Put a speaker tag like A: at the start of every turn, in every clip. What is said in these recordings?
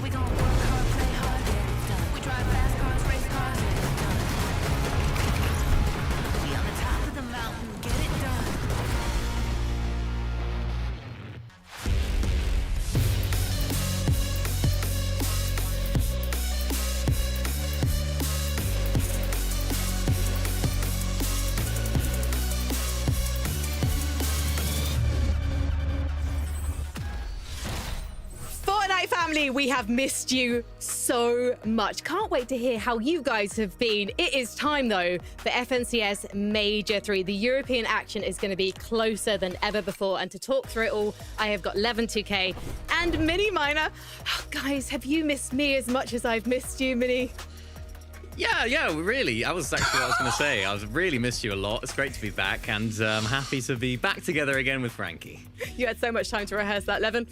A: We gon' work hard, play hard, get it done. We drive fast cars, race cars, get it done. We on the top of the mountain, get it done.
B: Fortnite family, we have missed you so much. Can't wait to hear how you guys have been. It is time though for FNCS Major 3. The European action is going to be closer than ever before, and to talk through it all, I have got Levin 2K and Mini Miner. Oh, guys, have you missed me as much as I've missed you, Mini?
C: Yeah, really. I was actually what I was going to say. I was really missed you a lot. It's great to be back, and I'm happy to be back together again with Frankie.
B: You had so much time to rehearse that, Levin.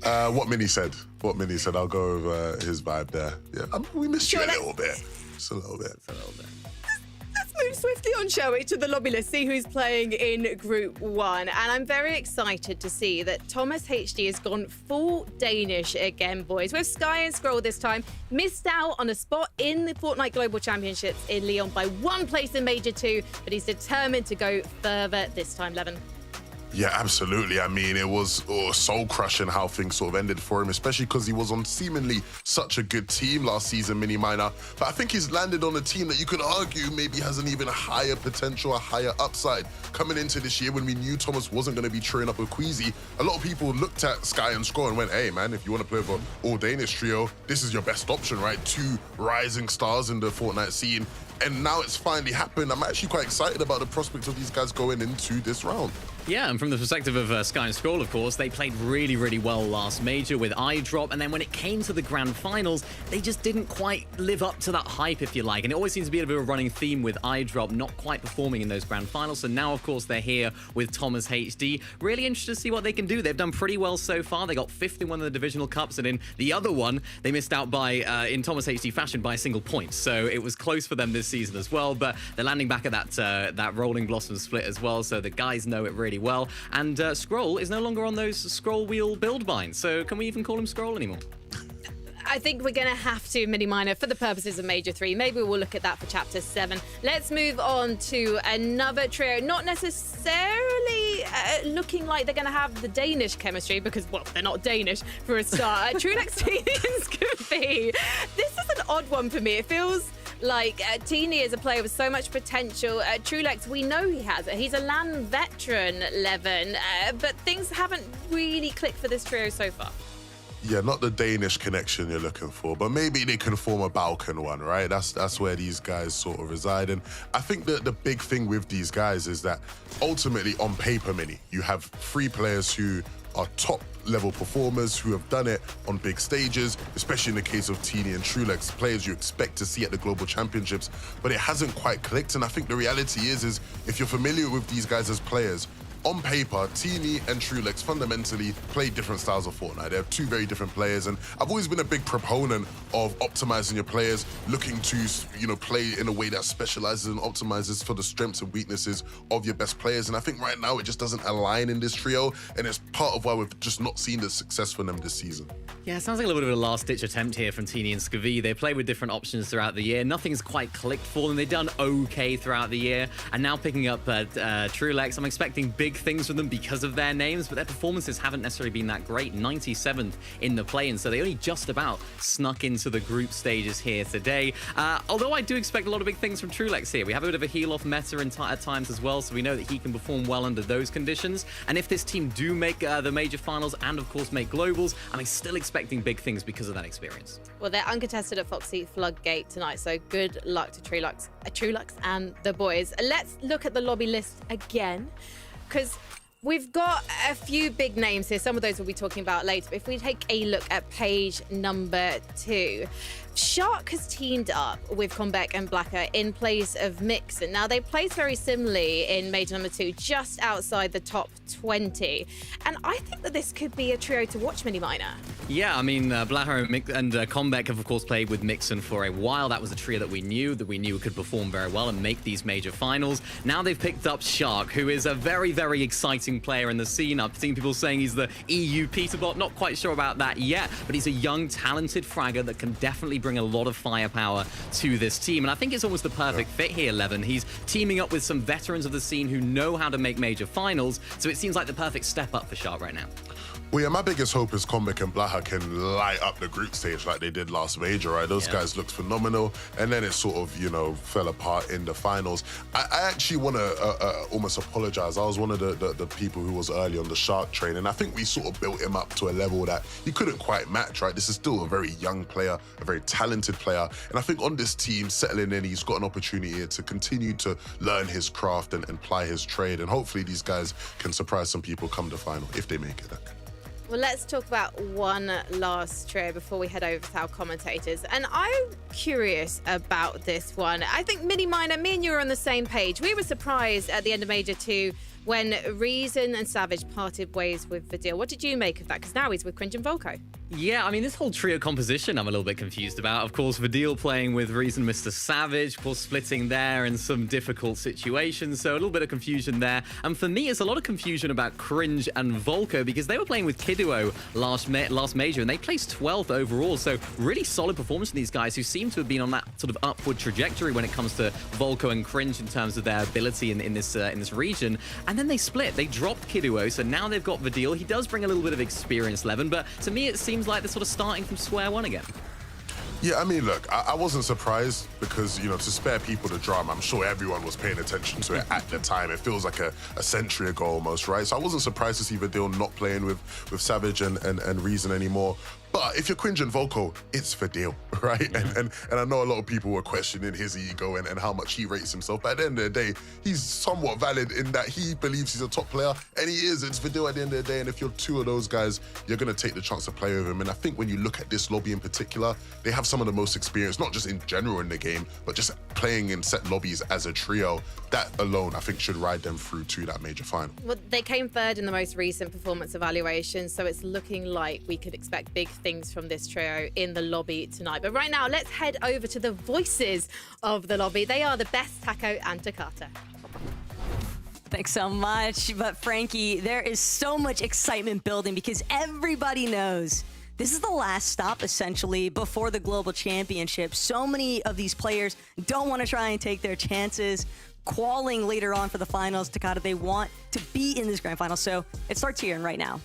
D: What Minnie said. I'll go over his vibe there. Yeah, we missed you a little bit. Just a little bit.
B: Let's move swiftly on, shall we, to the lobby list, see who's playing in Group 1. And I'm very excited to see that Thomas HD has gone full Danish again, boys. With Sky and Scroll this time, missed out on a spot in the Fortnite Global Championships in Lyon by 1 place in Major 2, but he's determined to go further this time, Levin.
D: Yeah, absolutely. I mean, it was soul-crushing how things sort of ended for him, especially because he was on seemingly such a good team last season, Mini Miner. But I think he's landed on a team that you could argue maybe has an even higher potential, a higher upside. Coming into this year when we knew Thomas wasn't going to be training up with Queasy, a lot of people looked at Sky and Score and went, hey, man, if you want to play with an all-Danish trio, this is your best option, right? 2 rising stars in the Fortnite scene. And now it's finally happened. I'm actually quite excited about the prospect of these guys going into this round.
C: Yeah, and from the perspective of Sky and Scroll, of course, they played really, really well last Major with iDrop, and then when it came to the Grand Finals, they just didn't quite live up to that hype, if you like, and it always seems to be a bit of a running theme with iDrop not quite performing in those Grand Finals, so now, of course, they're here with Thomas HD. Really interested to see what they can do. They've done pretty well so far. They got 5th in one of the Divisional Cups, and in the other one, they missed out by, in Thomas HD fashion, by a single point, so it was close for them this season as well, but they're landing back at that Rolling Blossom split as well, so the guys know it really well. And Scroll is no longer on those scroll wheel build binds, so can we even call him Scroll anymore?
B: I think we're going to have to, Mini Miner, for the purposes of Major 3. Maybe we'll look at that for Chapter 7. Let's move on to another trio. Not necessarily looking like they're going to have the Danish chemistry, because, well, they're not Danish for a start. Trulex, Teeny, and Scooby. This is an odd one for me. It feels like Teeny is a player with so much potential. Trulex, we know he has it. He's a LAN veteran, Levin, but things haven't really clicked for this trio so far.
D: Yeah, not the Danish connection you're looking for, but maybe they can form a Balkan one, right? That's where these guys sort of reside. And I think that the big thing with these guys is that ultimately on paper, Mini, you have 3 players who are top-level performers who have done it on big stages, especially in the case of Teeny and Trulex, players you expect to see at the Global Championships, but it hasn't quite clicked. And I think the reality is if you're familiar with these guys as players, on paper, Teeny and Trulex fundamentally play different styles of Fortnite. They're 2 very different players, and I've always been a big proponent of optimizing your players, looking to, play in a way that specializes and optimizes for the strengths and weaknesses of your best players. And I think right now it just doesn't align in this trio, and it's part of why we've just not seen the success for them this season.
C: Yeah, it sounds like a little bit of a last-ditch attempt here from Teeny and Skavi. They play with different options throughout the year. Nothing's quite clicked for them. They've done okay throughout the year, and now picking up Trulex, I'm expecting big things from them because of their names, but their performances haven't necessarily been that great. 97th in the play-in, so they only just about snuck into the group stages here today. Although I do expect a lot of big things from Trulex here. We have a bit of a heal-off meta at times as well, so we know that he can perform well under those conditions. And if this team do make the major finals and, of course, make globals, I'm still expecting big things because of that experience.
B: Well, they're uncontested at Foxy Floodgate tonight, so good luck to Trulex and the boys. Let's look at the lobby list again, because we've got a few big names here. Some of those we'll be talking about later. But if we take a look at page number 2, Shark has teamed up with Combeck and Blacker in place of Mixon. Now, they placed very similarly in Major number 2, just outside the top 20. And I think that this could be a trio to watch, Mini Miner.
C: Yeah, I mean, Blacher and Combeck have, of course, played with Mixon for a while. That was a trio that we knew could perform very well and make these major finals. Now they've picked up Shark, who is a very, very exciting player in the scene. I've seen people saying he's the EU Peterbot. Not quite sure about that yet, but he's a young, talented fragger that can definitely bring a lot of firepower to this team. And I think it's almost the perfect fit here, Levin. He's teaming up with some veterans of the scene who know how to make major finals, so it seems like the perfect step up for Shark right now.
D: Well, yeah, my biggest hope is Combeck and Blaha can light up the group stage like they did last major, right? Those guys looked phenomenal, and then it sort of, you know, fell apart in the finals. I actually want to almost apologize. I was one of the people who was early on the Shark train, and I think we sort of built him up to a level that he couldn't quite match, right? This is still a very young player, a very talented player, and I think on this team, settling in, he's got an opportunity to continue to learn his craft and ply his trade, and hopefully these guys can surprise some people come the final, if they make it.
B: Well, let's talk about one last trio before we head over to our commentators. And I'm curious about this one. I think Mini Miner, me and you are on the same page. We were surprised at the end of Major 2 when Reason and Savage parted ways with Vidil. What did you make of that? Because now he's with Cringe and Volko.
C: Yeah, I mean, this whole trio composition I'm a little bit confused about. Of course, Vidil playing with Reason, Mr. Savage, of course, splitting there in some difficult situations. So a little bit of confusion there. And for me, it's a lot of confusion about Cringe and Volko because they were playing with Kiduo last major and they placed 12th overall. So really solid performance from these guys who seem to have been on that sort of upward trajectory when it comes to Volko and Cringe in terms of their ability in this region. And then they split. They dropped Kiduo, so now they've got Vidil. He does bring a little bit of experience, Levin, but to me it seems like they're sort of starting from square one again.
D: Yeah, I mean, look, I wasn't surprised because, you know, to spare people the drama, I'm sure everyone was paying attention to it at the time. It feels like a century ago almost, right? So I wasn't surprised to see Vidil not playing with Savage and Reason anymore. But if you're Cringe and Volko, it's Vidil, right?
C: Yeah.
D: And I know a lot of people were questioning his ego and how much he rates himself. But at the end of the day, he's somewhat valid in that he believes he's a top player, and he is. It's Vidil at the end of the day, and if you're two of those guys, you're going to take the chance to play with him. And I think when you look at this lobby in particular, they have some of the most experience, not just in general in the game, but just playing in set lobbies as a trio. That alone, I think, should ride them through to that major final.
B: Well, they came third in the most recent performance evaluation, so it's looking like we could expect big things from this trio in the lobby tonight. But right now, let's head over to the voices of the lobby. They are the best, Taco and Takata.
E: Thanks so much. But Frankie, there is so much excitement building because everybody knows this is the last stop, essentially, before the Global Championship. So many of these players don't want to try and take their chances qualing later on for the finals. Takata, they want to be in this grand final, so it starts here and right now.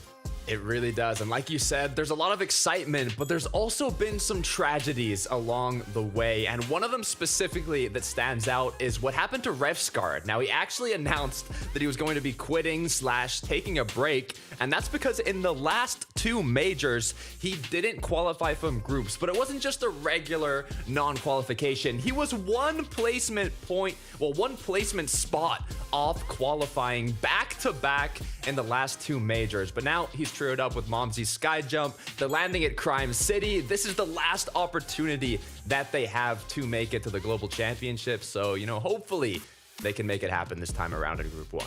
F: It really does. And like you said, there's a lot of excitement, but there's also been some tragedies along the way. And one of them specifically that stands out is what happened to Revscard. Now, he actually announced that he was going to be quitting / taking a break. And that's because in the last 2 majors, he didn't qualify from groups. But it wasn't just a regular non-qualification. He was one placement spot off qualifying back-to-back in the last 2 majors. But now he's trioed up with Momsy's Sky Jump. They're landing at Crime City. This is the last opportunity that they have to make it to the Global Championship. So, you know, hopefully they can make it happen this time around in Group 1.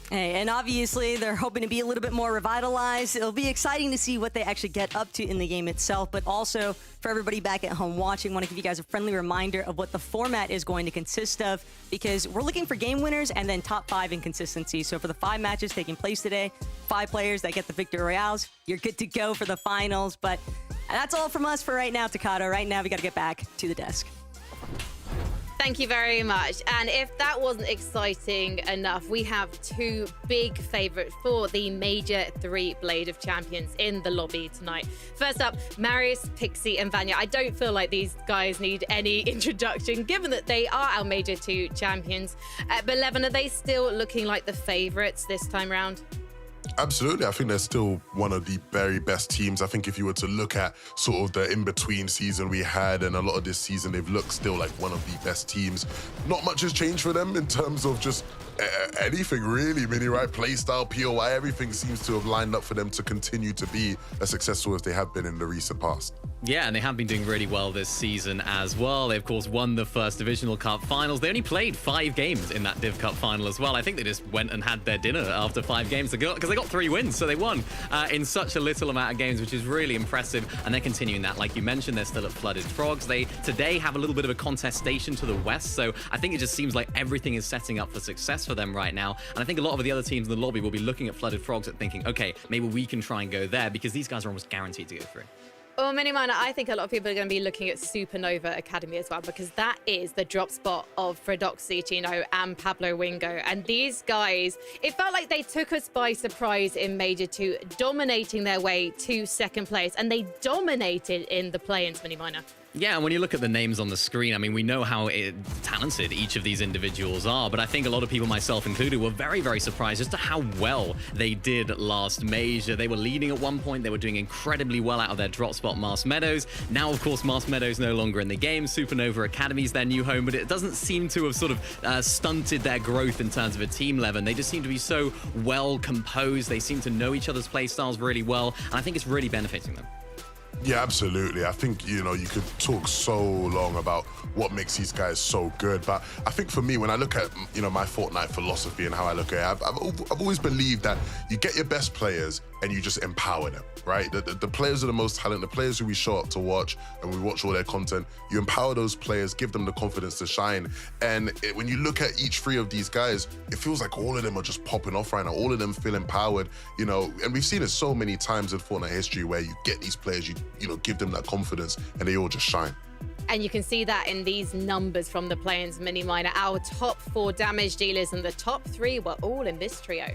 E: Hey, and obviously they're hoping to be a little bit more revitalized. It'll be exciting to see what they actually get up to in the game itself, but also for everybody back at home watching, I want to give you guys a friendly reminder of what the format is going to consist of, because we're looking for game winners and then top 5 in consistency. So for the 5 matches taking place today, 5 players that get the Victory Royales, you're good to go for the finals. But that's all from us for right now, Takata. Right now we got to get back to the desk.
B: Thank you very much. And if that wasn't exciting enough, we have 2 big favorites for the Major 3 Blade of Champions in the lobby tonight. First up, Marius, Pixie, and Vanya. I don't feel like these guys need any introduction, given that they are our Major 2 champions. But Levin, are they still looking like the favorites this time round?
D: Absolutely. I think they're still one of the very best teams. I think if you were to look at sort of the in-between season we had and a lot of this season, they've looked still like one of the best teams. Not much has changed for them in terms of just anything really, Mini, right? Playstyle, POI, everything seems to have lined up for them to continue to be as successful as they have been in the recent past.
C: Yeah, and they have been doing really well this season as well. They, of course, won the first Divisional Cup finals. They only played 5 games in that Div Cup final as well. I think they just went and had their dinner after 5 games because they got 3 wins, so they won in such a little amount of games, which is really impressive. And they're continuing that. Like you mentioned, they're still at Flooded Frogs. They today have a little bit of a contestation to the west, so I think it just seems like everything is setting up for success for them right now. And I think a lot of the other teams in the lobby will be looking at Flooded Frogs and thinking, okay, maybe we can try and go there because these guys are almost guaranteed to go through.
B: Well, Miniminer, I think a lot of people are going to be looking at Supernova Academy as well, because that is the drop spot of Fredoxy, Chino, and Pablo Wingo. And these guys, it felt like they took us by surprise in Major 2, dominating their way to second place. And they dominated in the play-ins, Miniminer.
C: Yeah, and when you look at the names on the screen, I mean, we know how talented each of these individuals are, but I think a lot of people, myself included, were very, very surprised as to how well they did last Major. They were leading at one point. They were doing incredibly well out of their drop spot, Mars Meadows. Now, of course, Mars Meadows no longer in the game. Supernova Academy is their new home, but it doesn't seem to have sort of stunted their growth in terms of a team level. They just seem to be so well composed. They seem to know each other's play styles really well, and I think it's really benefiting them.
D: Yeah, absolutely. I think, you know, you could talk so long about what makes these guys so good. But I think for me, when I look at, you know, my Fortnite philosophy and how I look at it, I've always believed that you get your best players and you just empower them, right? The players are the most talented, the players who we show up to watch and we watch all their content. You empower those players, give them the confidence to shine. And when you look at each 3 of these guys, it feels like all of them are just popping off right now. All of them feel empowered, you know, and we've seen it so many times in Fortnite history where you get these players, you know, give them that confidence and they all just shine.
B: And you can see that in these numbers from the play-ins, Miniminer. Our top 4 damage dealers and the top 3 were all in this trio.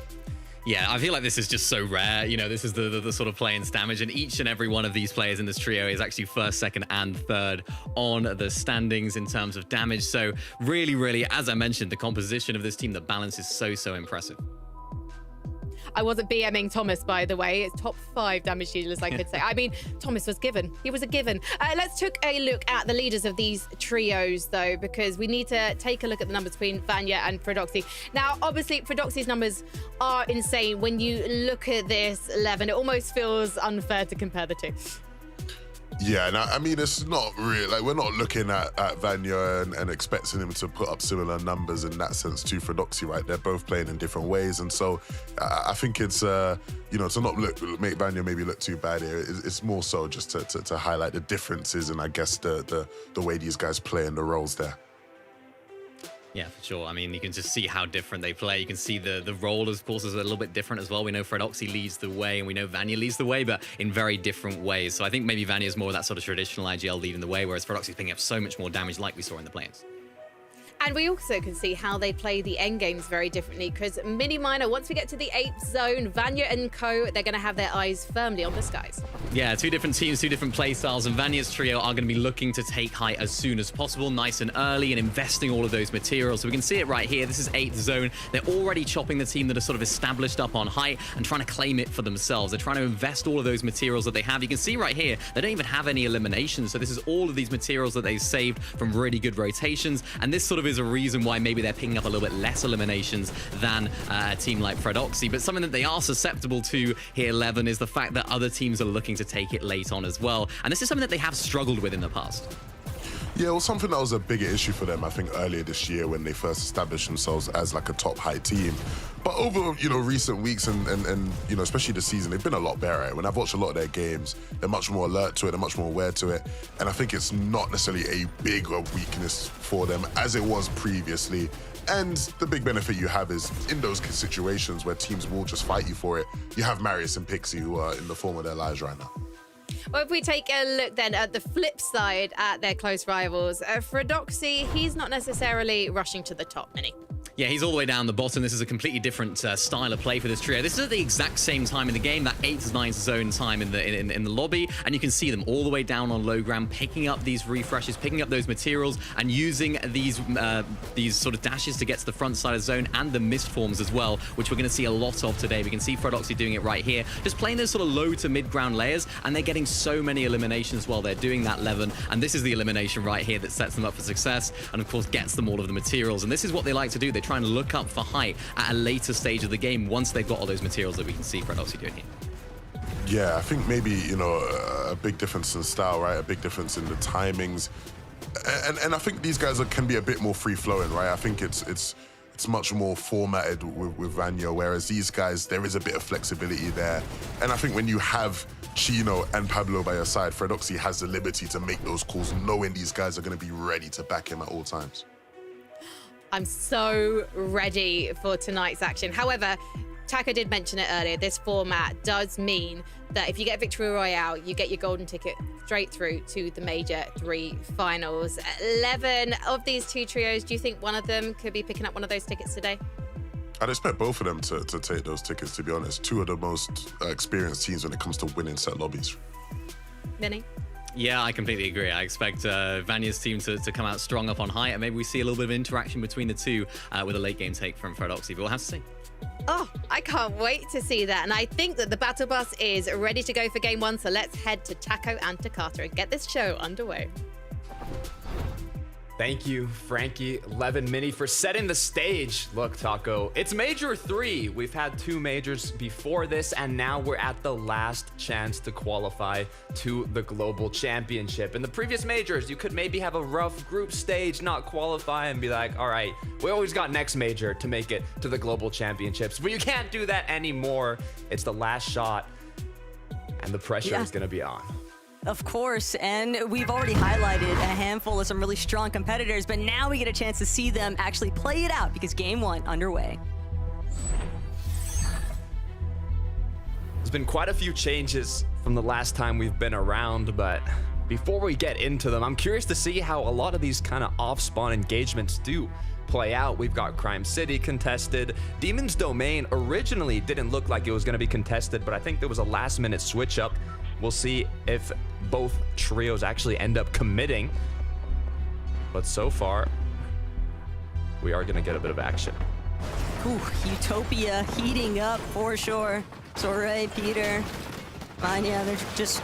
C: Yeah, I feel like this is just so rare. You know, this is the sort of play-ins damage, and each and every one of these players in this trio is actually first, second, and third on the standings in terms of damage. So really, really, as I mentioned, the composition of this team, the balance is so impressive.
B: I wasn't BMing Thomas, by the way. It's top 5 damage dealers, I could say. I mean, Thomas was given. He was a given. Let's take a look at the leaders of these trios, though, because we need to take a look at the numbers between Vanya and Fredoxy. Now, obviously, Fredoxy's numbers are insane. When you look at this 11, it almost feels unfair to compare the two.
D: Yeah, and I mean, it's not real. Like, we're not looking at Vanya and expecting him to put up similar numbers in that sense to Fredoxy, right? They're both playing in different ways. And so I think it's, you know, to not make Vanya maybe look too bad here. It's more so just to highlight the differences and I guess the way these guys play and the roles there.
C: Yeah, for sure. I mean, you can just see how different they play. You can see the role, of course, is a little bit different as well. We know Fredoxy leads the way and we know Vanya leads the way, but in very different ways. So I think maybe Vanya's more that sort of traditional IGL leading the way, whereas Fredoxy's picking up so much more damage like we saw in the play-ins.
B: And we also can see how they play the end games very differently, because Miniminer, once we get to the 8th zone, Vanya and co, they're going to have their eyes firmly on the skies.
C: Yeah, 2 different teams, 2 different play styles, and Vanya's trio are going to be looking to take height as soon as possible, nice and early, and investing all of those materials. So we can see it right here. This is 8th zone. They're already chopping the team that are sort of established up on height and trying to claim it for themselves. They're trying to invest all of those materials that they have. You can see right here, they don't even have any eliminations. So this is all of these materials that they've saved from really good rotations. And this sort of is a reason why maybe they're picking up a little bit less eliminations than a team like Fredoxy. But something that they are susceptible to here, Levin, is the fact that other teams are looking to take it late on as well. And this is something that they have struggled with in the past.
D: Yeah, well, something that was a bigger issue for them, I think, earlier this year when they first established themselves as like a top high team. But over, you know, recent weeks and you know, especially this season, they've been a lot better. When I've watched a lot of their games, they're much more alert to it, they're much more aware to it. And I think it's not necessarily a bigger weakness for them as it was previously. And the big benefit you have is in those situations where teams will just fight you for it, you have Marius and Pixie who are in the form of their lives right now.
B: Well, if we take a look then at the flip side at their close rivals, Fredoxy, he's not necessarily rushing to the top, Minnie.
C: Yeah, he's all the way down the bottom. This is a completely different style of play for this trio. This is at the exact same time in the game, that 8th, 9th zone time in the lobby, and you can see them all the way down on low ground, picking up these refreshes, picking up those materials, and using these sort of dashes to get to the front side of zone and the mist forms as well, which we're going to see a lot of today. We can see Fredoxy doing it right here, just playing those sort of low to mid ground layers, and they're getting so many eliminations while they're doing that, Levin. And this is the elimination right here that sets them up for success, and of course gets them all of the materials. And this is what they like to do. They try and look up for height at a later stage of the game once they've got all those materials that we can see Fred Oxy doing here.
D: Yeah, I think maybe, you know, a big difference in style, right? A big difference in the timings. And I think these guys can be a bit more free-flowing, right? I think it's much more formatted with Vanya, whereas these guys, there is a bit of flexibility there. And I think when you have Chino and Pablo by your side, Fred Oxy has the liberty to make those calls, knowing these guys are going to be ready to back him at all times.
B: I'm so ready for tonight's action. However, Taco did mention it earlier, this format does mean that if you get Victory Royale, you get your golden ticket straight through to the Major 3 finals. 11 of these two trios, do you think one of them could be picking up one of those tickets today?
D: I'd expect both of them to take those tickets, to be honest. Two of the most experienced teams when it comes to winning set lobbies.
B: Vinny?
C: Yeah, I completely agree. I expect Vanya's team to come out strong up on height, and maybe we see a little bit of interaction between the two with a late game take from Fred Oxy, but we'll have to see.
B: Oh, I can't wait to see that. And I think that the battle bus is ready to go for game one. So let's head to Taco and Takata and get this show underway.
F: Thank you, Frankie, Levin Mini, for setting the stage. Look, Taco, it's Major 3. We've had 2 majors before this, and now we're at the last chance to qualify to the Global Championship. In the previous majors, you could maybe have a rough group stage, not qualify, and be like, all right, we always got next major to make it to the Global Championships. But you can't do that anymore. It's the last shot, and the pressure is going to be on.
E: Of course, and we've already highlighted a handful of some really strong competitors, but now we get a chance to see them actually play it out because game one underway.
F: There's been quite a few changes from the last time we've been around, but before we get into them, I'm curious to see how a lot of these kind of off-spawn engagements do play out. We've got Crime City contested. Demon's Domain originally didn't look like it was going to be contested, but I think there was a last-minute switch-up. We'll see if both trios actually end up committing. But so far, we are going to get a bit of action.
E: Ooh, Utopia heating up for sure. Soray, Peter, Vanya, they're just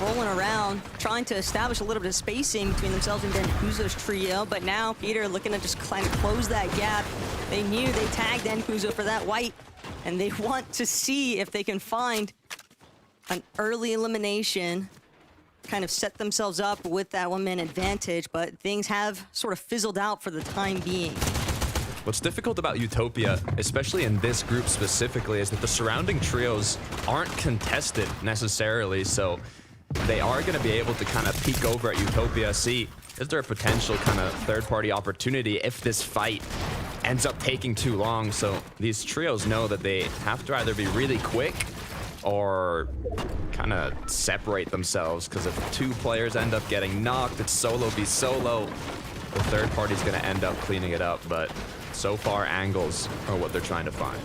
E: rolling around, trying to establish a little bit of spacing between themselves and Denkuzo's trio. But now Peter looking to just kind of close that gap. They knew they tagged Denkuzo for that white, and they want to see if they can find an early elimination, kind of set themselves up with that one-man advantage, but things have sort of fizzled out for the time being.
F: What's difficult about Utopia, especially in this group specifically, is that the surrounding trios aren't contested necessarily, so they are going to be able to kind of peek over at Utopia, see, is there a potential kind of third-party opportunity if this fight ends up taking too long? So these trios know that they have to either be really quick or kind of separate themselves, because if 2 players end up getting knocked, it's solo v solo. The third party's going to end up cleaning it up, but so far angles are what they're trying to find.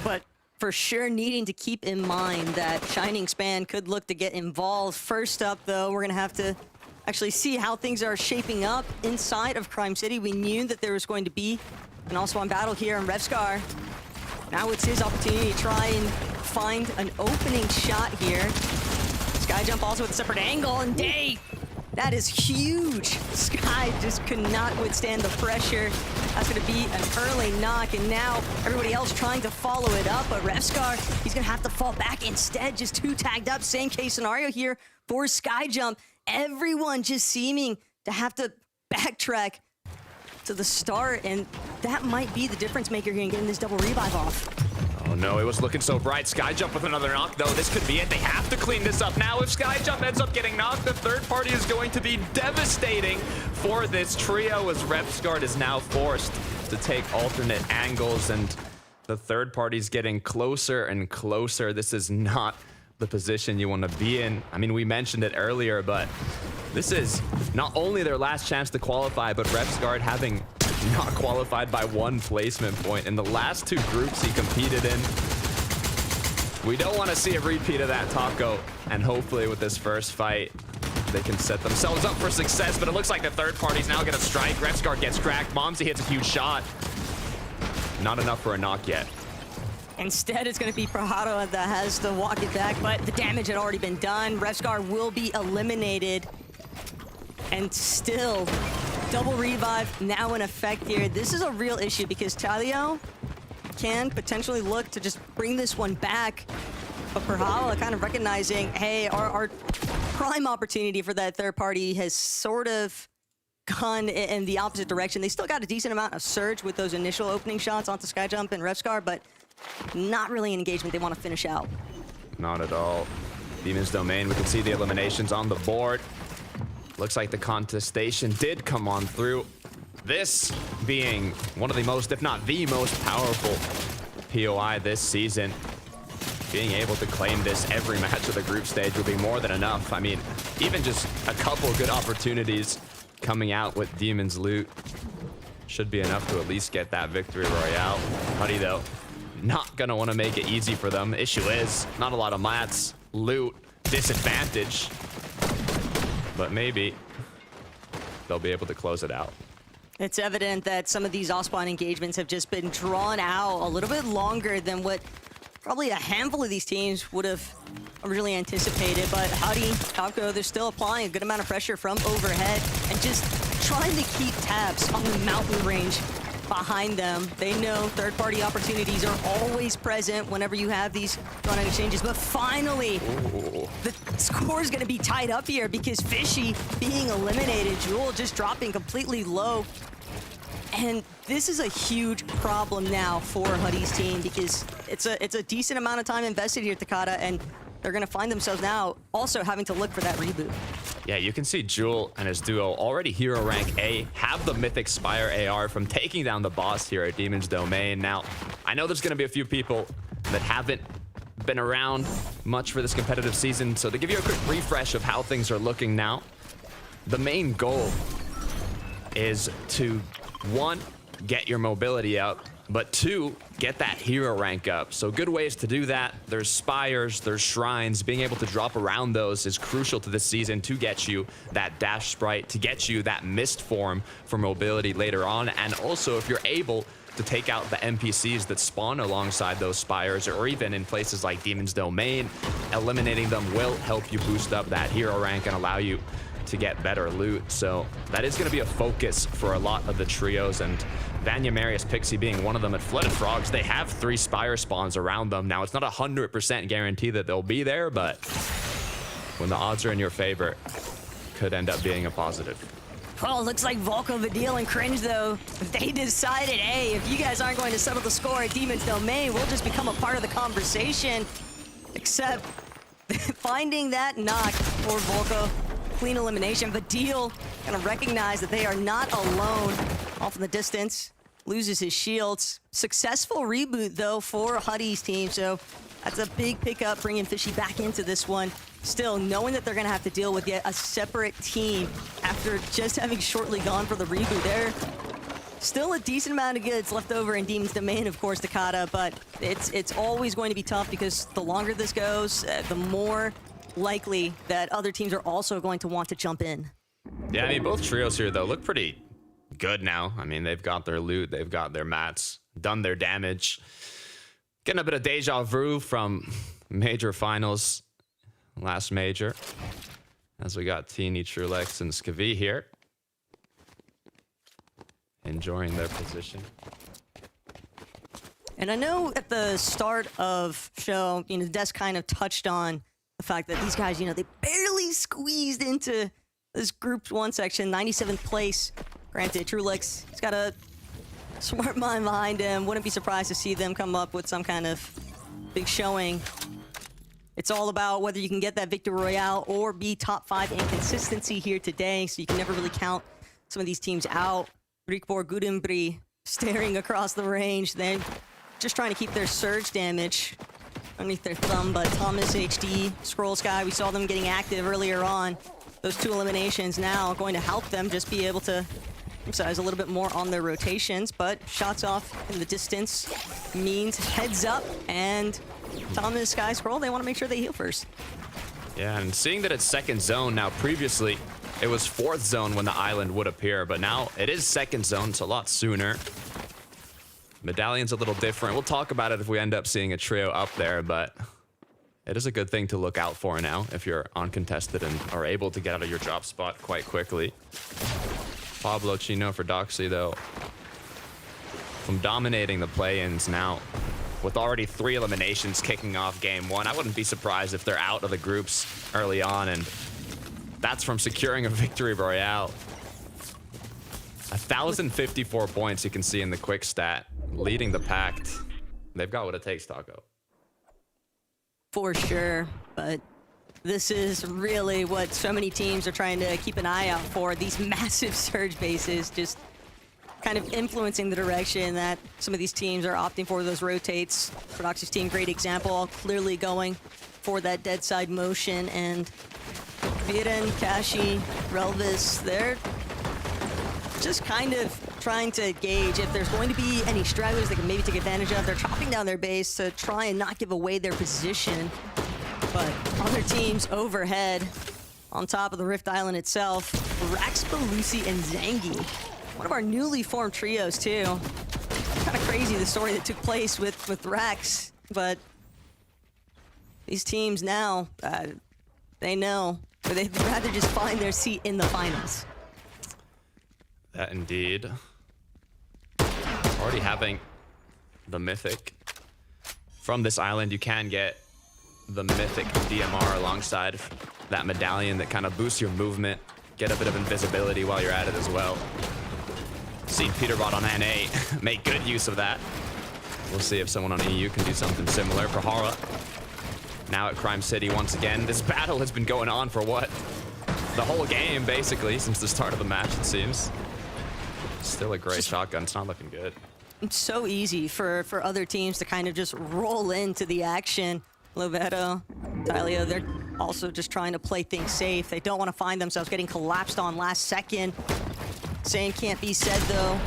E: But for sure needing to keep in mind that Shining Span could look to get involved. First up, though, we're going to have to actually see how things are shaping up inside of Crime City. We knew that there was going to be an all-spawn battle here in Revscar. Now it's his opportunity to try and find an opening shot here. Skyjump also with a separate angle, and Day, that is huge. Sky just could not withstand the pressure. That's gonna be an early knock, and now everybody else trying to follow it up, but Revscar, he's gonna have to fall back instead. Just 2 tagged up, same case scenario here for Skyjump. Everyone just seeming to have to backtrack to the start, and that might be the difference maker here in getting this double revive off.
F: Oh no, it was looking so bright. Skyjump with another knock, though. This could be it. They have to clean this up now. If Skyjump ends up getting knocked, the third party is going to be devastating for this trio, as Revscar is now forced to take alternate angles, and the third party's getting closer and closer. This is not the position you want to be in. I mean, we mentioned it earlier, but this is not only their last chance to qualify, but Revscar having not qualified by 1 placement point in the last 2 groups he competed in. We don't want to see a repeat of that, Taco, and hopefully with this first fight, they can set themselves up for success, but it looks like the third party's now going to strike. Revscar gets cracked. Momsy hits a huge shot. Not enough for a knock yet.
E: Instead, it's going to be Prahado that has to walk it back, but the damage had already been done. Revscar will be eliminated. And still, Double revive now in effect here. This is a real issue because Talio can potentially look to just bring this one back. But Perhala kind of recognizing, hey, our prime opportunity for that third party has sort of gone in the opposite direction. They still got a decent amount of surge with those initial opening shots onto Skyjump and Revscar, but not really an engagement they want to finish out.
F: Not at all. Demon's Domain, we can see the eliminations on the board. Looks like the contestation did come on through. This being one of the most, if not the most powerful POI this season. Being able to claim this every match of the group stage would be more than enough. I mean, even just a couple good opportunities coming out with Demon's loot should be enough to at least get that victory royale. Huddy, though, not gonna want to make it easy for them. The issue is not a lot of mats, loot, disadvantage, but maybe they'll be able to close it out.
E: It's evident that some of these off-spawn engagements have just been drawn out a little bit longer than what probably a handful of these teams would have really anticipated. But Howdy, Topco, they're still applying a good amount of pressure from overhead and just trying to keep tabs on the mountain range behind them. They know third-party opportunities are always present whenever you have these run-out exchanges. But finally, the score is going to be tied up here because Fishy being eliminated, Jewel just dropping completely low. And this is a huge problem now for Huddy's team because it's a decent amount of time invested here, Takada, and they're going to find themselves now also having to look for that reboot.
F: Yeah, you can see Jewel and his duo already hero rank A, have the Mythic Spire AR from taking down the boss here at Demon's Domain. Now, I know there's going to be a few people that haven't been around much for this competitive season, so to give you a quick refresh of how things are looking now, the main goal is to, one, get your mobility up, but two, get that hero rank up. So good ways to do that. There's spires, there's shrines. Being able to drop around those is crucial to this season to get you that dash sprite, to get you that mist form for mobility later on. And also, if you're able to take out the NPCs that spawn alongside those spires, or even in places like Demon's Domain, eliminating them will help you boost up that hero rank and allow you to get better loot. So that is going to be a focus for a lot of the trios, and Vanya, Marius, Pixie being one of them. At Flooded Frogs, they have 3 Spire spawns around them. Now, it's not 100% guarantee that they'll be there, but when the odds are in your favor, could end up being a positive.
E: Well, looks like Volko, Vidil, and Cringe, though, they decided, hey, if you guys aren't going to settle the score at Demon's Domain, we'll just become a part of the conversation. Except finding that knock for Volko, clean elimination. Vidil gonna recognize that they are not alone. Off in the distance, loses his shields. Successful reboot, though, for Huddy's team, so that's a big pickup, bringing Fishy back into this one. Still, knowing that they're going to have to deal with yet a separate team after just having shortly gone for the reboot there. Still a decent amount of goods left over in Demon's Domain, of course, Takada, but it's always going to be tough because the longer this goes, the more likely that other teams are also going to want to jump in.
F: Yeah, I mean, both trios here, though, look pretty good now. I mean, they've got their loot, they've got their mats, done their damage. Getting a bit of deja vu from major finals, last major, as we got Teeny, Trulex, and Skavi here, enjoying their position. And
E: I know at the start of show, Des kind of touched on the fact that these guys, they barely squeezed into this Group 1 section, 97th place. Granted, Trulex, he's got a smart mind behind him. Wouldn't be surprised to see them come up with some kind of big showing. It's all about whether you can get that victory royale or be top 5 in consistency here today, so you can never really count some of these teams out. Rikbor Gudembri staring across the range, then just trying to keep their surge damage underneath their thumb, but Thomas, HD, Scroll Sky, we saw them getting active earlier on. Those 2 eliminations now going to help them just be able to emphasize a little bit more on their rotations, but shots off in the distance means heads up, and Thomas, Sky, Scroll, they want to make sure they heal first.
F: Yeah, and seeing that it's second zone now, previously it was 4th zone when the island would appear, but now it is second zone. It's a lot sooner. Medallion's a little different. We'll talk about it if we end up seeing a trio up there, but it is a good thing to look out for now if you're uncontested and are able to get out of your drop spot quite quickly. Pablo Chino for Doxy, though, from dominating the play-ins now. With already 3 eliminations kicking off game 1, I wouldn't be surprised if they're out of the groups early on, and that's from securing a victory royale. 1,054 points you can see in the quick stat, leading the pack. They've got what it takes, Taco.
E: For sure, but this is really what so many teams are trying to keep an eye out for. These massive surge bases just kind of influencing the direction that some of these teams are opting for those rotates. Prodoxy's team, great example, clearly going for that dead side motion, and Viren, Kashi, Relvis, they're just kind of trying to gauge if there's going to be any stragglers they can maybe take advantage of. They're chopping down their base to try and not give away their position. But other teams overhead on top of the Rift Island itself, Rax, Belusi, and Zangi. One of our newly formed trios too. Kind of crazy the story that took place with Rax, but these teams now, they know, but they'd rather just find their seat in the finals.
F: That indeed. Already having the Mythic. From this island, you can get the Mythic DMR alongside that medallion that kind of boosts your movement, get a bit of invisibility while you're at it as well. Seen Peterbot on NA make good use of that. We'll see if someone on EU can do something similar. Prahara now at Crime City once again. This battle has been going on for what? The whole game, basically, since the start of the match, it seems. Still a great shotgun. It's not looking good.
E: It's so easy for other teams to kind of just roll into the action. Lovetto, Tyleo, they're also just trying to play things safe. They don't want to find themselves getting collapsed on last second. Saying can't be said, though.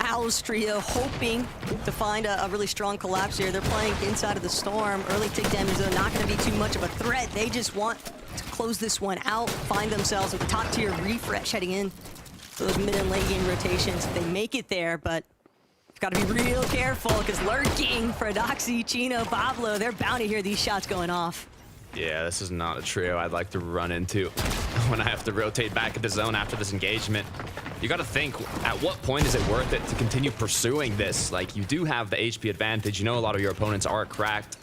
E: Owl's trio hoping to find a really strong collapse here. They're playing inside of the storm. Early take damage, though, not going to be too much of a threat. They just want to close this one out, find themselves with a top-tier refresh heading in to those mid and late game rotations if they make it there, but you've got to be real careful because lurking for Doxy, Chino, Pablo, they're bound to hear these shots going off.
F: Yeah, this is not a trio I'd like to run into when I have to rotate back into zone after this engagement. You got to think, at what point is it worth it to continue pursuing this? Like, you do have the HP advantage. You know a lot of your opponents are cracked.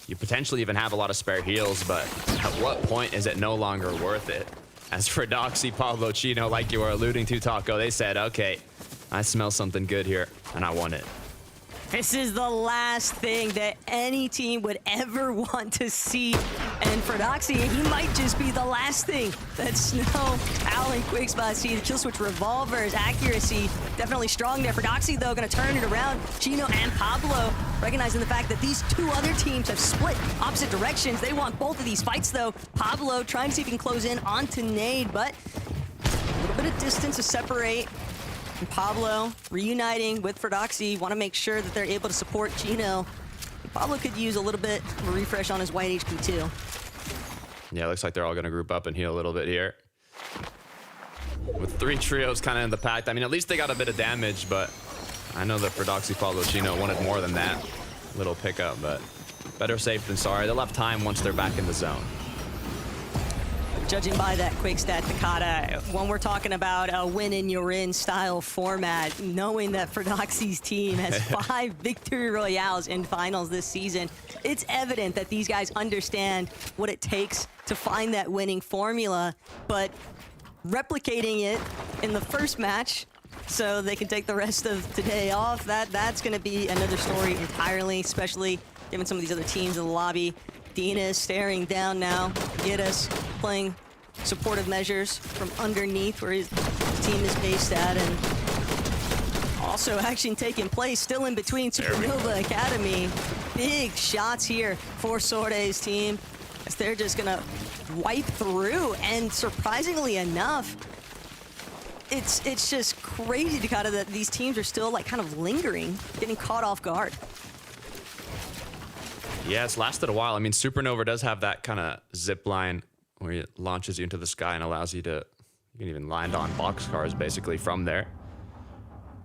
F: You potentially even have a lot of spare heals, but at what point is it no longer worth it? As for Doxy, Pablo, Chino, like you were alluding to, Taco, they said, okay, I smell something good here, and I want it.
E: This is the last thing that any team would ever want to see. And for Doxy, he might just be the last thing that Snow, Owl, and Quickspot see. The kill switch revolvers, accuracy, definitely strong there. For Doxy, though, gonna turn it around. Chino and Pablo, recognizing the fact that these 2 other teams have split opposite directions. They want both of these fights, though. Pablo trying to see if he can close in onto Nade, but a little bit of distance to separate. And Pablo reuniting with Fordoxy, want to make sure that they're able to support Chino. Pablo could use a little bit of a refresh on his white HP too.
F: Yeah, looks like they're all going to group up and heal a little bit here. With 3 trios kind of in the pack, I mean, at least they got a bit of damage, but I know that Fordoxy, Pablo, Chino wanted more than that little pickup, but better safe than sorry. They'll have time once they're back in the zone.
E: Judging by that quick stat, Takata, when we're talking about a win-in-you're-in style format, knowing that Fordoxy's team has 5 victory royales in finals this season, it's evident that these guys understand what it takes to find that winning formula, but replicating it in the first match so they can take the rest of today off, that's going to be another story entirely, especially given some of these other teams in the lobby. Dina is staring down now. Gidas playing supportive measures from underneath where his team is based at, and also action taking place still in between Supernova Academy. Big shots here for Sorde's team as they're just gonna wipe through, and surprisingly enough, it's just crazy, Dakota, that these teams are still like kind of lingering, getting caught off guard.
F: Yeah, it's lasted a while. I mean, Supernova does have that kind of zip line where it launches you into the sky and allows you to, you can even land on boxcars basically from there.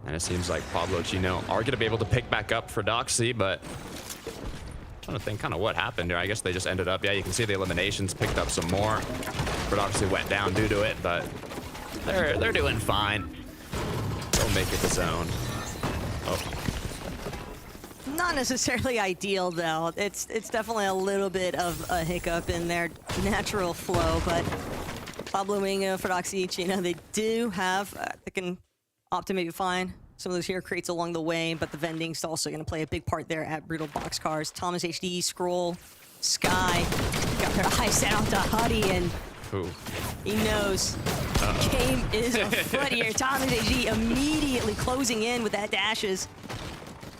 F: And it seems like Pablo, Chino are going to be able to pick back up for Doxy, but I'm trying to think kind of what happened here. I guess they just ended up, yeah, you can see the eliminations, picked up some more. For Doxy went down due to it, but They're doing fine. They'll make it to zone. Oh.
E: Not necessarily ideal though. It's definitely a little bit of a hiccup in their natural flow, but Pablo Wingo for Doxy, you know, they do have, they can opt to maybe find some of those hero crates along the way, but the vending's also going to play a big part there at Brutal Boxcars. Thomas HD, Scroll, Sky, got their eyes set on to Huddy, and
F: Ooh.
E: he knows game is afoot here. Thomas HD immediately closing in with that dashes.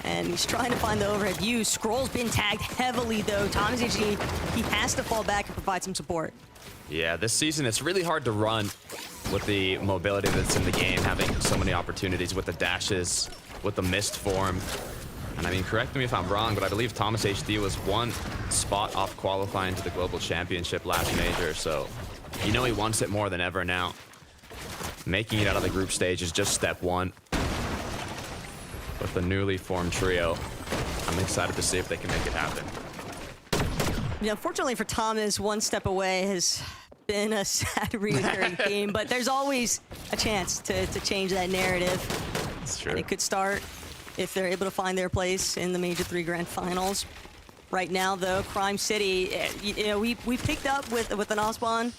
E: And he's trying to find the overhead view. Scroll's been tagged heavily though. Thomas HD, he has to fall back and provide some support.
F: Yeah, this season it's really hard to run with the mobility that's in the game, having so many opportunities with the dashes, with the mist form. And I mean, correct me if I'm wrong, but I believe Thomas HD was one spot off qualifying to the Global Championship last major, so you know he wants it more than ever now. Making it out of the group stage is just step one. With the newly formed trio, I'm excited to see if they can make it happen.
E: You know, fortunately for Thomas, one step away has been a sad recurring theme, but there's always a chance to change that narrative.
F: That's true.
E: And it could start if they're able to find their place in the Major 3 Grand Finals. Right now, though, Crime City, you know, we picked up with an Osbon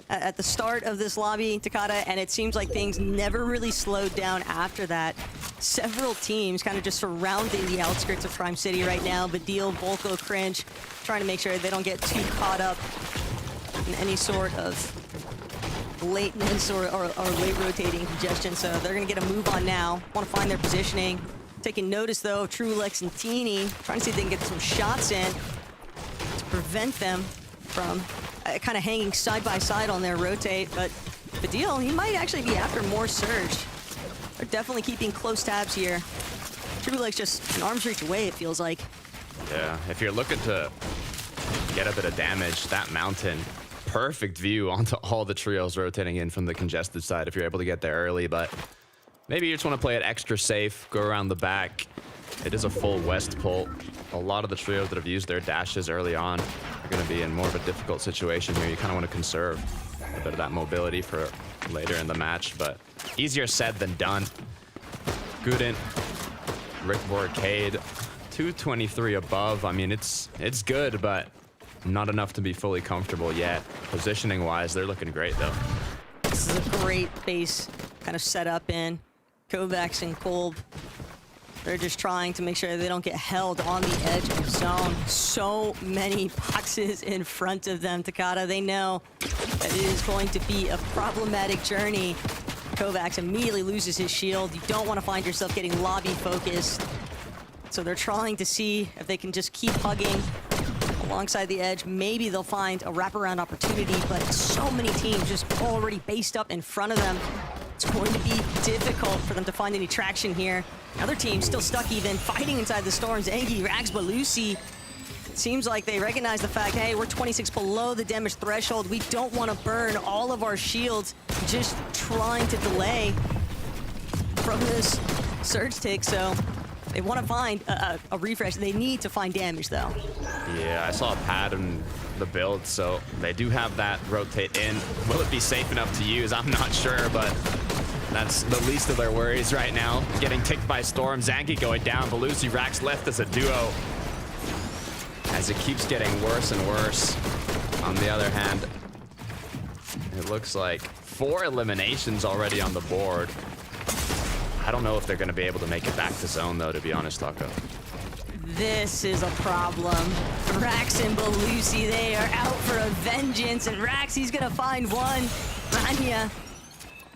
E: at the start of this lobby, Takata, and it seems like things never really slowed down after that. Several teams kind of just surrounding the outskirts of Crime City right now. Badil, Volko, Cringe, trying to make sure they don't get too caught up in any sort of lateness or late rotating congestion. So they're going to get a move on now. Want to find their positioning. Taking notice, though, of True Lex and Teeny, trying to see if they can get some shots in to prevent them from kind of hanging side by side on their rotate. But Badil, he might actually be after more Surge. They're definitely keeping close tabs here. True Lex just an arm's reach away, it feels like.
F: Yeah, if you're looking to get a bit of damage, that mountain, perfect view onto all the trios rotating in from the congested side if you're able to get there early, but maybe you just want to play it extra safe, go around the back. It is a full west pull. A lot of the trios that have used their dashes early on are going to be in more of a difficult situation here. You kind of want to conserve a bit of that mobility for later in the match, but easier said than done. Gooden, Rick Borcade, 223 above. I mean, it's good, but not enough to be fully comfortable yet. Positioning-wise, they're looking great, though.
E: This is a great base kind of set up in. Kovacs and Kolb, they're just trying to make sure they don't get held on the edge of zone. So many boxes in front of them, Takata. They know that it is going to be a problematic journey. Kovacs immediately loses his shield. You don't want to find yourself getting lobby focused. So they're trying to see if they can just keep hugging alongside the edge. Maybe they'll find a wraparound opportunity, but so many teams just already based up in front of them. It's going to be difficult for them to find any traction here. Other teams still stuck even, fighting inside the storms. Engi, Rags, Balusi. It seems like they recognize the fact, hey, we're 26 below the damage threshold. We don't want to burn all of our shields just trying to delay from this surge tick. So they want to find a refresh. They need to find damage, though.
F: Yeah, I saw a pad in the build, so they do have that rotate in. Will it be safe enough to use? I'm not sure, but that's the least of their worries right now. Getting ticked by Storm, Zanki going down, Balusi, Rax left as a duo. As it keeps getting worse and worse. On the other hand, it looks like 4 eliminations already on the board. I don't know if they're going to be able to make it back to zone, though, to be honest, Taco.
E: This is a problem. Rax and Balusi, they are out for a vengeance, and Rax, he's gonna find one. Manya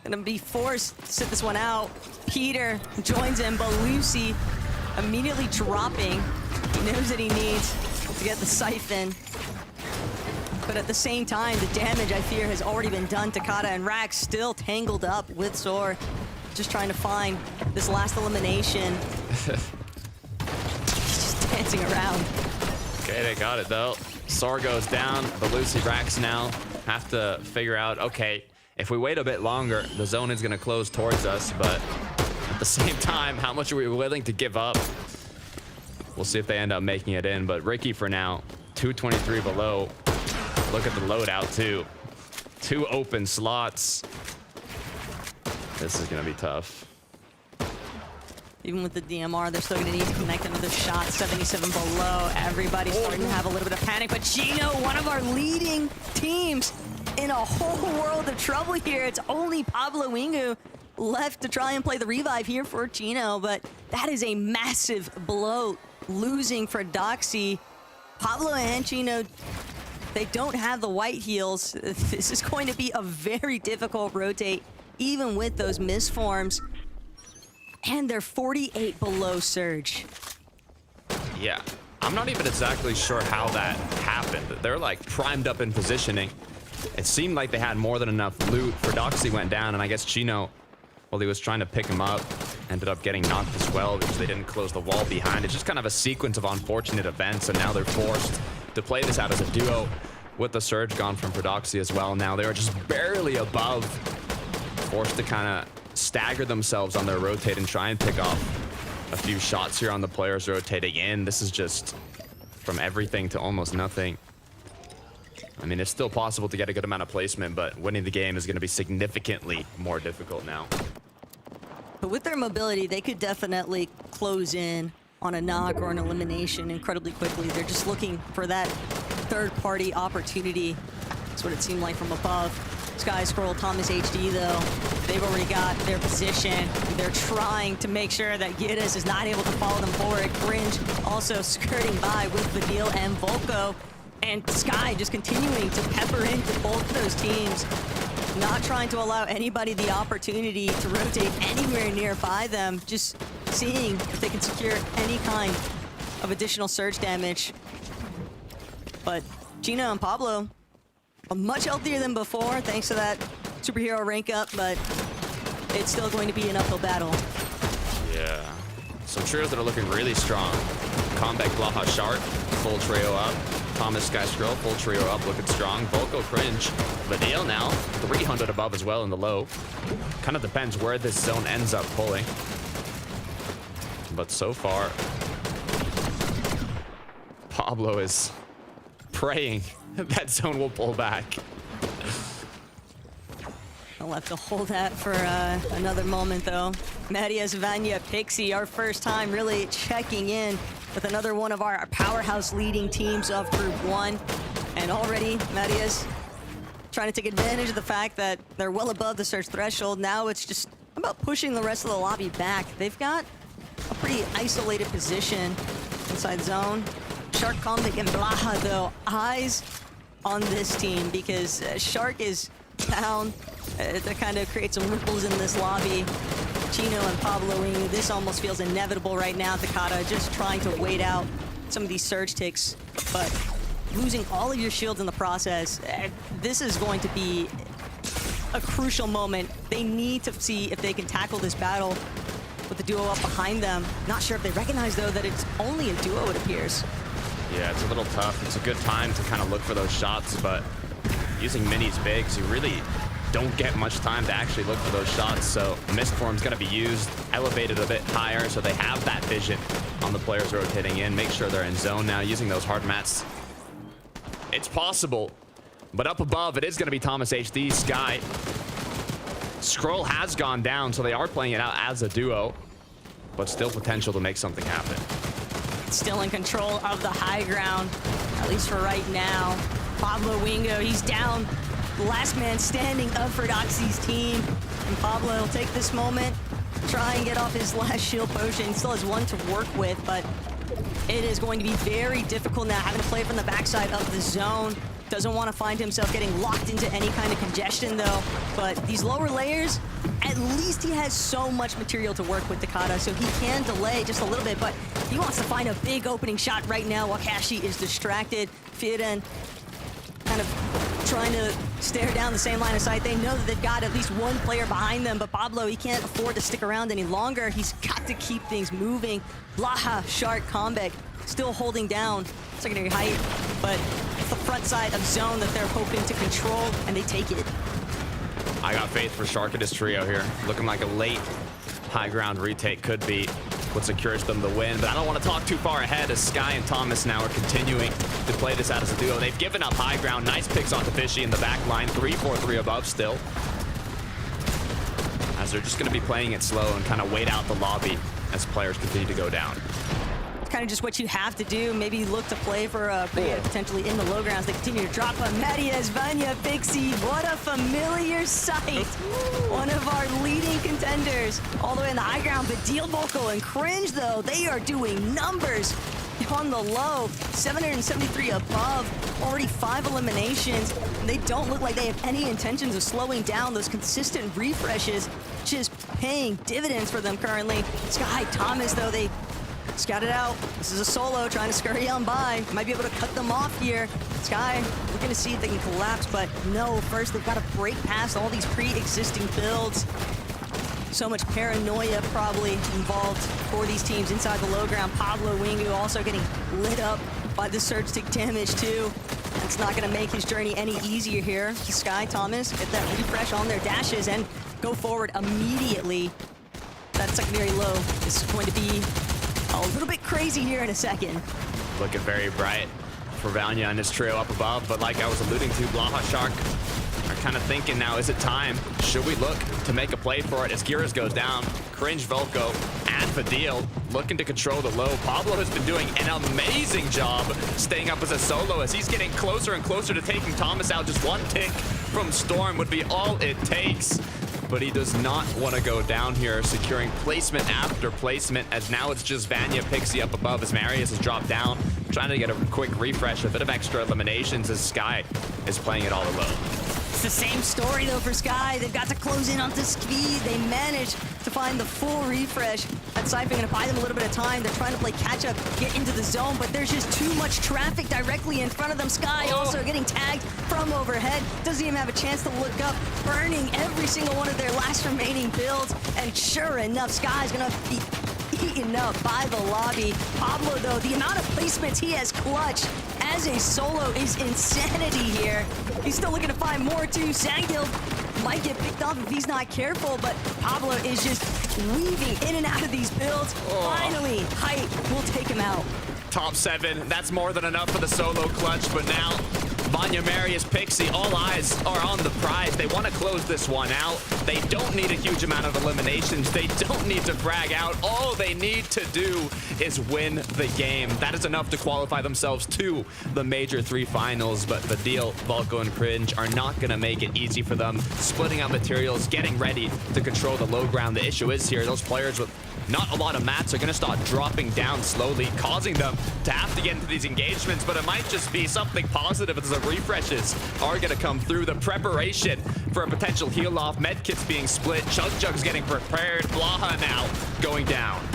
E: gonna be forced to sit this one out. Peter joins him. Balusi immediately dropping. He knows that he needs to get the siphon. But at the same time, the damage, I fear, has already been done. Takata and Rax still tangled up with Zor. Just trying to find this last elimination. Just dancing around.
F: Okay, they got it, though. Sor goes down. Balusi, Rax now have to figure out, okay, if we wait a bit longer, the zone is going to close towards us, but at the same time, how much are we willing to give up? We'll see if they end up making it in, but Ricky for now, 223 below. Look at the loadout, too. 2 open slots. This is going to be tough.
E: Even with the DMR, they're still going to need to connect another shot. 77 below. Everybody's starting to have a little bit of panic. But Chino, one of our leading teams, in a whole world of trouble here. It's only Pablo Wingu left to try and play the revive here for Chino. But that is a massive blow, losing for Doxy. Pablo and Chino, they don't have the white heals. This is going to be a very difficult rotate, even with those misforms. And they're 48 below Surge.
F: Yeah, I'm not even exactly sure how that happened. They're like primed up in positioning. It seemed like they had more than enough loot. For Doxy went down, and I guess Chino, while he was trying to pick him up, ended up getting knocked as well because they didn't close the wall behind. It's just kind of a sequence of unfortunate events, and now they're forced to play this out as a duo with the Surge gone from Doxy as well. Now they're just barely above, forced to kind of stagger themselves on their rotate and try and pick off a few shots here on the players rotating in. This is just from everything to almost nothing. I mean, it's still possible to get a good amount of placement, but winning the game is going to be significantly more difficult now.
E: But with their mobility, they could definitely close in on a knock or an elimination incredibly quickly. They're just looking for that third-party opportunity. That's what it seemed like from above. Sky Scroll, Thomas HD, though, they've already got their position. They're trying to make sure that Giddes is not able to follow them forward. Cringe also skirting by with Vadil and Volko. And Sky just continuing to pepper into both of those teams, not trying to allow anybody the opportunity to rotate anywhere nearby them, just seeing if they can secure any kind of additional surge damage. But Gina and Pablo are much healthier than before, thanks to that superhero rank up, but it's still going to be an uphill battle.
F: Yeah. Some trios that are looking really strong. Combat Blaha Shark, full trio up. Thomas Sky Scroll, full trio up, looking strong. Volko Cringe. Vadil now, 300 above as well in the low. Kind of depends where this zone ends up pulling. But so far, Pablo is praying that zone will pull back.
E: I'll have to hold that for another moment, though. Marius, Vanya, Pixie, our first time really checking in with another one of our powerhouse leading teams of Group 1. And already, Marius trying to take advantage of the fact that they're well above the search threshold. Now it's just about pushing the rest of the lobby back. They've got a pretty isolated position inside zone. Shark, Comvic, and Blaha, though, eyes on this team because Shark is down to kind of create some ripples in this lobby. Chino and Pablo Wingu, this almost feels inevitable right now. Takata just trying to wait out some of these surge ticks, but losing all of your shields in the process, this is going to be a crucial moment. They need to see if they can tackle this battle with the duo up behind them. Not sure if they recognize, though, that it's only a duo, it appears.
F: Yeah, it's a little tough. It's a good time to kind of look for those shots, but using minis big, so you really don't get much time to actually look for those shots. So Mistform's going to be used, elevated a bit higher, so they have that vision on the players rotating in. Make sure they're in zone now, using those hard mats. It's possible, but up above, it is going to be Thomas HD, Sky. Scroll has gone down, so they are playing it out as a duo, but still potential to make something happen.
E: Still in control of the high ground, at least for right now. Pablo Wingu, he's down. Last man standing up for Doxy's team. And Pablo will take this moment, try and get off his last shield potion. Still has one to work with, but it is going to be very difficult now, having to play from the backside of the zone. Doesn't want to find himself getting locked into any kind of congestion, though. But these lower layers, at least he has so much material to work with, Takata, so he can delay just a little bit, but he wants to find a big opening shot right now while Kashi is distracted. Firen kind of trying to stare down the same line of sight. They know that they've got at least one player behind them, but Pablo, he can't afford to stick around any longer. He's got to keep things moving. Blaha, Shark, Combeck still holding down secondary height, but it's the front side of zone that they're hoping to control, and they take it.
F: I got faith for Shark and his trio here. Looking like a late high ground retake could be what secures them the win, but I don't want to talk too far ahead as Sky and Thomas now are continuing to play this out as a duo. They've given up high ground. Nice picks onto Fishy in the back line. 3-4-3 above still. As as they're just going to be playing it slow and kind of wait out the lobby as players continue to go down.
E: Kind of just what you have to do. Maybe look to play for a potentially in the low grounds. They continue to drop on Marius, Vanya, Pixie. What a familiar sight. One of our leading contenders all the way in the high ground. But Deal Vocal and Cringe, though, they are doing numbers on the low. 773 above, already 5 eliminations. They don't look like they have any intentions of slowing down. Those consistent refreshes just paying dividends for them currently. Sky Thomas, though, they scout it out. This is a solo trying to scurry on by. Might be able to cut them off here. Sky looking to see if they can collapse, but no. First, they've got to break past all these pre-existing builds. So much paranoia probably involved for these teams inside the low ground. Pablo Wingu also getting lit up by the surge stick damage too. It's not going to make his journey any easier here. Sky Thomas get that refresh on their dashes and go forward immediately. That secondary low is going to be a little bit crazy here in a second.
F: Looking very bright for Vanya and his trio up above, but like I was alluding to, Blaha Shark are kind of thinking now, is it time? Should we look to make a play for it as Giras goes down? Cringe, Volko, and Fadil looking to control the low. Pablo has been doing an amazing job staying up as a solo as he's getting closer and closer to taking Thomas out. Just one tick from Storm would be all it takes. But he does not want to go down here, securing placement after placement, as now it's just Vanya, Pixie up above as Marius has dropped down, trying to get a quick refresh, a bit of extra eliminations as Sky is playing it all alone.
E: It's the same story, though, for Sky. They've got to close in onto speed. They managed to find the full refresh. That Cypher going to buy them a little bit of time. They're trying to play catch-up, get into the zone, but there's just too much traffic directly in front of them. Sky also getting tagged from overhead. Doesn't even have a chance to look up, burning every single one of their last remaining builds. And sure enough, Sky's going to be eaten up by the lobby. Pablo, though, the amount of placements he has clutched as a solo is insanity here. He's still looking to find more, too. Sangil might get picked off if he's not careful, but Pablo is just weaving in and out of these builds. Finally, height will take him out.
F: Top 7, that's more than enough for the solo clutch, but now Vanya, Marius, Pixie, all eyes are on the prize. They want to close this one out. They don't need a huge amount of eliminations. They don't need to frag out. All they need to do is win the game. That is enough to qualify themselves to the Major 3 finals, but Fadil, Volko, and Cringe are not going to make it easy for them. Splitting out materials, getting ready to control the low ground. The issue is here, those players with not a lot of mats are going to start dropping down slowly, causing them to have to get into these engagements, but it might just be something positive as the refreshes are going to come through. The preparation for a potential heal off, medkits being split, Chug Jug's getting prepared, Blaha now going down.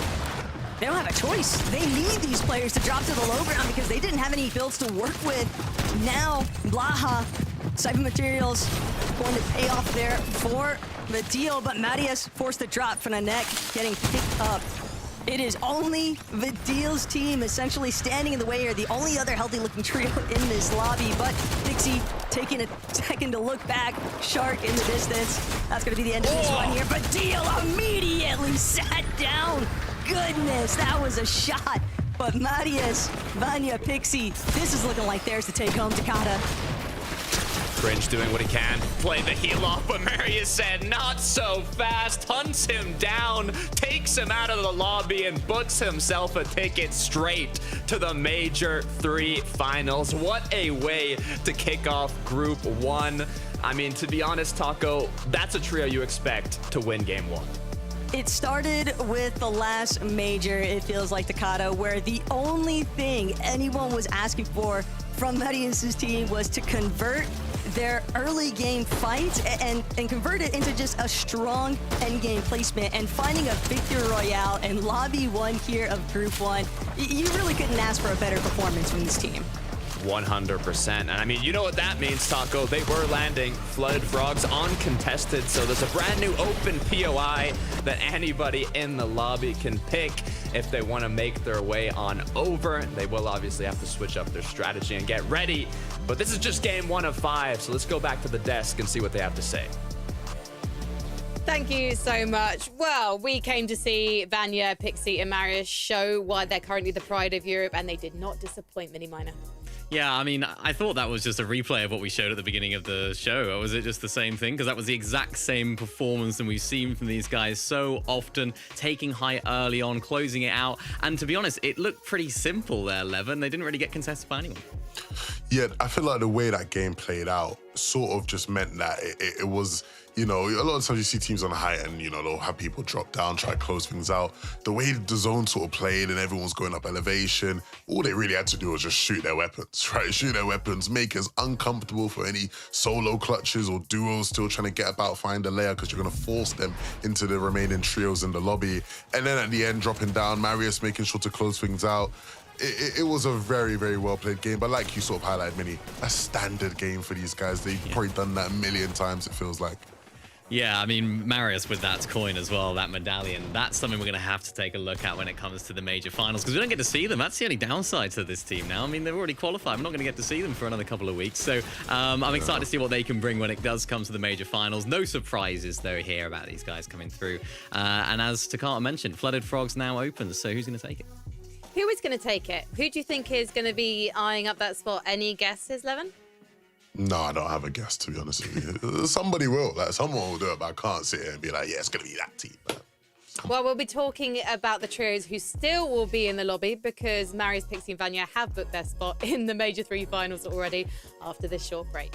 E: They don't have a choice. They need these players to drop to the low ground because they didn't have any builds to work with. Now, Blaha, Cypher Materials going to pay off there for the deal, but Marius forced to drop for Nanek, getting picked up. It is only Vidil's team essentially standing in the way here, the only other healthy-looking trio in this lobby, but Pixie taking a second to look back, Shark in the distance. That's going to be the end of this one here. Vidil immediately sat down. Goodness, that was a shot. But Marius, Vanya, Pixie, this is looking like theirs to take home, Takata.
F: Cringe doing what he can, play the heal off, but Marius said not so fast, hunts him down, takes him out of the lobby, and books himself a ticket straight to the Major 3 finals. What a way to kick off Group 1. I mean, to be honest, Taco, that's a trio you expect to win Game 1.
E: It started with the last major, it feels like, Takata, where the only thing anyone was asking for from Marius's team was to convert their early game fight and convert it into just a strong end game placement and finding a victory royale in lobby 1 here of Group 1. You really couldn't ask for a better performance from this team.
F: 100%. And I mean, you know what that means, Taco. They were landing Flooded Frogs uncontested, so there's a brand new open POI that anybody in the lobby can pick if they want to make their way on over. They will obviously have to switch up their strategy and get ready, but this is just game 1 of 5, so let's go back to the desk and see what they have to say.
B: Thank you so much. Well, we came to see Vanya, Pixie, and Marius show why they're currently the pride of Europe, and they did not disappoint, Mini Miner.
C: Yeah, I mean, I thought that was just a replay of what we showed at the beginning of the show. Or was it just the same thing? Because that was the exact same performance that we've seen from these guys so often, taking high early on, closing it out. And to be honest, it looked pretty simple there, Levin. They didn't really get contested by anyone.
D: Yeah, I feel like the way that game played out sort of just meant that it was, you know, a lot of times you see teams on height and, you know, they'll have people drop down, try to close things out. The way the zone sort of played and everyone's going up elevation, all they really had to do was just shoot their weapons, right? Shoot their weapons, make us uncomfortable for any solo clutches or duos still trying to get about, find a layer, because you're going to force them into the remaining trios in the lobby. And then at the end, dropping down, Marius making sure to close things out. It was a very, very well-played game, but like you sort of highlighted, Minnie, a standard game for these guys. They've probably done that a million times, it feels like.
C: Yeah, I mean, Marius with that coin as well, that medallion, that's something we're going to have to take a look at when it comes to the major finals, because we don't get to see them. That's the only downside to this team now. I mean, they've already qualified. We're not going to get to see them for another couple of weeks. So I'm excited to see what they can bring when it does come to the major finals. No surprises, though, here about these guys coming through. And as Takata mentioned, Flooded Frog's now open, so who's going to take it?
B: Who is going to take it? Who do you think is going to be eyeing up that spot? Any guesses, Levin?
D: No, I don't have a guess, to be honest with you. Somebody will. Like, someone will do it, but I can't sit here and be like, yeah, it's going to be that team.
B: Well, we'll be talking about the trios who still will be in the lobby because Marius, Pixie and Vanya have booked their spot in the Major 3 finals already after this short break.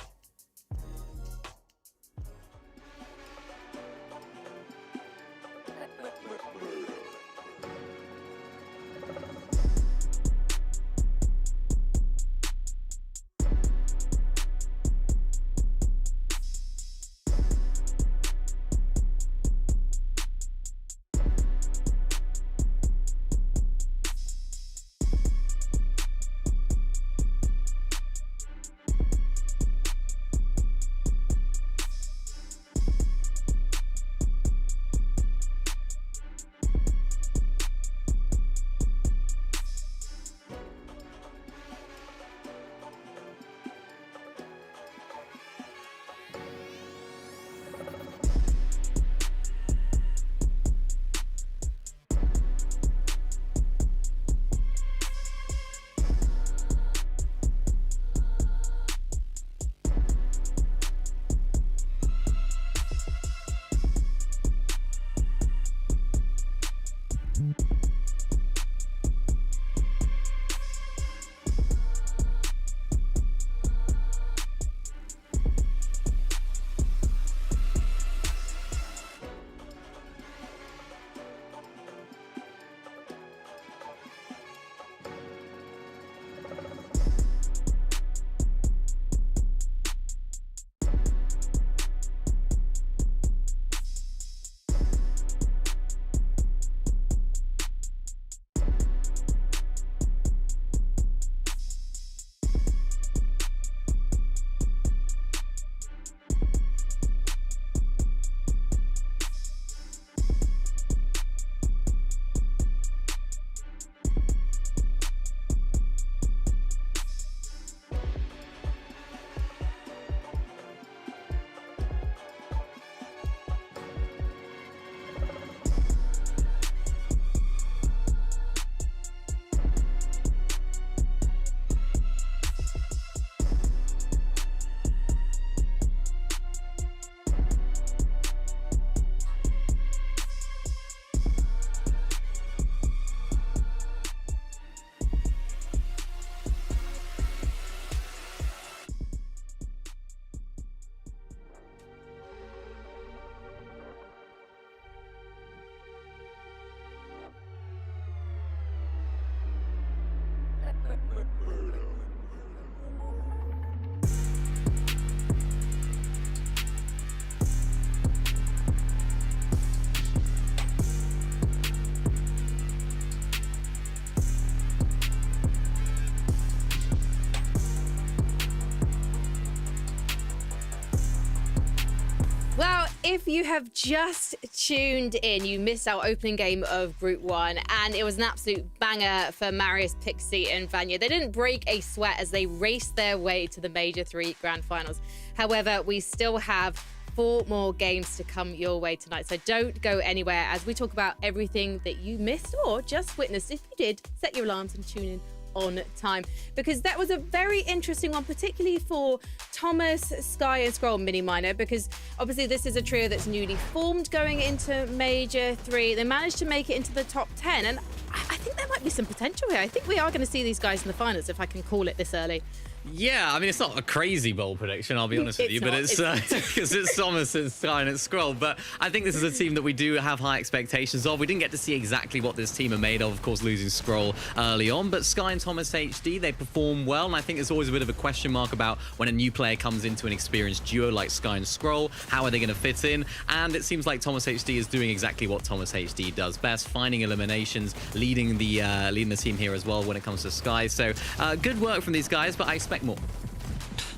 B: Well, if you have just tuned in, you missed our opening game of Group 1, and it was an absolute banger for Marius, Pixie, and Vanya. They didn't break a sweat as they raced their way to the Major 3 Grand Finals. However, we still have 4 more games to come your way tonight, so don't go anywhere as we talk about everything that you missed or just witnessed. If you did, set your alarms and tune in on time, because that was a very interesting one, particularly for Thomas, Sky, and Scroll Mini Minor, because obviously this is a trio that's newly formed going into Major 3. They managed to make it into the top 10, and I think there might be some potential here. I think we are going to see these guys in the finals, if I can call it this early.
C: Yeah, I mean, it's not a crazy bold prediction, I'll be honest with you, but it's because it's Thomas, it's Sky, and it's Scroll. But I think this is a team that we do have high expectations of. We didn't get to see exactly what this team are made of course, losing Scroll early on, but Sky and Thomas HD, they perform well, and I think there's always a bit of a question mark about when a new player comes into an experienced duo like Sky and Scroll, how are they going to fit in? And it seems like Thomas HD is doing exactly what Thomas HD does best, finding eliminations, leading the team here as well when it comes to Sky. So good work from these guys, but I expect more.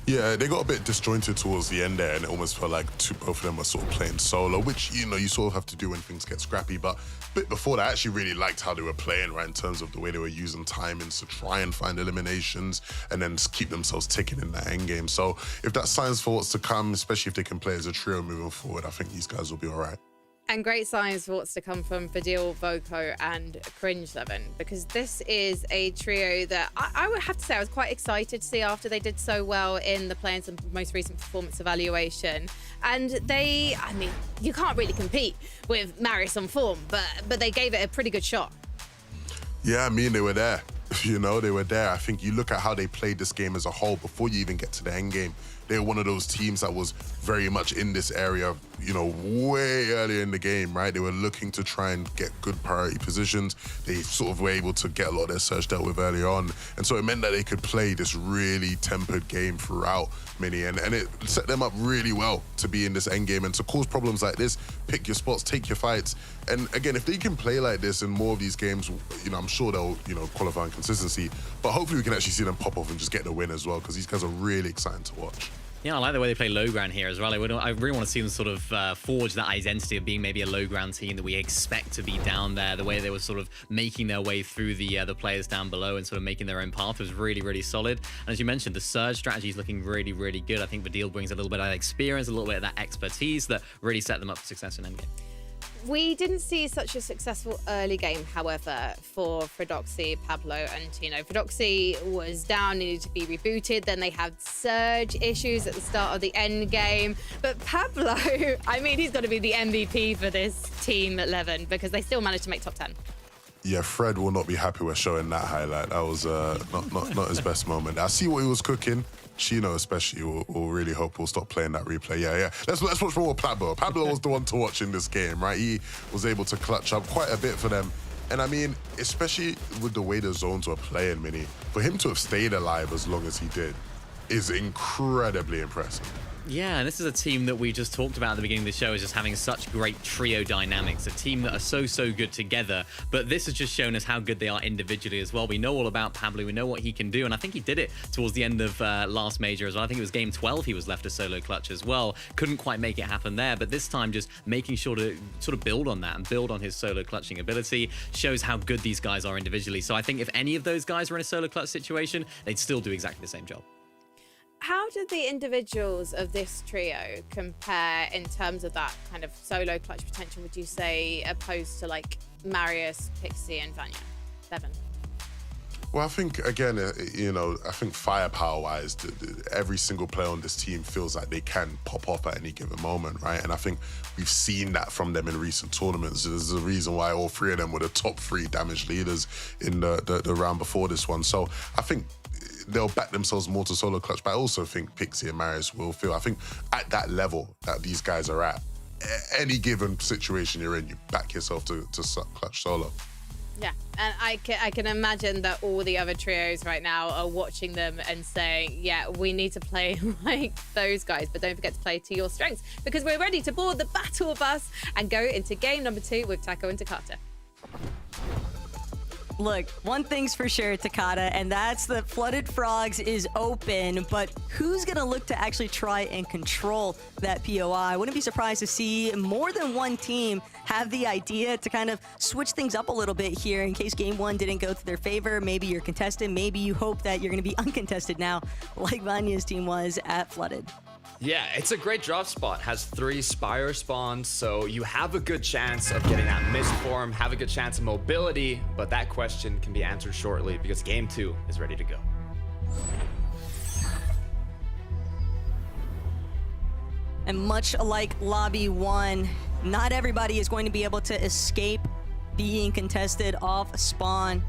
D: Yeah, they got a bit disjointed towards the end there, and it almost felt like both of them were sort of playing solo, which, you know, you sort of have to do when things get scrappy. But a bit before that, I actually really liked how they were playing, right, in terms of the way they were using timings to try and find eliminations and then keep themselves ticking in that end game. So if that signs for what's to come, especially if they can play as a trio moving forward, I think these guys will be all right.
B: And great signs for what's to come from Fadil, Voco, and Cringe7, because this is a trio that I would have to say I was quite excited to see after they did so well in the Players' most recent performance evaluation. And they, I mean, you can't really compete with Marius on form, but they gave it a pretty good shot.
D: Yeah, I mean, they were there. You know, they were there. I think you look at how they played this game as a whole before you even get to the end game. They were one of those teams that was very much in this area, you know, way earlier in the game, right? They were looking to try and get good priority positions. They sort of were able to get a lot of their surge dealt with earlier on. And so it meant that they could play this really tempered game throughout Mini. And it set them up really well to be in this end game and to cause problems like this, pick your spots, take your fights. And again, if they can play like this in more of these games, you know, I'm sure they'll, you know, qualify in consistency. But hopefully we can actually see them pop off and just get the win as well, because these guys are really exciting to watch.
C: Yeah, I like the way they play low ground here as well. I really want to see them sort of forge that identity of being maybe a low ground team that we expect to be down there. The way they were sort of making their way through the players down below and sort of making their own path was really, really solid. And as you mentioned, the surge strategy is looking really, really good. I think Vadil brings a little bit of experience, a little bit of that expertise that really set them up for success in endgame.
B: We didn't see such a successful early game, however, for Fredoxy, Pablo, and Tino. Fredoxy was down, needed to be rebooted. Then they had surge issues at the start of the end game. But Pablo, I mean, he's got to be the MVP for this Team 11 because they still managed to make top 10.
D: Yeah, Fred will not be happy with showing that highlight. That was not his best moment. I see what he was cooking. Chino especially will really hope we'll stop playing that replay. Yeah. Let's watch more Pablo. Pablo was the one to watch in this game, right? He was able to clutch up quite a bit for them. And I mean, especially with the way the zones were playing, Mini, for him to have stayed alive as long as he did is incredibly impressive.
C: Yeah, and this is a team that we just talked about at the beginning of the show as just having such great trio dynamics, a team that are so good together. But this has just shown us how good they are individually as well. We know all about Pablo, we know what he can do, and I think he did it towards the end of last major as well. I think it was game 12 he was left a solo clutch as well. Couldn't quite make it happen there, but this time just making sure to sort of build on that and build on his solo clutching ability shows how good these guys are individually. So I think if any of those guys were in a solo clutch situation, they'd still do exactly the same job.
B: How did the individuals of this trio compare in terms of that kind of solo clutch potential, would you say, opposed to like Marius, Pixie, and Vanya? Seven.
D: Well, I think, again, you know, I think firepower-wise, every single player on this team feels like they can pop off at any given moment, right? And I think we've seen that from them in recent tournaments. There's a reason why all three of them were the top 3 damage leaders in the round before this one. So I think they'll back themselves more to solo clutch, but I also think Pixie and Marius will feel, I think at that level that these guys are at, any given situation you're in, you back yourself to clutch solo.
B: Yeah, and I can imagine that all the other trios right now are watching them and saying, yeah, we need to play like those guys, but don't forget to play to your strengths, because we're ready to board the battle bus and go into game number 2 with Taco and Takata.
E: Look, one thing's for sure, Takata, and that's that Flooded Frogs is open, but who's going to look to actually try and control that POI? I wouldn't be surprised to see more than one team have the idea to kind of switch things up a little bit here in case game 1 didn't go to their favor. Maybe you're contested. Maybe you hope that you're going to be uncontested now, like Vanya's team was at Flooded.
F: Yeah, it's a great drop spot. Has 3 Spire spawns, so you have a good chance of getting that mist form, have a good chance of mobility, but that question can be answered shortly because game 2 is ready to go.
E: And much like Lobby 1, not everybody is going to be able to escape being contested off spawn.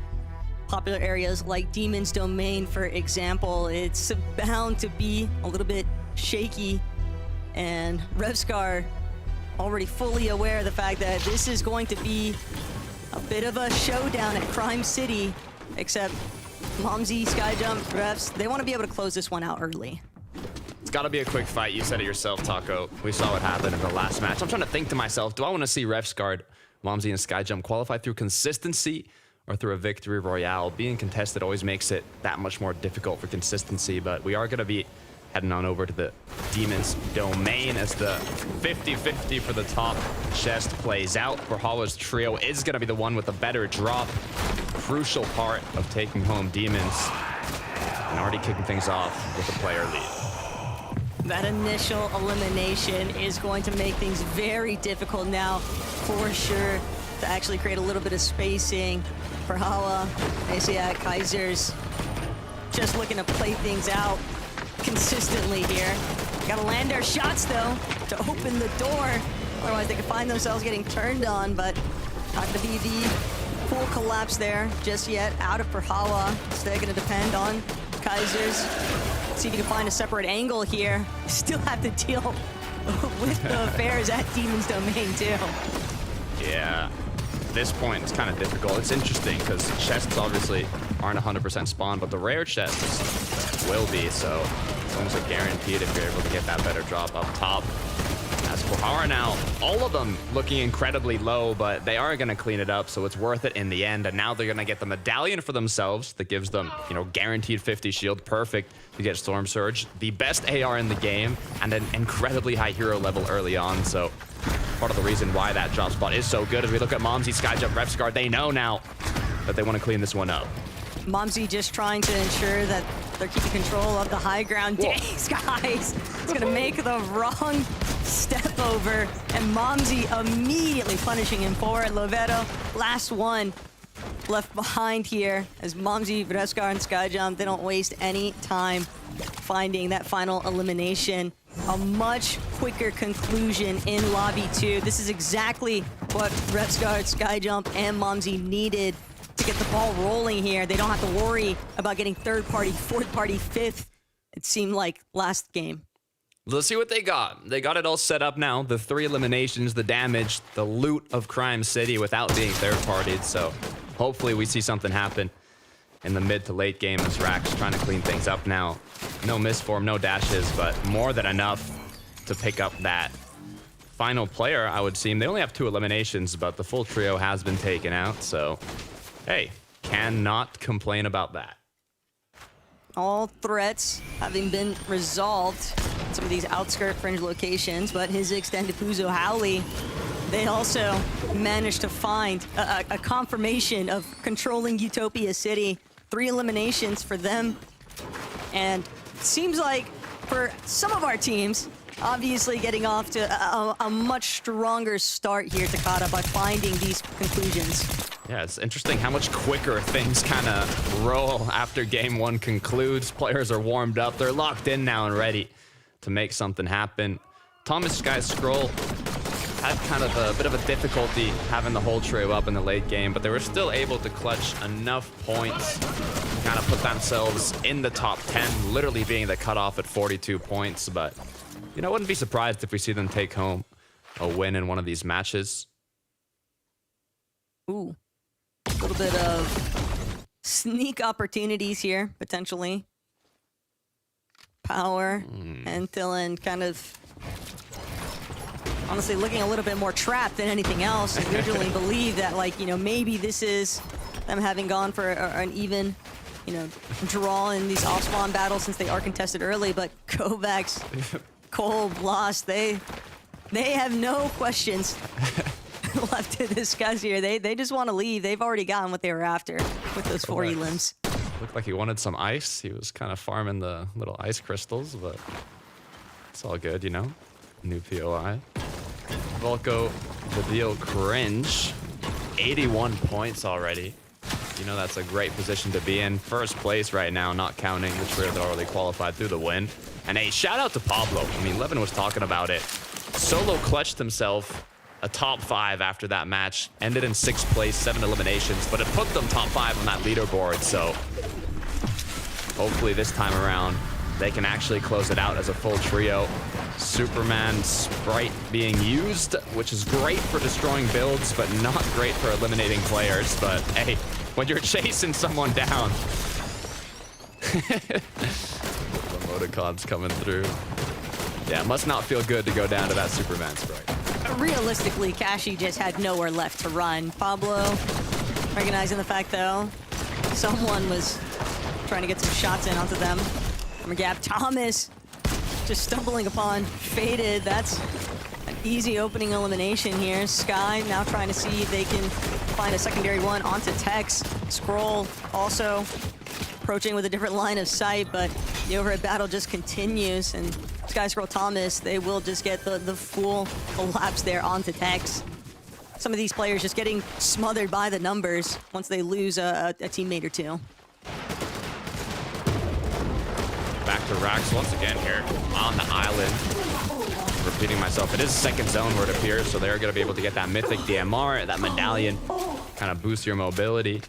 E: Popular areas like Demon's Domain, for example, it's bound to be a little bit shaky. And Revscar already fully aware of the fact that this is going to be a bit of a showdown at Crime City, except Momsy, Skyjump, Revs, they want to be able to close this one out early.
F: It's got to be a quick fight. You said it yourself, Taco. We saw what happened in the last match. I'm trying to think to myself, do I want to see Revscar, Momsy, and Skyjump qualify through consistency or through a victory royale? Being contested always makes it that much more difficult for consistency, but we are going to be heading on over to the Demon's Domain as the 50-50 for the top chest plays out. Brawlhalla's trio is going to be the one with the better drop. Crucial part of taking home Demons, and already kicking things off with a player lead.
E: That initial elimination is going to make things very difficult now, for sure, to actually create a little bit of spacing. Brawlhalla, Asiat, Kaisers, just looking to play things out consistently here. Gotta land their shots, though, to open the door. Otherwise, they could find themselves getting turned on, but not gonna be the full collapse there just yet. Out of Brawlhalla, so they're gonna depend on Kaisers. See if you can find a separate angle here. Still have to deal with the affairs at Demon's Domain, too.
F: Yeah, at this point, it's kind of difficult. It's interesting because chests obviously aren't 100% spawn, but the rare chests will be, so it's almost like guaranteed if you're able to get that better drop up top. As for Hara now, all of them looking incredibly low, but they are going to clean it up, so it's worth it in the end. And now they're going to get the medallion for themselves that gives them, you know, guaranteed 50 shield, perfect to get Storm Surge, the best AR in the game, and an incredibly high hero level early on. So part of the reason why that drop spot is so good as we look at Momsy, Skyjump, Revscar, they know now that they want to clean this one up.
E: Momsy just trying to ensure that they're keeping control of the high ground. Dang, guys, it's gonna make the wrong step over, and Momsy immediately punishing him for it. Lovetto, last one left behind here as Momsy, Revscar, and Skyjump, they don't waste any time finding that final elimination. A much quicker conclusion in Lobby 2. This is exactly what Revscar, Skyjump, and Momsy needed to get the ball rolling here. They don't have to worry about getting third party, fourth party, fifth, it seemed like last game.
F: Let's see what they got. They got it all set up now. The 3 eliminations, the damage, the loot of Crime City without being third-partied. So hopefully we see something happen in the mid to late game as Rax trying to clean things up now. No misform, no dashes, but more than enough to pick up that final player, I would seem. They only have 2 eliminations, but the full trio has been taken out. So, hey, cannot complain about that.
E: All threats having been resolved. Some of these outskirt fringe locations, but his extended Puzo Howley, they also managed to find a confirmation of controlling Utopia City. 3 eliminations for them. And seems like for some of our teams, obviously getting off to a much stronger start here, Takata, by finding these conclusions.
F: Yeah, it's interesting how much quicker things kind of roll after game 1 concludes. Players are warmed up. They're locked in now and ready to make something happen. Thomas Sky Scroll had kind of a bit of a difficulty having the whole trio up in the late game, but they were still able to clutch enough points to kind of put themselves in the top 10, literally being the cutoff at 42 points. But, you know, I wouldn't be surprised if we see them take home a win in one of these matches.
E: Ooh. A little bit of sneak opportunities here, potentially. Power and Thielen kind of honestly looking a little bit more trapped than anything else. I originally believed that, like, you know, maybe this is them having gone for an even, you know, draw in these off-spawn battles since they are contested early, but Kovacs, Cole, Lost, they have no questions left to discuss here. They just want to leave. They've already gotten what they were after with those 4 elims.
F: Looked like he wanted some ice. He was kind of farming the little ice crystals, but It's all good, you know? New POI. Volko, the deal cringe. 81 points already. You know that's a great position to be in. First place right now, not counting the trio that already qualified through the win. And a shout out to Pablo. I mean, Levin was talking about it. Solo clutched himself a top 5 after that match. Ended in 6th place, 7 eliminations, but it put them top 5 on that leaderboard. So hopefully this time around, they can actually close it out as a full trio. Superman Sprite being used, which is great for destroying builds, but not great for eliminating players. But hey, when you're chasing someone down, emoticons coming through. Yeah, it must not feel good to go down to that Superman Sprite.
E: Realistically, Kashi just had nowhere left to run. Pablo, recognizing the fact, though, someone was trying to get some shots in onto them. Gap Thomas just stumbling upon Faded. That's an easy opening elimination here. Sky now trying to see if they can find a secondary one onto Tex. Scroll also approaching with a different line of sight, but the overhead battle just continues, and Sky, Scroll, Thomas, they will just get the full collapse there onto Tex. Some of these players just getting smothered by the numbers once they lose a teammate or two.
F: Back to Rax once again here on the island. Repeating myself, it is second zone where it appears, so they're going to be able to get that mythic DMR, that medallion, kind of boost your mobility.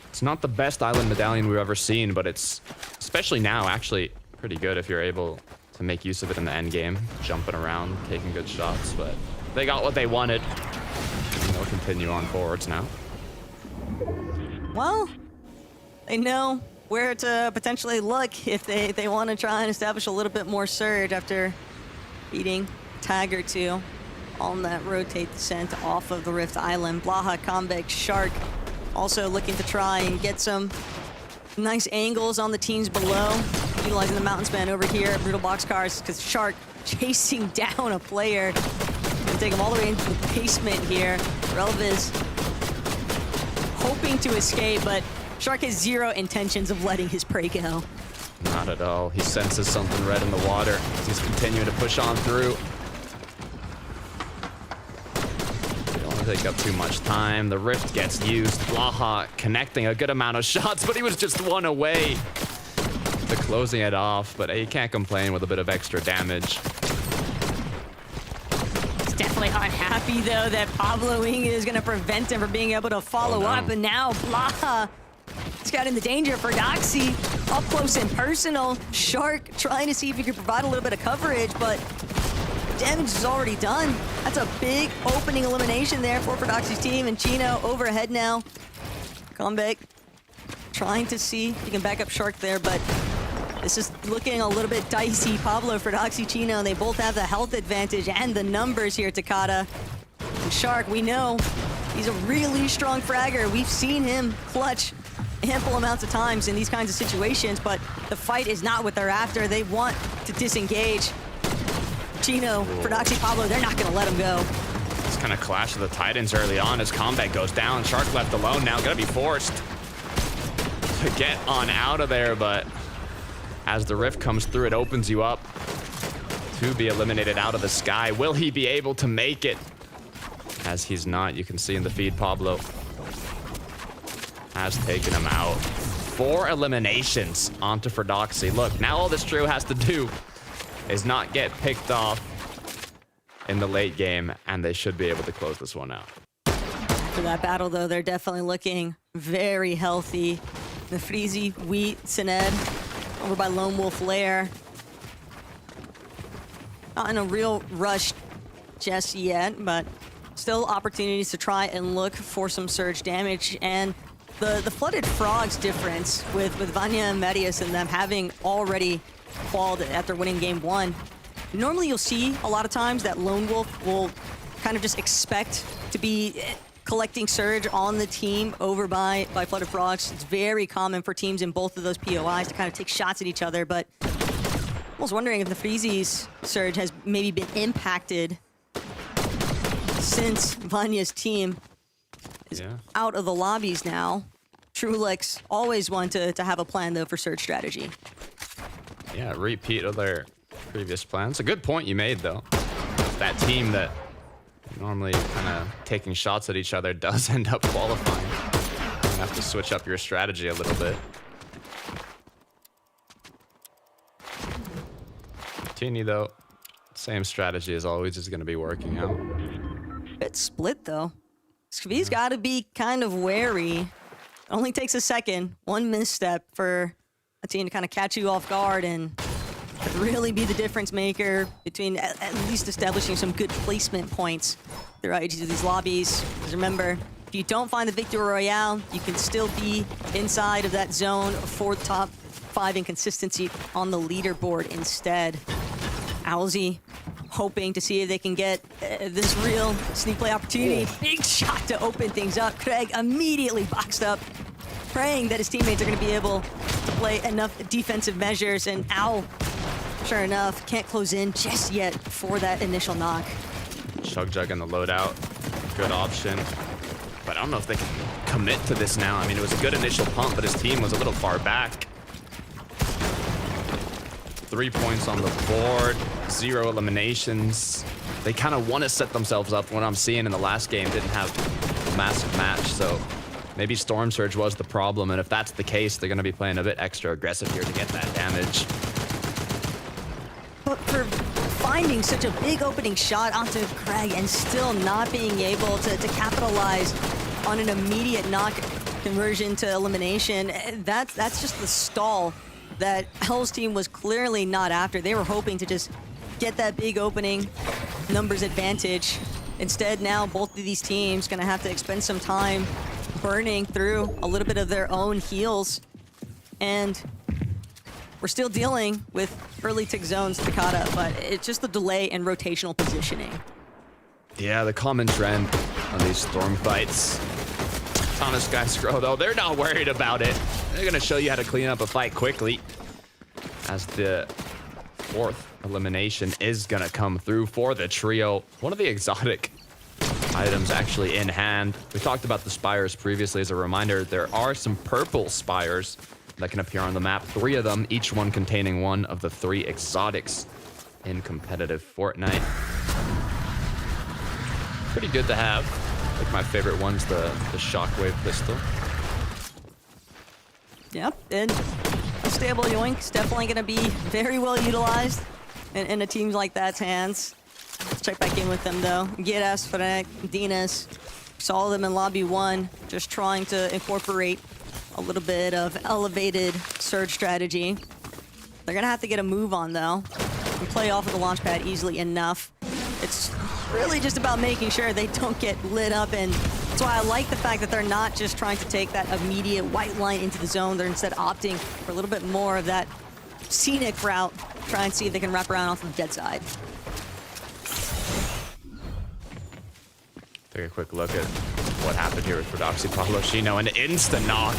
F: It's not the best island medallion we've ever seen, but it's, especially now, actually pretty good if you're able to make use of it in the end game, jumping around, taking good shots, but they got what they wanted. And they'll continue on forwards now.
E: Well, they know where to potentially look if they want to try and establish a little bit more surge after beating Tag or two on that rotate descent off of the Rift Island. Blaha, Combek, Shark also looking to try and get some nice angles on the teams below, utilizing the mountain span over here at Brutal Boxcars, because Shark chasing down a player and take him all the way into the basement here. Relvis hoping to escape, but Shark has zero intentions of letting his prey go.
F: Not at all. He senses something red in the water. He's continuing to push on through. They don't want to take up too much time. The Rift gets used. Blaha connecting a good amount of shots, but he was just one away to closing it off. But he can't complain with a bit of extra damage.
E: He's definitely unhappy, though, that Pablo Wing is going to prevent him from being able to follow up. And now Blaha scouting the danger for Doxy, up close and personal. Shark trying to see if he can provide a little bit of coverage, but damage is already done. That's a big opening elimination there for Doxy's team, and Chino overhead now. Comeback trying to see if he can back up Shark there, but this is looking a little bit dicey. Pablo, Doxy, Chino, they both have the health advantage and the numbers here, Takata. And Shark, we know he's a really strong fragger. We've seen him clutch ample amounts of times in these kinds of situations, but the fight is not what they're after. They want to disengage. Chino, Doxy, Pablo, they're not going to let him go.
F: This kind of clash of the Titans early on as Combat goes down. Shark left alone now, gonna be forced to get on out of there, but as the Rift comes through, it opens you up to be eliminated out of the sky. Will he be able to make it? As he's not, you can see in the feed, Pablo has taken him out. 4 eliminations onto Doxy. Look, now all this trio has to do is not get picked off in the late game, and they should be able to close this one out.
E: For that battle, though, they're definitely looking very healthy. The Freezy, Wheat, Sined, over by Lone Wolf Lair. Not in a real rush just yet, but still opportunities to try and look for some surge damage. And the Flooded Frogs difference with Vanya and Medius and them having already qualled after winning game 1. Normally you'll see a lot of times that Lone Wolf will kind of just expect to be collecting surge on the team over by Flooded Frogs. It's very common for teams in both of those POIs to kind of take shots at each other, but I was wondering if the Freezy's surge has maybe been impacted since Vanya's team is out of the lobbies now. Trulex always want to have a plan, though, for surge strategy.
F: yeah, repeat of their previous plans. A good point you made, though. That team that normally kind of taking shots at each other does end up qualifying. You have to switch up your strategy a little bit. Teeny, though, same strategy as always is going to be working out.
E: Bit split though. He's got to be kind of wary. It only takes a second, one misstep for a team to kind of catch you off guard and really be the difference maker between at least establishing some good placement points throughout each of these lobbies. Because remember, if you don't find the Victory Royale, you can still be inside of that zone for top 5 in consistency on the leaderboard instead. Owlsy hoping to see if they can get this real sneak play opportunity. Big shot to open things up. Craig immediately boxed up, praying that his teammates are going to be able to play enough defensive measures, and Owl, sure enough, can't close in just yet for that initial knock.
F: Chug Jug in the loadout, good option. But I don't know if they can commit to this now. I mean, it was a good initial pump, but his team was a little far back. 3 points on the board, 0 eliminations. They kind of want to set themselves up. What I'm seeing in the last game didn't have a massive match, so maybe Storm Surge was the problem, and if that's the case, they're going to be playing a bit extra aggressive here to get that damage.
E: But for finding such a big opening shot onto Craig and still not being able to capitalize on an immediate knock conversion to elimination, that's just the stall that Hell's team was clearly not after. They were hoping to just get that big opening numbers advantage. Instead, now both of these teams gonna have to expend some time burning through a little bit of their own heals. And we're still dealing with early tick zones, Takata, but it's just the delay in rotational positioning.
F: Yeah, the common trend on these storm fights. Thomas Sky Scroll, though, they're not worried about it. They're gonna show you how to clean up a fight quickly, as the 4th elimination is gonna come through for the trio. One of the exotic items actually in hand. We talked about the spires previously. As a reminder, there are some purple spires that can appear on the map. 3 of them, each one containing one of the 3 exotics in competitive Fortnite. Pretty good to have. Like, my favorite one's the shockwave pistol.
E: Yep, and a stable Yoink's definitely going to be very well utilized in a team like that's hands. Let's check back in with them, though. Giras, Frank, Dinas, saw them in Lobby 1, just trying to incorporate a little bit of elevated surge strategy. They're going to have to get a move on, though, and play off of the launch pad easily enough. It's really just about making sure they don't get lit up, and that's why I like the fact that they're not just trying to take that immediate white line into the zone. They're instead opting for a little bit more of that scenic route, try and see if they can wrap around off the dead side.
F: Take a quick look at what happened here with Rodoxy Paloshino. An insta knock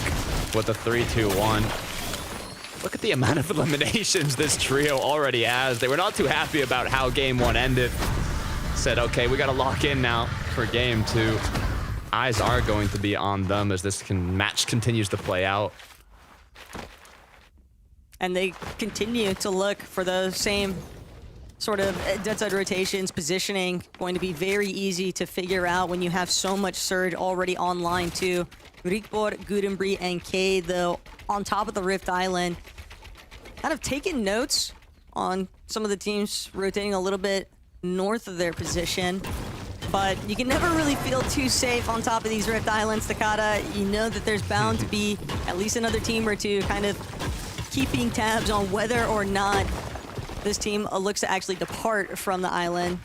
F: with a 3-2-1. Look at the amount of eliminations this trio already has. They were not too happy about how game 1 ended. Said, okay, we got to lock in now for game 2. Eyes are going to be on them as this match continues to play out.
E: And they continue to look for those same sort of dead side rotations, positioning. Going to be very easy to figure out when you have so much surge already online too. Rikbor, Gudenbri, and Cade, though, on top of the Rift Island, kind of taking notes on some of the teams rotating a little bit north of their position. But you can never really feel too safe on top of these Rift Islands, Takata. You know that there's bound to be at least another team or two kind of keeping tabs on whether or not this team looks to actually depart from the island.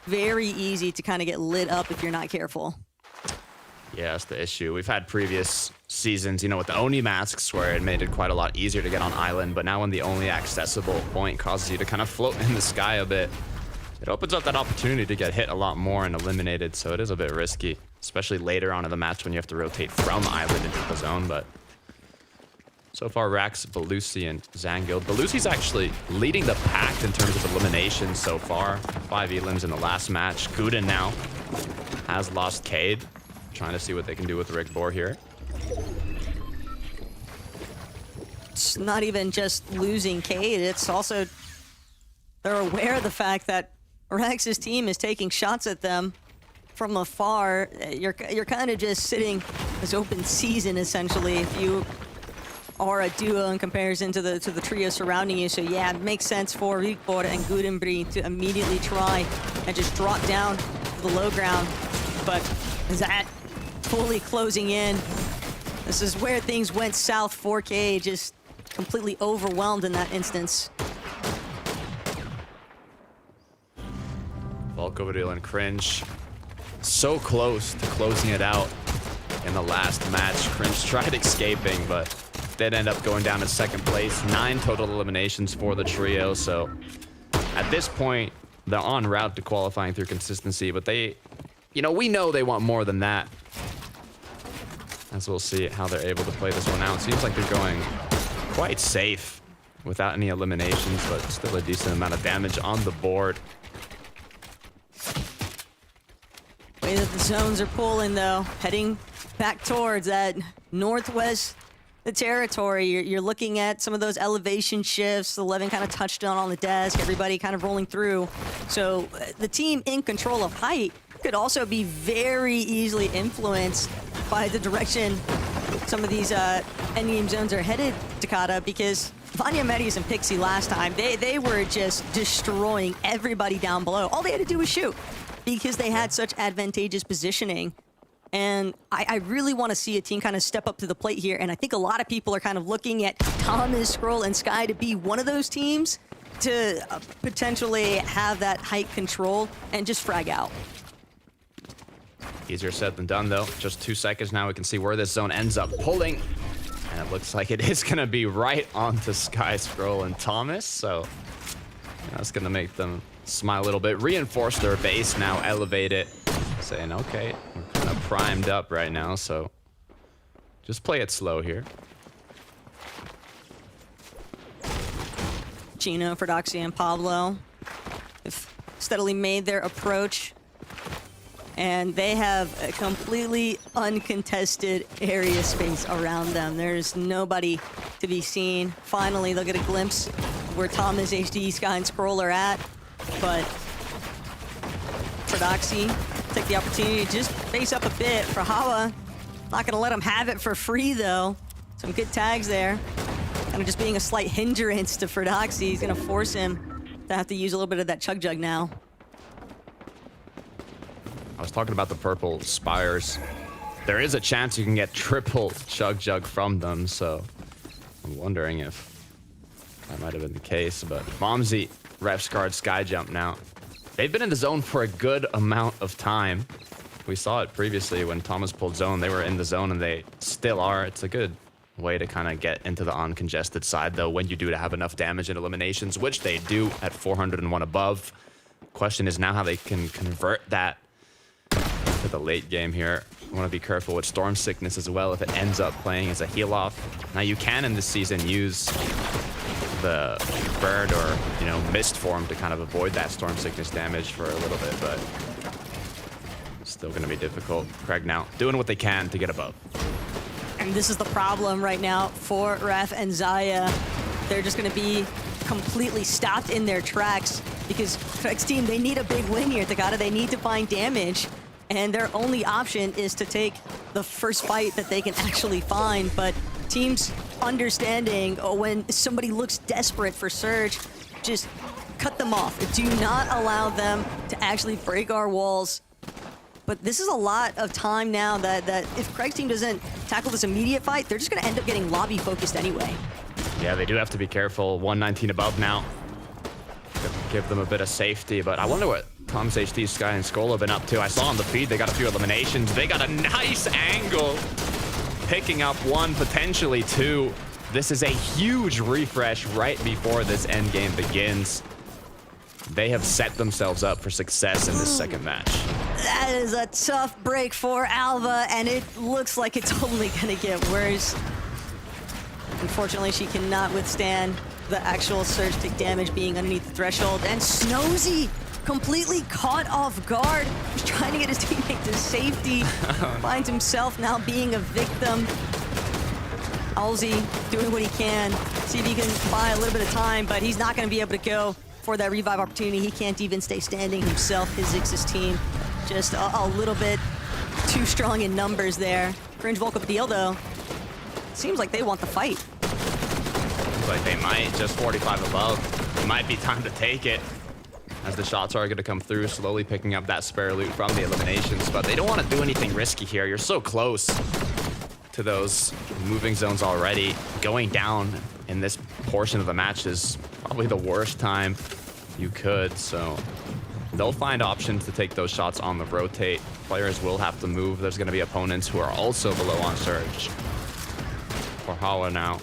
E: Very easy to kind of get lit up if you're not careful.
F: Yeah, that's the issue. We've had previous seasons, you know, with the Oni masks where it made it quite a lot easier to get on island, but now when the only accessible point causes you to kind of float in the sky a bit, it opens up that opportunity to get hit a lot more and eliminated, so it is a bit risky, especially later on in the match when you have to rotate from island into the zone. But so far, Rax, Belusi, and Zangild. Belusi's actually leading the pack in terms of eliminations so far. 5 elims in the last match. Guden now has lost Cade. Trying to see what they can do with Rick Bohr here.
E: it's not even just losing Cade, it's also they're aware of the fact that Rex's team is taking shots at them from afar. You're kind of just sitting as open season essentially if you are a duo in comparison to the trio surrounding you. So yeah, it makes sense for Vikbor and Gudenbri to immediately try and just drop down to the low ground. But that fully closing in. This is where things went south. 4K just completely overwhelmed in that instance.
F: Volkovidil and Cringe so close to closing it out in the last match. Cringe tried escaping, but did end up going down in second place. 9 total eliminations for the trio, so at this point, they're en route to qualifying through consistency, but they, you know, we know they want more than that. As we'll see how they're able to play this one out. Seems like they're going quite safe without any eliminations, but still a decent amount of damage on the board.
E: Way that the zones are pulling though, heading back towards that northwest the territory. You're looking at some of those elevation shifts. 11 kind of touched on the desk, everybody kind of rolling through. So the team in control of height could also be very easily influenced by the direction some of these endgame zones are headed, Takata, because Vanya, Medius, and Pixie last time, they were just destroying everybody down below. All they had to do was shoot because they had such advantageous positioning. And I really want to see a team kind of step up to the plate here. And I think a lot of people are kind of looking at Thomas, Scroll, and Sky to be one of those teams to potentially have that height control and just frag out.
F: Easier said than done, though. Just 2 seconds now, we can see where this zone ends up pulling. And it looks like it is going to be right onto Sky, Scroll, and Thomas. So that's going to make them smile a little bit. Reinforce their base now, elevate it. Saying, okay, we're kind of primed up right now, so just play it slow here.
E: Gino, Ferdoxy, and Pablo have steadily made their approach. And they have a completely uncontested area space around them. There's nobody to be seen. Finally, they'll get a glimpse of where Thomas, HD, Sky, and Scroll are at. But Ferdoxy take the opportunity to just face up a bit. For Hawa, not gonna let him have it for free though. Some good tags there. Kind of just being a slight hindrance to Ferdoxy. He's gonna force him to have to use a little bit of that Chug Jug now.
F: I was talking about the purple spires. There is a chance you can get triple Chug Jug from them, so I'm wondering if that might have been the case. But Momsy, Ref's guard, Sky Jump now. They've been in the zone for a good amount of time. We saw it previously when Thomas pulled zone. They were in the zone and they still are. It's a good way to kind of get into the uncongested side, though, when you do have enough damage and eliminations, which they do at 401 above. Question is now how they can convert that to the late game here. You want to be careful with Storm Sickness as well if it ends up playing as a heal off. Now you can in this season use the bird or, you know, mist form to kind of avoid that Storm Sickness damage for a little bit, but still going to be difficult. Craig now doing what they can to get above.
E: And this is the problem right now for Ref and Zaya. They're just going to be completely stopped in their tracks because Craig's team, they need a big win here, Takata. They need to find damage, and their only option is to take the first fight that they can actually find. But teams understanding when somebody looks desperate for Surge, just cut them off. Do not allow them to actually break our walls. But this is a lot of time now that if Craig's team doesn't tackle this immediate fight, they're just going to end up getting lobby focused anyway.
F: Yeah, they do have to be careful. 119 above now. Give them a bit of safety, but I wonder what Tom's HD, Sky, and Skull have been up to. I saw on the feed they got a few eliminations. They got a nice angle. Picking up one, potentially two. This is a huge refresh right before this end game begins. They have set themselves up for success in this second match.
E: That is a tough break for Alva, and it looks like it's only gonna get worse. Unfortunately, she cannot withstand the actual Surge tick damage being underneath the threshold, and Snozy completely caught off guard. He's trying to get his teammate to safety. Finds himself now being a victim. Halsey doing what he can. See if he can buy a little bit of time, but he's not going to be able to go for that revive opportunity. He can't even stay standing himself. His Ziggs' team just a little bit too strong in numbers there. Cringe Volk with the deal, though. Seems like they want the fight.
F: Seems like they might. Just 45 above. It might be time to take it. As the shots are going to come through, slowly picking up that spare loot from the eliminations. But they don't want to do anything risky here. You're so close to those moving zones already. Going down in this portion of the match is probably the worst time you could. So they'll find options to take those shots on the rotate. Players will have to move. There's going to be opponents who are also below on Surge. For Hala now,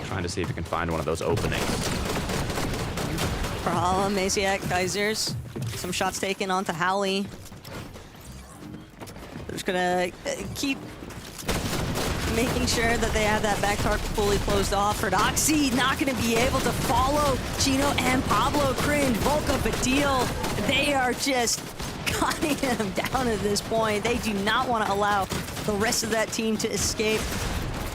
F: trying to see if he can find one of those openings.
E: For Hala, Maziak, Geysers. Some shots taken onto Howley. They're just gonna keep making sure that they have that back target fully closed off. For Doxy, not gonna be able to follow Chino and Pablo. Cringe, Volko, Badil. They are just cutting him down at this point. They do not want to allow the rest of that team to escape.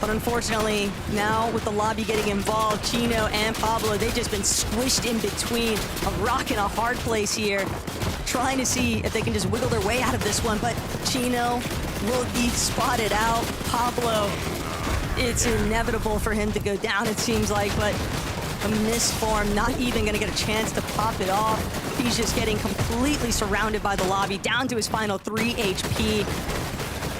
E: But unfortunately, now with the lobby getting involved, Chino and Pablo, they've just been squished in between a rock and a hard place here, trying to see if they can just wiggle their way out of this one. But Chino will be spotted out. Pablo, it's inevitable for him to go down, it seems like, but a misform, not even going to get a chance to pop it off. He's just getting completely surrounded by the lobby, down to his final 3 HP.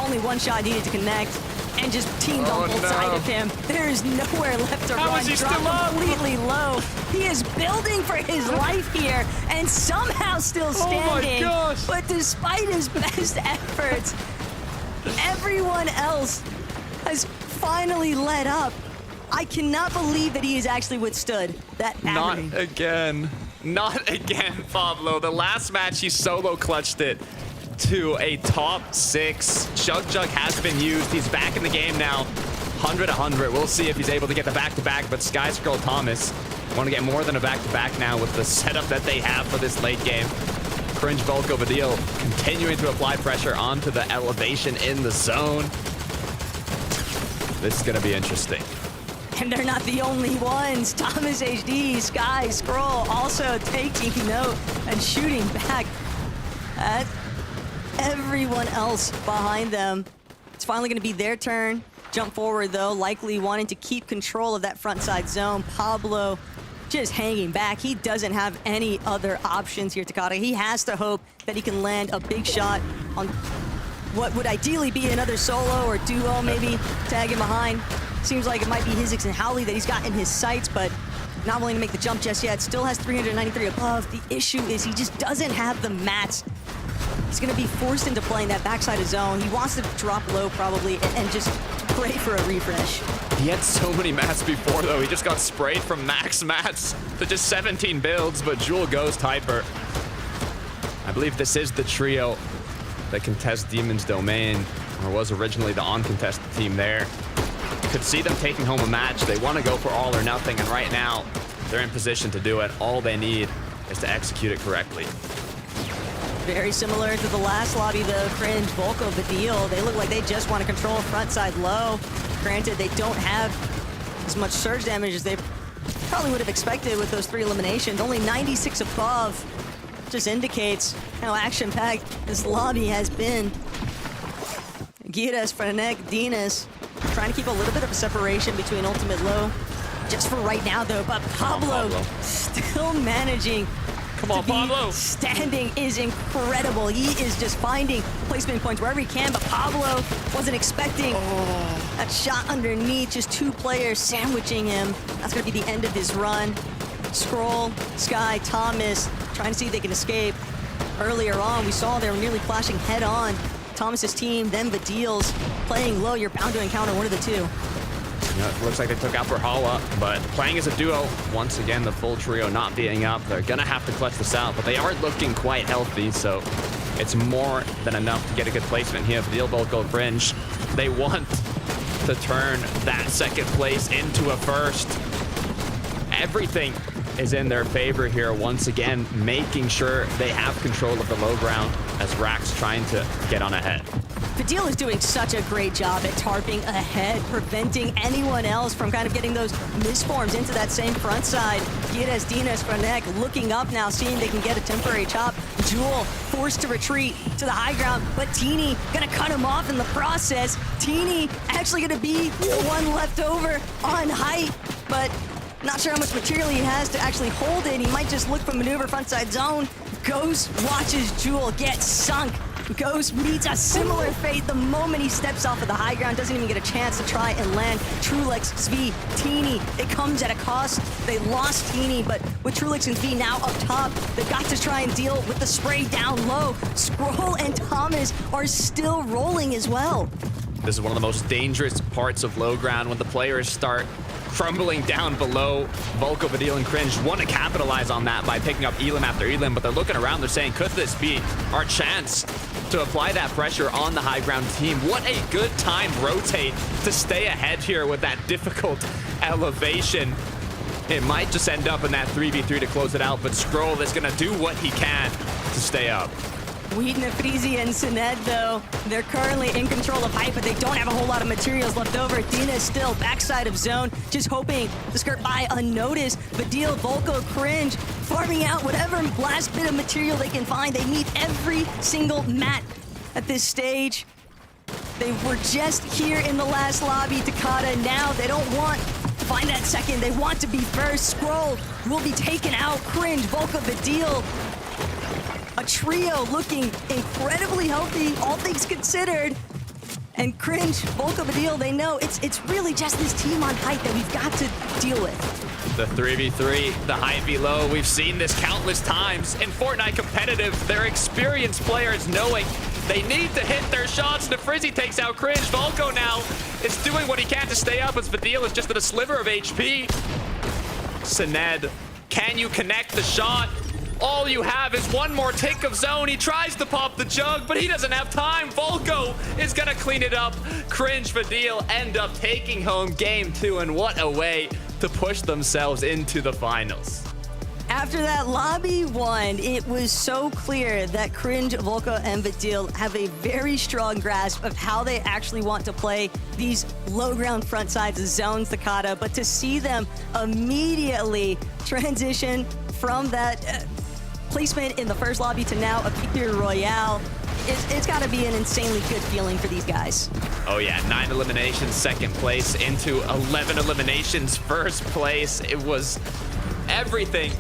E: Only one shot needed to connect. And just teamed on both sides of him. There is nowhere left to
F: How
E: run.
F: is he
E: Dropped
F: still up?
E: completely low. He is building for his life here and somehow still standing.
F: Oh my gosh.
E: But despite his best efforts, everyone else has finally let up. I cannot believe that he has actually withstood that
F: Not
E: agony.
F: again. Not again, Pablo. The last match, he solo clutched it to a top 6. Chug Jug has been used. He's back in the game now. 100-100. We'll see if he's able to get the back-to-back, but Sky Scroll Thomas want to get more than a back-to-back now with the setup that they have for this late game. Cringe Volko Badil continuing to apply pressure onto the elevation in the zone. This is going to be interesting.
E: And they're not the only ones. Thomas HD, Sky Scroll also taking note and shooting back at everyone else behind them. It's finally going to be their turn. Jump forward, though, likely wanting to keep control of that front side zone. Pablo just hanging back. He doesn't have any other options here, Takata. He has to hope that he can land a big shot on what would ideally be another solo or duo, maybe tag him behind. Seems like it might be Hizix and Howley that he's got in his sights, but not willing to make the jump just yet. Still has 393 above. The issue is he just doesn't have the mats. He's going to be forced into playing that backside of zone. He wants to drop low probably and just pray for a refresh.
F: He had so many mats before, though. He just got sprayed from max mats to just 17 builds, but Jewel Ghost Hyper. I believe this is the trio that contests Demon's Domain, or was originally the uncontested team there. Could see them taking home a match. They want to go for all or nothing, and right now, they're in position to do it. All they need is to execute it correctly.
E: Very similar to the last lobby, the Cringe, Volko, Badil. They look like they just want to control front side low. Granted, they don't have as much surge damage as they probably would have expected with those 3 eliminations. Only 96 above. Just indicates how action-packed this lobby has been. Giras, Frenek, Dinas trying to keep a little bit of a separation between ultimate low. Just for right now, though, but Pablo still managing.
F: Come on, Pablo.
E: Standing is incredible. He is just finding placement points wherever he can, but Pablo wasn't expecting that shot underneath. Just 2 players sandwiching him. That's going to be the end of his run. Scroll, Sky, Thomas trying to see if they can escape. Earlier on, we saw they were nearly flashing head on. Thomas's team, then Badil's playing low. You're bound to encounter one of the 2.
F: Yeah, it looks like they took out for Hala, but playing as a duo, once again, the full trio not being up. They're going to have to clutch this out, but they are looking quite healthy, so it's more than enough to get a good placement here for the Volko Fringe. They want to turn that second place into a first. Everything is in their favor here, once again, making sure they have control of the low ground as Rax trying to get on ahead.
E: Fadil is doing such a great job at tarping ahead, preventing anyone else from kind of getting those misforms into that same front side. Gires, Dinas, Franek looking up now, seeing they can get a temporary chop. Jewel forced to retreat to the high ground, but Teeny gonna cut him off in the process. Teeny actually gonna be the one left over on height, but not sure how much material he has to actually hold it. He might just look for maneuver frontside zone. Ghost watches Jewel get sunk. Ghost meets a similar fate the moment he steps off of the high ground, doesn't even get a chance to try and land. Trulex, Svi, Teeny, it comes at a cost. They lost Teeny, but with Trulex and Svi now up top, they've got to try and deal with the spray down low. Scroll and Thomas are still rolling as well.
F: This is one of the most dangerous parts of low ground when the players start crumbling down below. Volko, Vadil, and Cringe want to capitalize on that by picking up Elim after Elim, but they're looking around, they're saying, could this be our chance to apply that pressure on the high ground team? What a good time rotate to stay ahead here with that difficult elevation. It might just end up in that 3v3 to close it out, but Scroll is going to do what he can to stay up.
E: Wheaton, Frizi, and Sined, though, they're currently in control of height, but they don't have a whole lot of materials left over. Dina is still backside of zone, just hoping to skirt by unnoticed. Vadil, Volko, Cringe, farming out whatever last bit of material they can find. They need every single mat at this stage. They were just here in the last lobby, Takata. Now they don't want to find that second. They want to be first. Scroll will be taken out. Cringe, Volko, Vadil. A trio looking incredibly healthy, all things considered. And Cringe, Volko, Vadil, they know it's really just this team on height that we've got to deal with.
F: The 3v3, the height below, we've seen this countless times in Fortnite competitive. They're experienced players knowing they need to hit their shots. The Frizzy takes out Cringe. Volko now is doing what he can to stay up as Vadil is just at a sliver of HP. Sined, can you connect the shot? All you have is one more tick of zone. He tries to pop the jug, but he doesn't have time. Volko is going to clean it up. Cringe, Vadil end up taking home game 2, and what a way to push themselves into the finals.
E: After that lobby one, it was so clear that Cringe, Volko, and Vadil have a very strong grasp of how they actually want to play these low ground front sides of zones, Takata. But to see them immediately transition from that placement in the first lobby to now a Victory Royale, it's got to be an insanely good feeling for these guys.
F: Oh yeah, 9 eliminations, second place, into 11 eliminations, first place. It was everything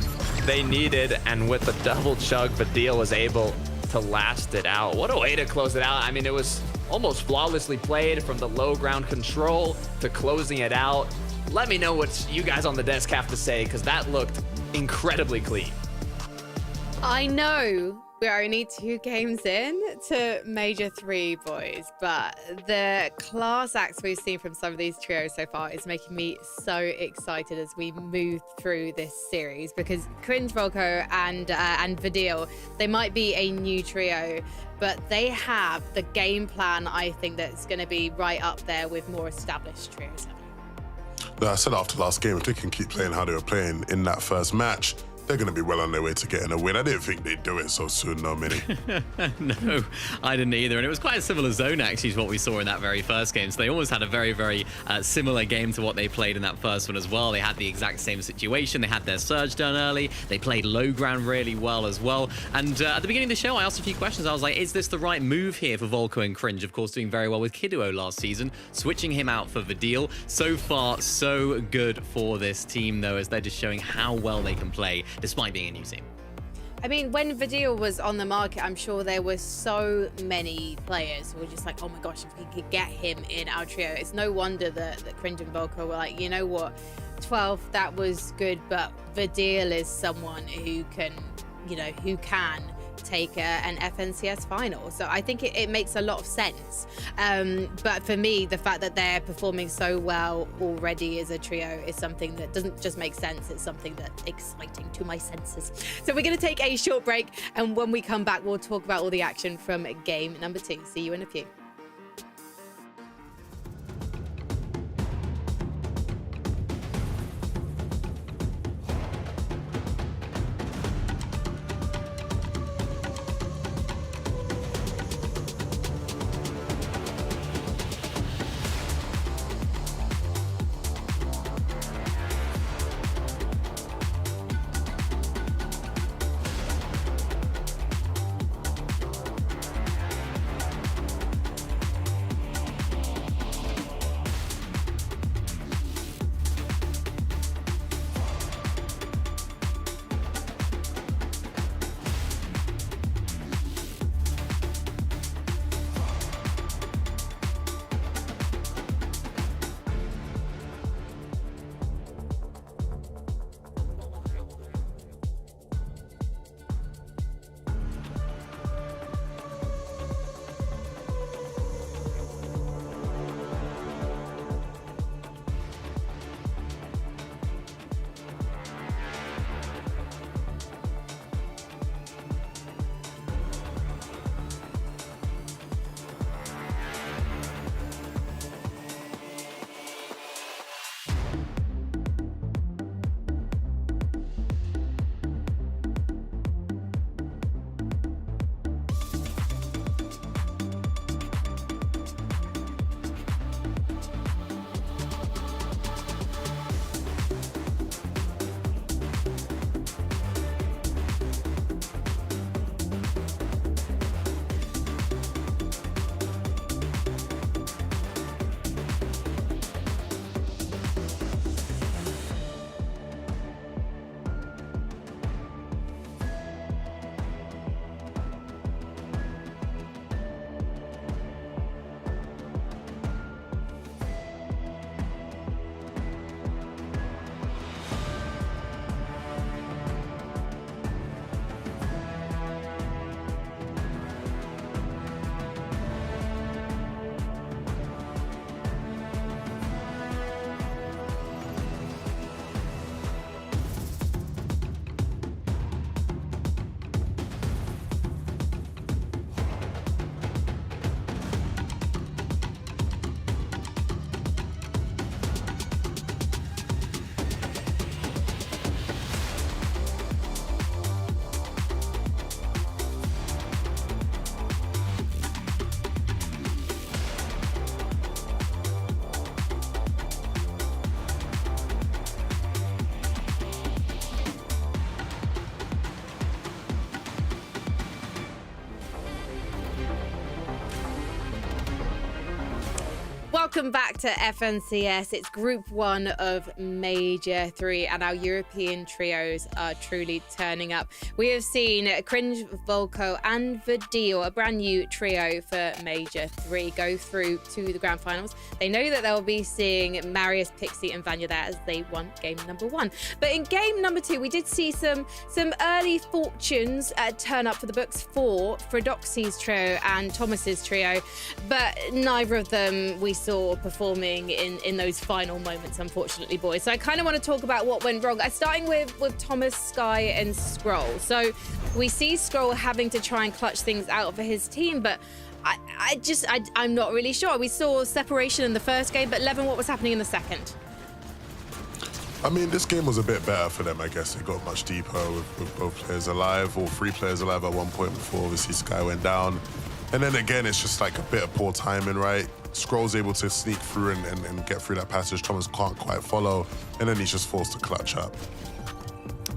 F: they needed, and with the double chug, Vadil was able to last it out. What a way to close it out. I mean, it was almost flawlessly played from the low ground control to closing it out. Let me know what you guys on the desk have to say, because that looked incredibly clean.
B: I know we're only 2 games in to Major 3, boys, but the class acts we've seen from some of these trios so far is making me so excited as we move through this series, because Cringe, Volko, and Vadil, they might be a new trio, but they have the game plan, I think, that's going to be right up there with more established trios.
D: I said after last game, if they can keep playing how they were playing in that first match, they're going to be well on their way to getting a win. I didn't think they'd do it so soon, no, Mini.
C: No, I didn't either. And it was quite a similar zone, actually, to what we saw in that very first game. So they almost had a very, very similar game to what they played in that first one as well. They had the exact same situation. They had their surge done early. They played low ground really well as well. And at the beginning of the show, I asked a few questions. I was like, is this the right move here for Volko and Cringe? Of course, doing very well with Kiduo last season, switching him out for Vadil. So far, so good for this team, though, as they're just showing how well they can play, despite being a new team.
B: I mean, when Vadil was on the market, I'm sure there were so many players who were just like, oh my gosh, if we could get him in our trio. It's no wonder that Cringe and Volko were like, you know what, 12, that was good, but Vadil is someone who can, who can take an FNCS final. So I think it makes a lot of sense. But for me, the fact that they're performing so well already as a trio is something that doesn't just make sense. It's something that's exciting to my senses. So we're going to take a short break, and when we come back, we'll talk about all the action from game number 2. See you in a few. Welcome back to FNCS. It's Group 1 of Major 3, and our European trios are truly turning up. We have seen Cringe, Volko, and Vidil, a brand new trio for Major 3, go through to the grand finals. They know that they'll be seeing Marius, Pixie, and Vanya there as they won game number 1. But in game number 2, we did see some early fortunes turn up for the books for Fredoxy's trio and Thomas's trio, but neither of them we saw performing in those final moments, unfortunately, boys. So I kind of want to talk about what went wrong. Starting with Thomas, Sky, and Scroll. So we see Scroll having to try and clutch things out for his team, but I'm not really sure. We saw separation in the first game, but Levin, what was happening in the second?
D: I mean, this game was a bit better for them, I guess. It got much deeper with both players alive, or 3 players alive at one point before obviously Sky went down. And then again, it's just like a bit of poor timing, right? Scroll's able to sneak through and get through that passage. Thomas can't quite follow, and then he's just forced to clutch up.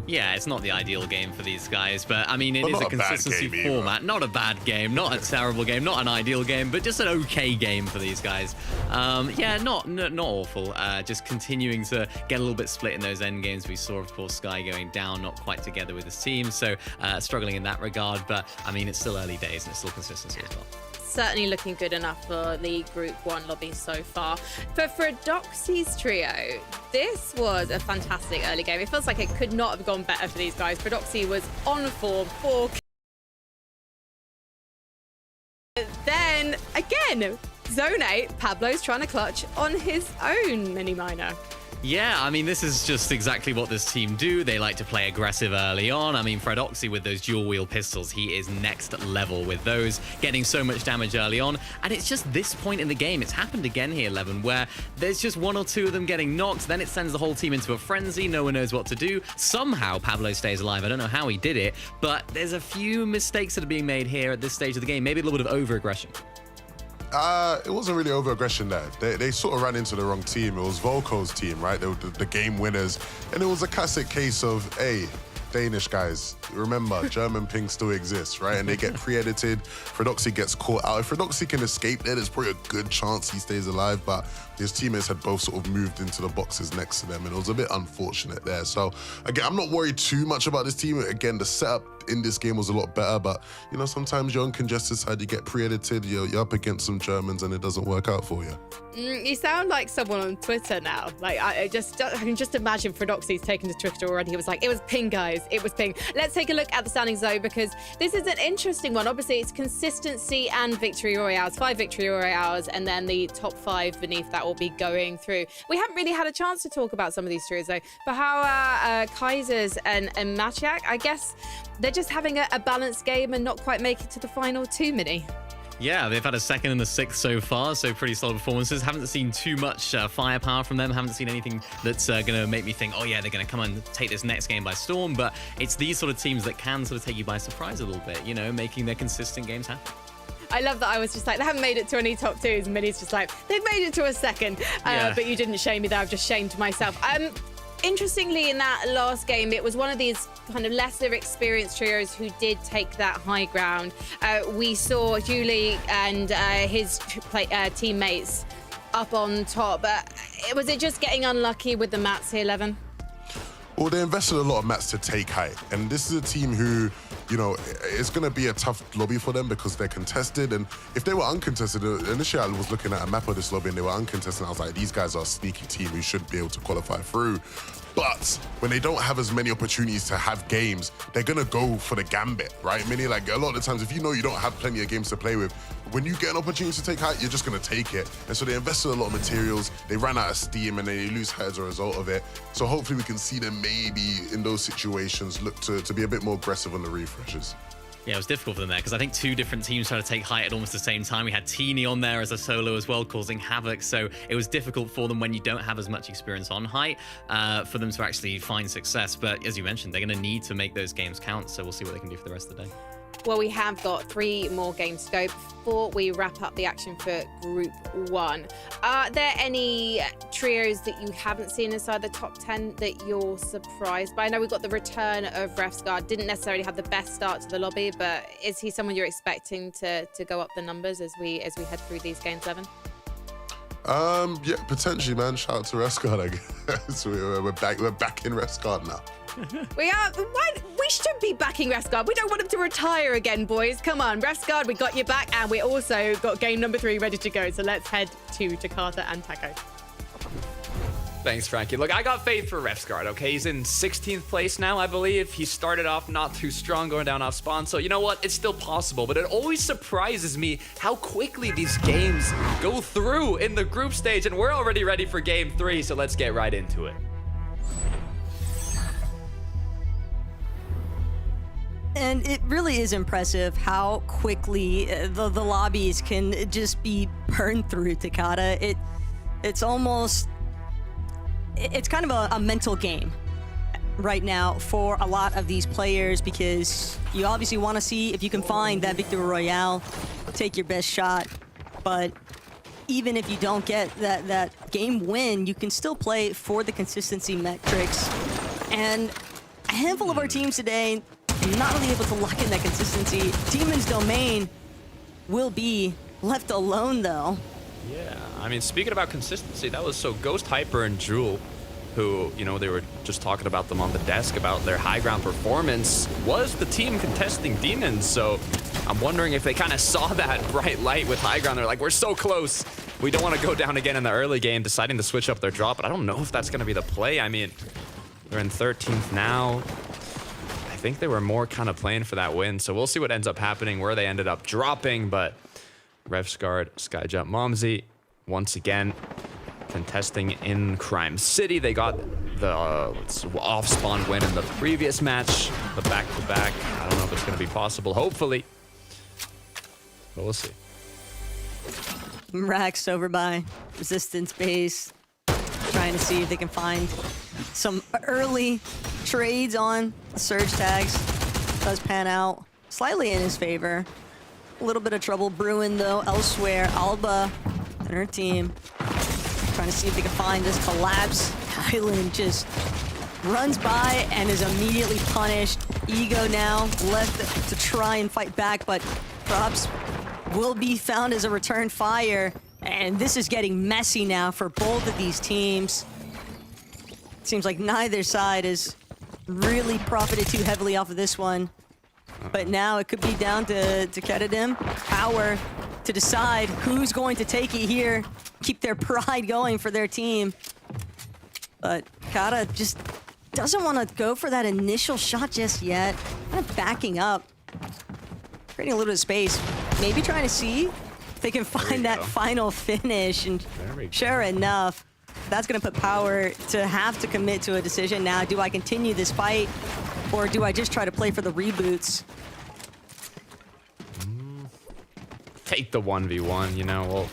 C: Yeah, it's not the ideal game for these guys, but I mean, it is
D: Not
C: a
D: a bad
C: consistency
D: game either.
C: format. Not a bad game, not a terrible game, not an ideal game, but just an okay game for these guys. Yeah, not awful. Just continuing to get a little bit split in those end games. We saw, of course, Sky going down, not quite together with his team, so struggling in that regard. But I mean, it's still early days and it's still consistency as well.
B: Certainly looking good enough for the Group 1 lobby so far. For Fredoxy's trio, this was a fantastic early game. It feels like it could not have gone better for these guys. Fredoxy was on form for... Then, again, Zone 8, Pablo's trying to clutch on his own mini miner.
C: Yeah, I mean, this is just exactly what this team do. They like to play aggressive early on. I mean, Fredoxy with those dual wheel pistols, he is next level with those, getting so much damage early on. And it's just this point in the game, it's happened again here, Levin, where there's just 1 or 2 of them getting knocked. Then it sends the whole team into a frenzy. No one knows what to do. Somehow Pablo stays alive. I don't know how he did it, but there's a few mistakes that are being made here at this stage of the game. Maybe a little bit of over-aggression.
D: It wasn't really over-aggression there. They sort of ran into the wrong team. It was Volko's team, right? They were the game winners. And it was a classic case of, hey, Danish guys, remember, German ping still exists, right? And they get pre-edited. Fredoxy gets caught out. If Fredoxy can escape there, there's probably a good chance he stays alive, but his teammates had both sort of moved into the boxes next to them, and it was a bit unfortunate there. So, again, I'm not worried too much about this team. Again, the setup in this game was a lot better, but, you know, sometimes you're on congested side, you get pre-edited, you're up against some Germans, and it doesn't work out for you.
B: You sound like someone on Twitter now. Like, I can just imagine Fredoxy's taken to Twitter already. He was like, it was ping, guys. It was ping. Let's take a look at the standings, though, because this is an interesting one. Obviously, it's consistency and victory royales. 5 victory royales, and then the top 5 beneath that will be going through. We haven't really had a chance to talk about some of these trios, though. But how are Kaisers and Maciak? I guess they're just having a balanced game and not quite make it to the final 2, Mini.
C: Yeah, they've had a 2nd and a 6th so far, so pretty solid performances. Haven't seen too much firepower from them. Haven't seen anything that's going to make me think, oh yeah, they're going to come and take this next game by storm. But it's these sort of teams that can sort of take you by surprise a little bit, you know, making their consistent games happen.
B: I love that I was just like, they haven't made it to any top 2s, and Minnie's just like, they've made it to a 2nd.
C: Yeah.
B: But you didn't shame me there, I've just shamed myself. Interestingly, in that last game, it was one of these kind of lesser experienced trios who did take that high ground. We saw Julie and his teammates up on top. Was it just getting unlucky with the mats here, Levin?
D: Well, they invested a lot of mats to take height, and this is a team who, you know, it's going to be a tough lobby for them because they're contested, and if they were uncontested, initially I was looking at a map of this lobby and they were uncontested, and I was like, these guys are a sneaky team who should be able to qualify through. But when they don't have as many opportunities to have games, they're going to go for the gambit, right? Meaning, like, a lot of the times, if you know you don't have plenty of games to play with, when you get an opportunity to take height, you're just going to take it. And so they invested a lot of materials, they ran out of steam, and they lose height as a result of it. So hopefully we can see them maybe in those situations look to be a bit more aggressive on the refreshes.
C: Yeah, it was difficult for them there because I think 2 different teams tried to take height at almost the same time. We had Teeny on there as a solo as well, causing havoc. So it was difficult for them when you don't have as much experience on height for them to actually find success. But as you mentioned, they're going to need to make those games count. So we'll see what they can do for the rest of the day.
B: Well, we have got 3 more games to go before we wrap up the action for Group 1. Are there any trios that you haven't seen inside the top 10 that you're surprised by? I know we've got the return of Refsguard. Didn't necessarily have the best start to the lobby, but is he someone you're expecting to go up the numbers as we head through these games, Evan?
D: Yeah, potentially, man. Shout out to Rescard, I guess. We're back in Rescard now.
B: We should be backing Rescard. We don't want him to retire again, boys. Come on, Rescard, we got your back, and we also got game number 3 ready to go. So let's head to Jakarta and Taco.
F: Thanks, Frankie. Look, I got faith for Refsguard, okay? He's in 16th place now, I believe. He started off not too strong going down off spawn, so you know what? It's still possible, but it always surprises me how quickly these games go through in the group stage, and we're already ready for game 3, so let's get right into it.
E: And it really is impressive how quickly the lobbies can just be burned through Takata. It's almost... It's kind of a mental game right now for a lot of these players, because you obviously want to see if you can find that victory royale, take your best shot. But even if you don't get that game win, you can still play for the consistency metrics. And a handful of our teams today not really able to lock in that consistency. Demon's Domain will be left alone, though.
F: Yeah, I mean, speaking about consistency, that was so Ghost, Hyper, and Jewel, who, you know, they were just talking about them on the desk about their high ground performance, was the team contesting Demons. So I'm wondering if they kind of saw that bright light with high ground. They're like, we're so close. We don't want to go down again in the early game, deciding to switch up their drop. But I don't know if that's going to be the play. I mean, they're in 13th now. I think they were more kind of playing for that win. So we'll see what ends up happening, where they ended up dropping. But Refsguard, Skyjump, Momsy, once again, contesting in Crime City. They got the off-spawn win in the previous match, the back-to-back. I don't know if it's going to be possible, hopefully. But we'll see.
E: Rax over by Resistance base, trying to see if they can find some early trades on the surge tags. Does pan out slightly in his favor. A little bit of trouble brewing, though, elsewhere. Alba and her team trying to see if they can find this collapse. Island just runs by and is immediately punished. Ego now left to try and fight back, but props will be found as a return fire. And this is getting messy now for both of these teams. Seems like neither side has really profited too heavily off of this one. But now it could be down to Kedadim Power to decide who's going to take it here, keep their pride going for their team. But Kata just doesn't want to go for that initial shot just yet. Kind of backing up, creating a little bit of space. Maybe trying to see if they can find that final finish. And sure enough, that's going to put Power to have to commit to a decision now. Do I continue this fight, or do I just try to play for the reboots?
F: Take the 1v1, you know.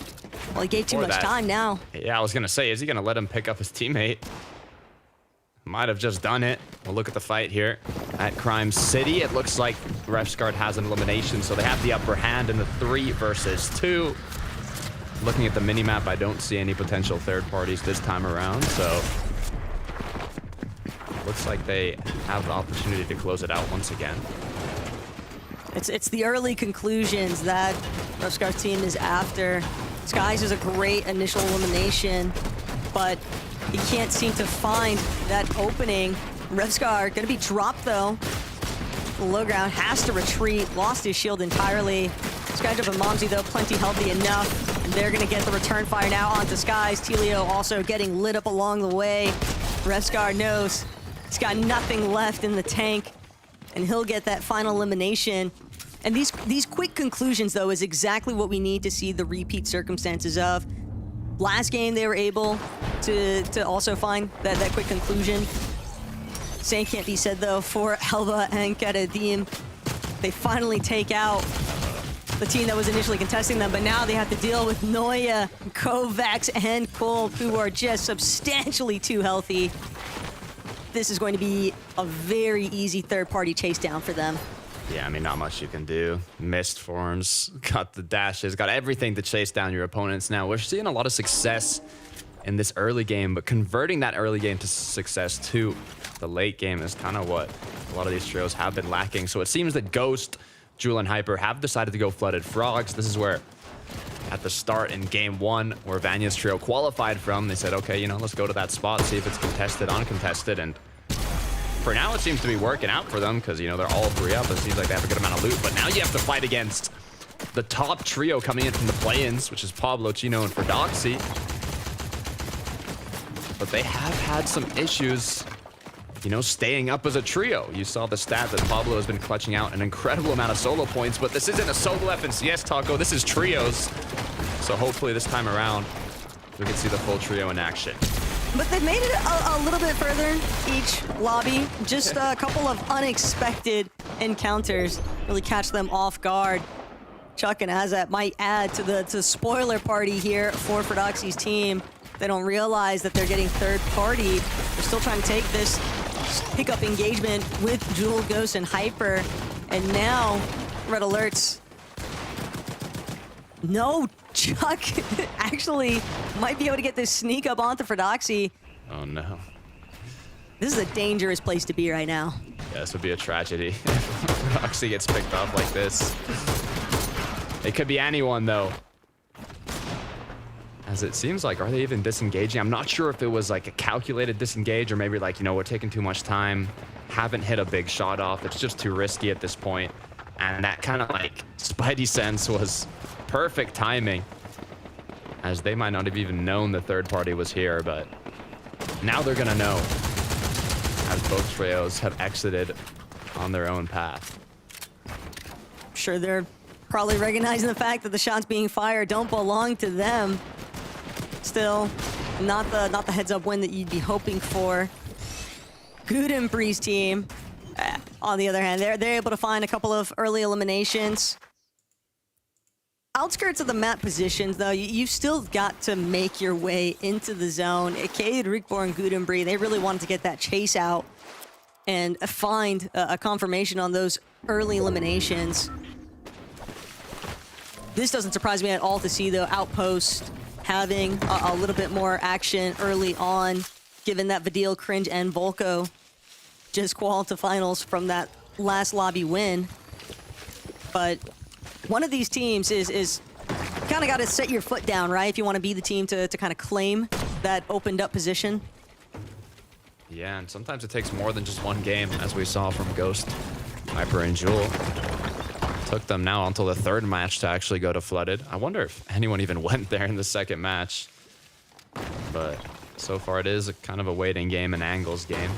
E: Well, he gave too much time now.
F: Yeah, I was going to say, is he going to let him pick up his teammate? Might have just done it. We'll look at the fight here at Crime City. It looks like Refsguard has an elimination, so they have the upper hand in the 3 versus 2. Looking at the minimap, I don't see any potential third parties this time around, so looks like they have the opportunity to close it out once again.
E: It's the early conclusions that Refsguard's team is after. Skies is a great initial elimination, but he can't seem to find that opening. Refsguard gonna be dropped though. The low ground has to retreat, lost his shield entirely. Skyjump and Momsy though, plenty healthy enough. And they're gonna get the return fire now onto Skies. Telio also getting lit up along the way. Refsguard knows he's got nothing left in the tank, and he'll get that final elimination. And these quick conclusions, though, is exactly what we need to see the repeat circumstances of. Last game, they were able to also find that quick conclusion. Same can't be said, though, for Elba and Kedadim. They finally take out the team that was initially contesting them, but now they have to deal with Noya, Kovacs, and Kolb, who are just substantially too healthy. This is going to be a very easy third-party chase down for them.
F: Yeah, I mean, not much you can do. Mist forms, got the dashes, got everything to chase down your opponents. Now, we're seeing a lot of success in this early game, but converting that early game to success to the late game is kind of what a lot of these trios have been lacking. So it seems that Ghost, Jewel, and Hyper have decided to go Flooded Frogs. This is where, at the start in game 1 where Vanya's trio qualified from. They said, okay, you know, let's go to that spot, see if it's contested, uncontested, and for now it seems to be working out for them because, you know, they're all 3 up. It seems like they have a good amount of loot, but now you have to fight against the top trio coming in from the play-ins, which is Pablo, Chino, and Fordoxy. But they have had some issues, you know, staying up as a trio. You saw the stat that Pablo has been clutching out an incredible amount of solo points, but this isn't a solo FNCS, Taco. This is trios. So hopefully this time around, we can see the full trio in action.
E: But they've made it a little bit further each lobby. Just a couple of unexpected encounters really catch them off guard. Chuck and Azat might add to the spoiler party here for Fordoxy's team. They don't realize that they're getting third party. They're still trying to take this pickup engagement with Jewel, Ghost, and Hyper. And now, red alerts. No, Chuck actually might be able to get this sneak up onto Fordoxy.
F: Oh no.
E: This is a dangerous place to be right now.
F: Yeah, this would be a tragedy if Fordoxy gets picked up like this. It could be anyone though. As it seems like, are they even disengaging? I'm not sure if it was like a calculated disengage or maybe like, you know, we're taking too much time. Haven't hit a big shot off. It's just too risky at this point. And that kind of like spidey sense was perfect timing. As they might not have even known the third party was here, but now they're gonna know. As both trios have exited on their own path.
E: I'm sure they're probably recognizing the fact that the shots being fired don't belong to them. Still, not the heads-up win that you'd be hoping for. Gudenbree's team, on the other hand, they're able to find a couple of early eliminations. Outskirts of the map positions, though, you've still got to make your way into the zone. Cade, Rickbor, and Gudenbree, they really wanted to get that chase out and find a confirmation on those early eliminations. This doesn't surprise me at all to see, though, Outpost having a little bit more action early on, given that Vidil, Cringe, and Volko just qualified to finals from that last lobby win. But one of these teams is kind of got to set your foot down, right? If you want to be the team to kind of claim that opened up position.
F: Yeah, and sometimes it takes more than just one game, as we saw from Ghost, Hyper, and Jewel. Took them now until the third match to actually go to Flooded. I wonder if anyone even went there in the second match. But so far it is a kind of a waiting game, an angles game.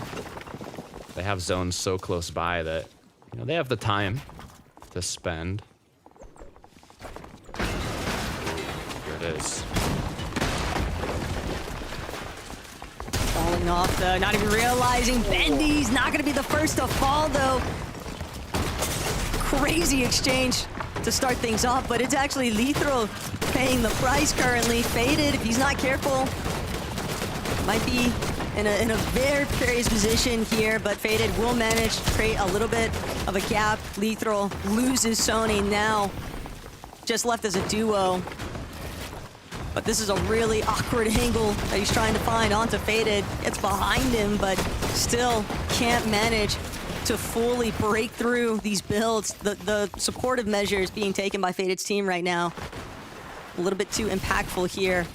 F: They have zones so close by that, you know, they have the time to spend. Here it is.
E: Falling off, though, not even realizing Bendy's not going to be the first to fall, though. Crazy exchange to start things off, but it's actually Lethro paying the price currently. Faded, if he's not careful, might be in a very precarious position here, but Faded will manage to create a little bit of a gap. Lethro loses Sony now, just left as a duo. But this is a really awkward angle that he's trying to find onto Faded. It's behind him, but still can't manage to fully break through these builds. The supportive measures being taken by Faded's team right now, a little bit too impactful here.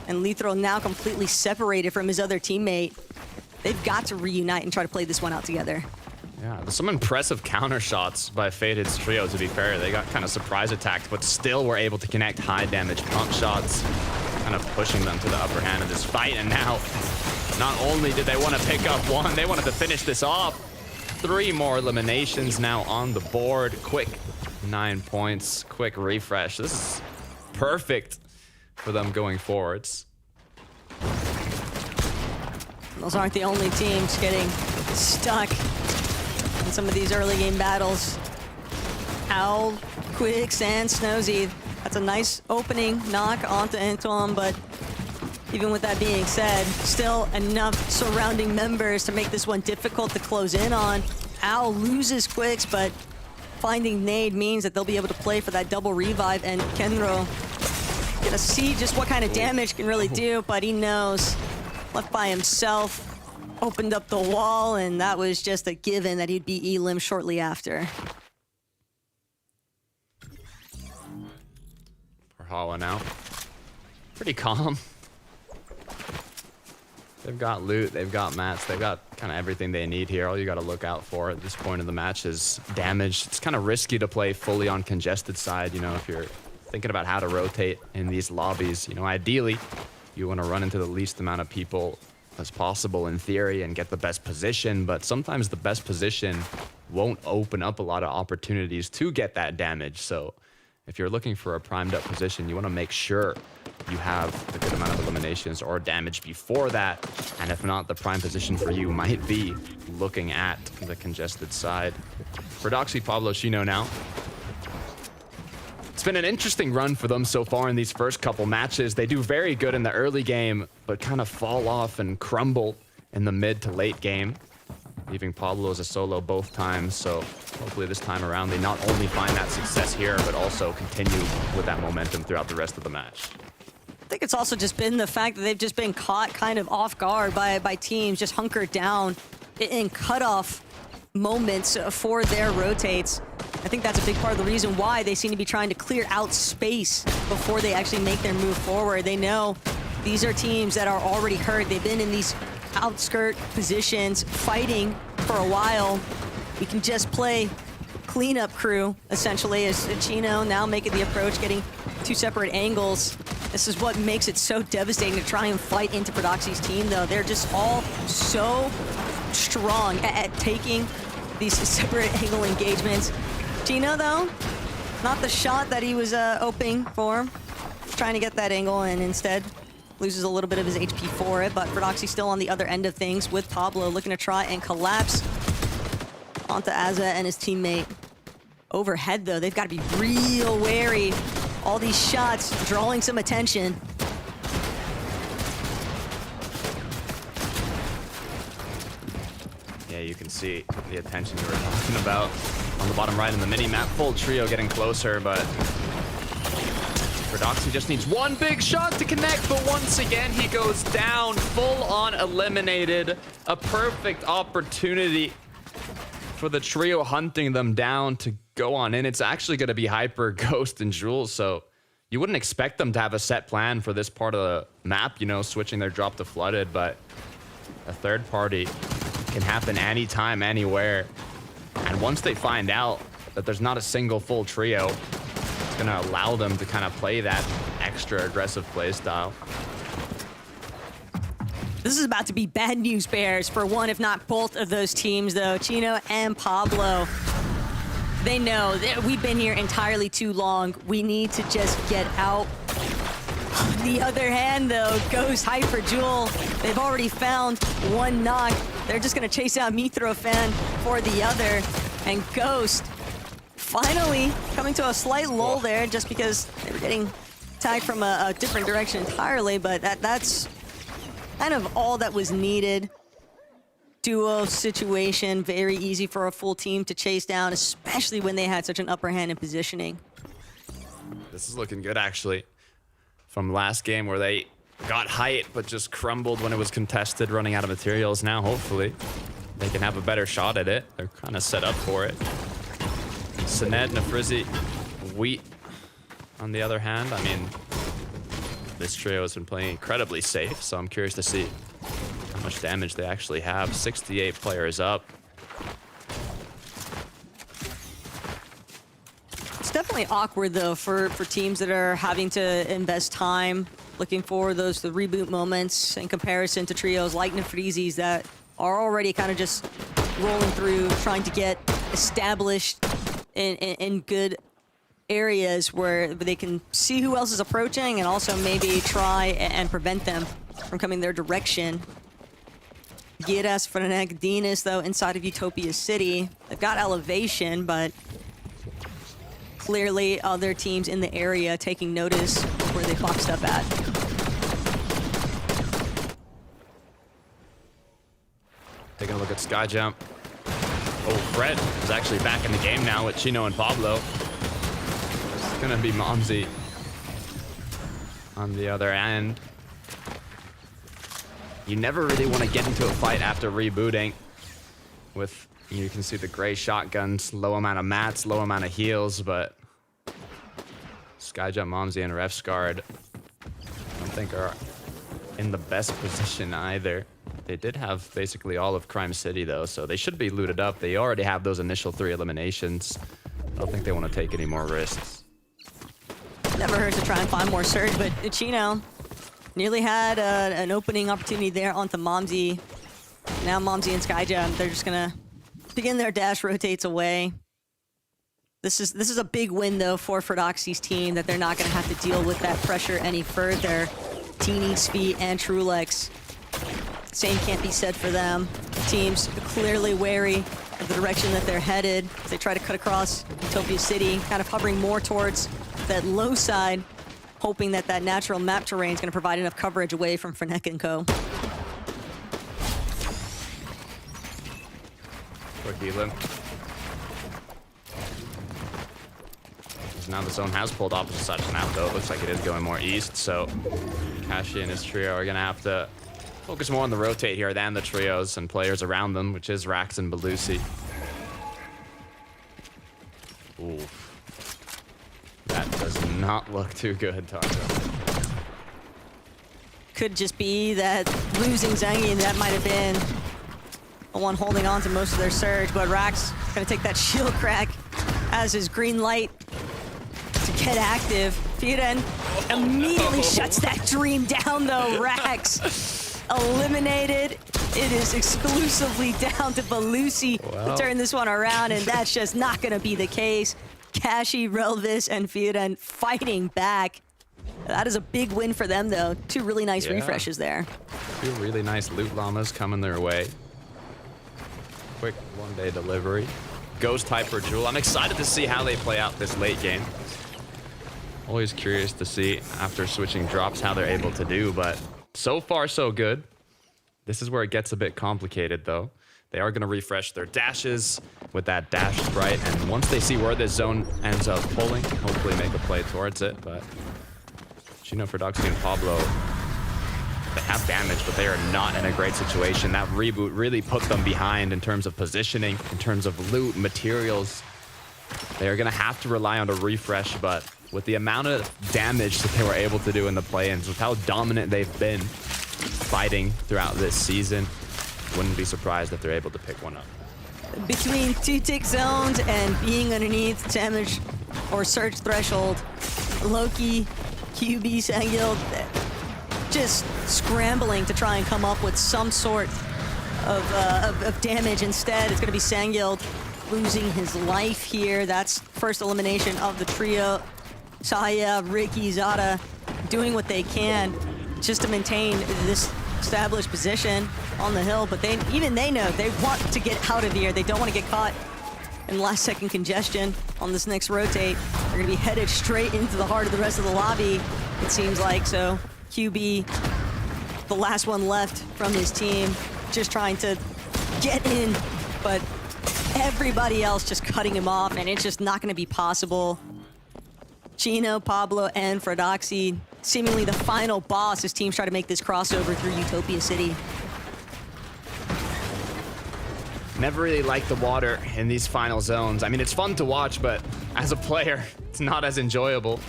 E: And Lethro now completely separated from his other teammate. They've got to reunite and try to play this one out together.
F: Yeah, there's some impressive counter shots by Faded's trio, to be fair. They got kind of surprise attacked, but still were able to connect high damage pump shots, kind of pushing them to the upper hand of this fight. And now, not only did they want to pick up one, they wanted to finish this off. 3 more eliminations now on the board. Quick 9 points, quick refresh. This is perfect for them going forwards.
E: Those aren't the only teams getting stuck in some of these early game battles. Owl, Quicks, and Snowzy. That's a nice opening knock onto Antoine, but even with that being said, still enough surrounding members to make this one difficult to close in on. Owl loses Quicks, but finding Nade means that they'll be able to play for that double revive, and Kenro gonna see just what kind of damage can really do, but he knows. Left by himself, opened up the wall, and that was just a given that he'd be Elim shortly after.
F: Or Hawa now. Pretty calm. They've got loot, they've got mats, they've got kind of everything they need here. All you got to look out for at this point in the match is damage. It's kind of risky to play fully on congested side, you know, if you're thinking about how to rotate in these lobbies. You know, ideally, you want to run into the least amount of people as possible in theory and get the best position, but sometimes the best position won't open up a lot of opportunities to get that damage. So if you're looking for a primed up position, you want to make sure you have a good amount of eliminations or damage before that. And if not, the prime position for you might be looking at the congested side. For Doxy, Pablo, Chino now. It's been an interesting run for them so far in these first couple matches. They do very good in the early game, but kind of fall off and crumble in the mid to late game, leaving Pablo as a solo both times. So hopefully this time around, they not only find that success here, but also continue with that momentum throughout the rest of the match.
E: I think it's also just been the fact that they've just been caught kind of off guard by teams just hunkered down in cutoff moments for their rotates. I think that's a big part of the reason why they seem to be trying to clear out space before they actually make their move forward. They know these are teams that are already hurt. They've been in these outskirt positions fighting for a while. We can just play cleanup crew, essentially, as Chino now making the approach, getting two separate angles. This is what makes it so devastating to try and fight into Prodoxy's team, though. They're just all so strong at taking these separate angle engagements. Chino, though, not the shot that he was hoping for. Trying to get that angle and instead loses a little bit of his HP for it, but Prodoxy still on the other end of things with Pablo looking to try and collapse onto Azza and his teammate. Overhead, though, they've got to be real wary. All these shots drawing some attention.
F: Yeah, you can see the attention you were talking about on the bottom right in the mini-map. Full trio getting closer, but Prodoxy just needs one big shot to connect, but once again, he goes down, full-on eliminated. A perfect opportunity for the trio hunting them down to go on in. It's actually going to be Hyper, Ghost, and Jules, so you wouldn't expect them to have a set plan for this part of the map, you know, switching their drop to flooded, but a third party can happen anytime, anywhere. And once they find out that there's not a single full trio, it's going to allow them to kind of play that extra aggressive play style.
E: This is about to be bad news bears for one, if not both of those teams, though. Chino and Pablo, they know that we've been here entirely too long. We need to just get out. On the other hand, though, Ghost, Hyper, Jewel, they've already found one knock. They're just going to chase out Mithrofan for the other. And Ghost finally coming to a slight lull there just because they were getting tagged from a different direction entirely, but that's kind of all that was needed. Duo situation, very easy for a full team to chase down, especially when they had such an upper hand in positioning.
F: This is looking good, actually. From last game where they got height, but just crumbled when it was contested, running out of materials. Now, hopefully, they can have a better shot at it. They're kind of set up for it. Sinet, Nafrizi, Wheat, on the other hand, I mean, this trio has been playing incredibly safe, so I'm curious to see how much damage they actually have. 68 players up.
E: It's definitely awkward, though, for teams that are having to invest time looking for the reboot moments in comparison to trios like Nafrizi's that are already kind of just rolling through, trying to get established in good areas where they can see who else is approaching and also maybe try and prevent them from coming their direction. Giras, Frenek, Dinas, though, inside of Utopia City. They've got elevation, but clearly other teams in the area taking notice of where they boxed up at.
F: Taking a look at Skyjump. Oh, Fred is actually back in the game now with Chino and Pablo. It's gonna be Momsy on the other end. You never really want to get into a fight after rebooting with, you can see the gray shotguns, low amount of mats, low amount of heals, but Skyjump, Momsy, and Refscard, I don't think are in the best position either. They did have basically all of Crime City, though, so they should be looted up. They already have those initial 3 eliminations. I don't think they want to take any more risks.
E: Never hurts to try and find more Surge, but Chino nearly had an opening opportunity there onto Momsy. Now Momsy and Skyjump, they're just gonna begin their dash rotates away. This is a big win though for Fordoxy's team, that they're not gonna have to deal with that pressure any further. Teeny, Svi, and Trulex. Same can't be said for them. Teams clearly wary of the direction that they're headed. They try to cut across Utopia City, kind of hovering more towards that low side, hoping that that natural map terrain is going to provide enough coverage away from Frenek and Co.
F: Quick healing. Now the zone has pulled opposite side of the map, though. It looks like it is going more east, so Kashi and his trio are going to have to focus more on the rotate here than the trios and players around them, which is Rax and Belusi. Ooh. That does not look too good, Taco.
E: Could just be that losing Zangi, that might have been the one holding on to most of their surge, but Rax going to take that shield crack as his green light to get active. Firen immediately shuts that dream down, though. Rax eliminated. It is exclusively down to Belusi to turn this one around, and that's just not going to be the case. Kashi, Relvis, and Firen fighting back. That is a big win for them, though. 2 really nice refreshes there.
F: 2 really nice loot llamas coming their way. Quick one-day delivery. Ghost Hyper Jewel. I'm excited to see how they play out this late game. Always curious to see after switching drops how they're able to do, but so far so good. This is where it gets a bit complicated, though. They are going to refresh their dashes with that dash sprite, and once they see where this zone ends up pulling, hopefully make a play towards it. But Chino, Fordoxy, and Pablo, they have damage, but they are not in a great situation. That reboot really put them behind in terms of positioning, in terms of loot, materials. They are going to have to rely on a refresh, but with the amount of damage that they were able to do in the play-ins, with how dominant they've been fighting throughout this season, wouldn't be surprised if they're able to pick one up.
E: Between 2-tick zones and being underneath damage or surge threshold, Loki, QB, Sangil, just scrambling to try and come up with some sort of damage. Instead, it's going to be Sangil losing his life here. That's first elimination of the trio. Saya, Ricky, Zada doing what they can just to maintain this established position on the hill, but even they know they want to get out of here. They don't want to get caught in last-second congestion on this next rotate. They're going to be headed straight into the heart of the rest of the lobby, it seems like. So QB, the last one left from his team, just trying to get in, but everybody else just cutting him off, and it's just not going to be possible. Chino, Pablo, and Fordoxy, seemingly the final boss as teams try to make this crossover through Utopia City.
F: Never really liked the water in these final zones. I mean, it's fun to watch, but as a player, it's not as enjoyable.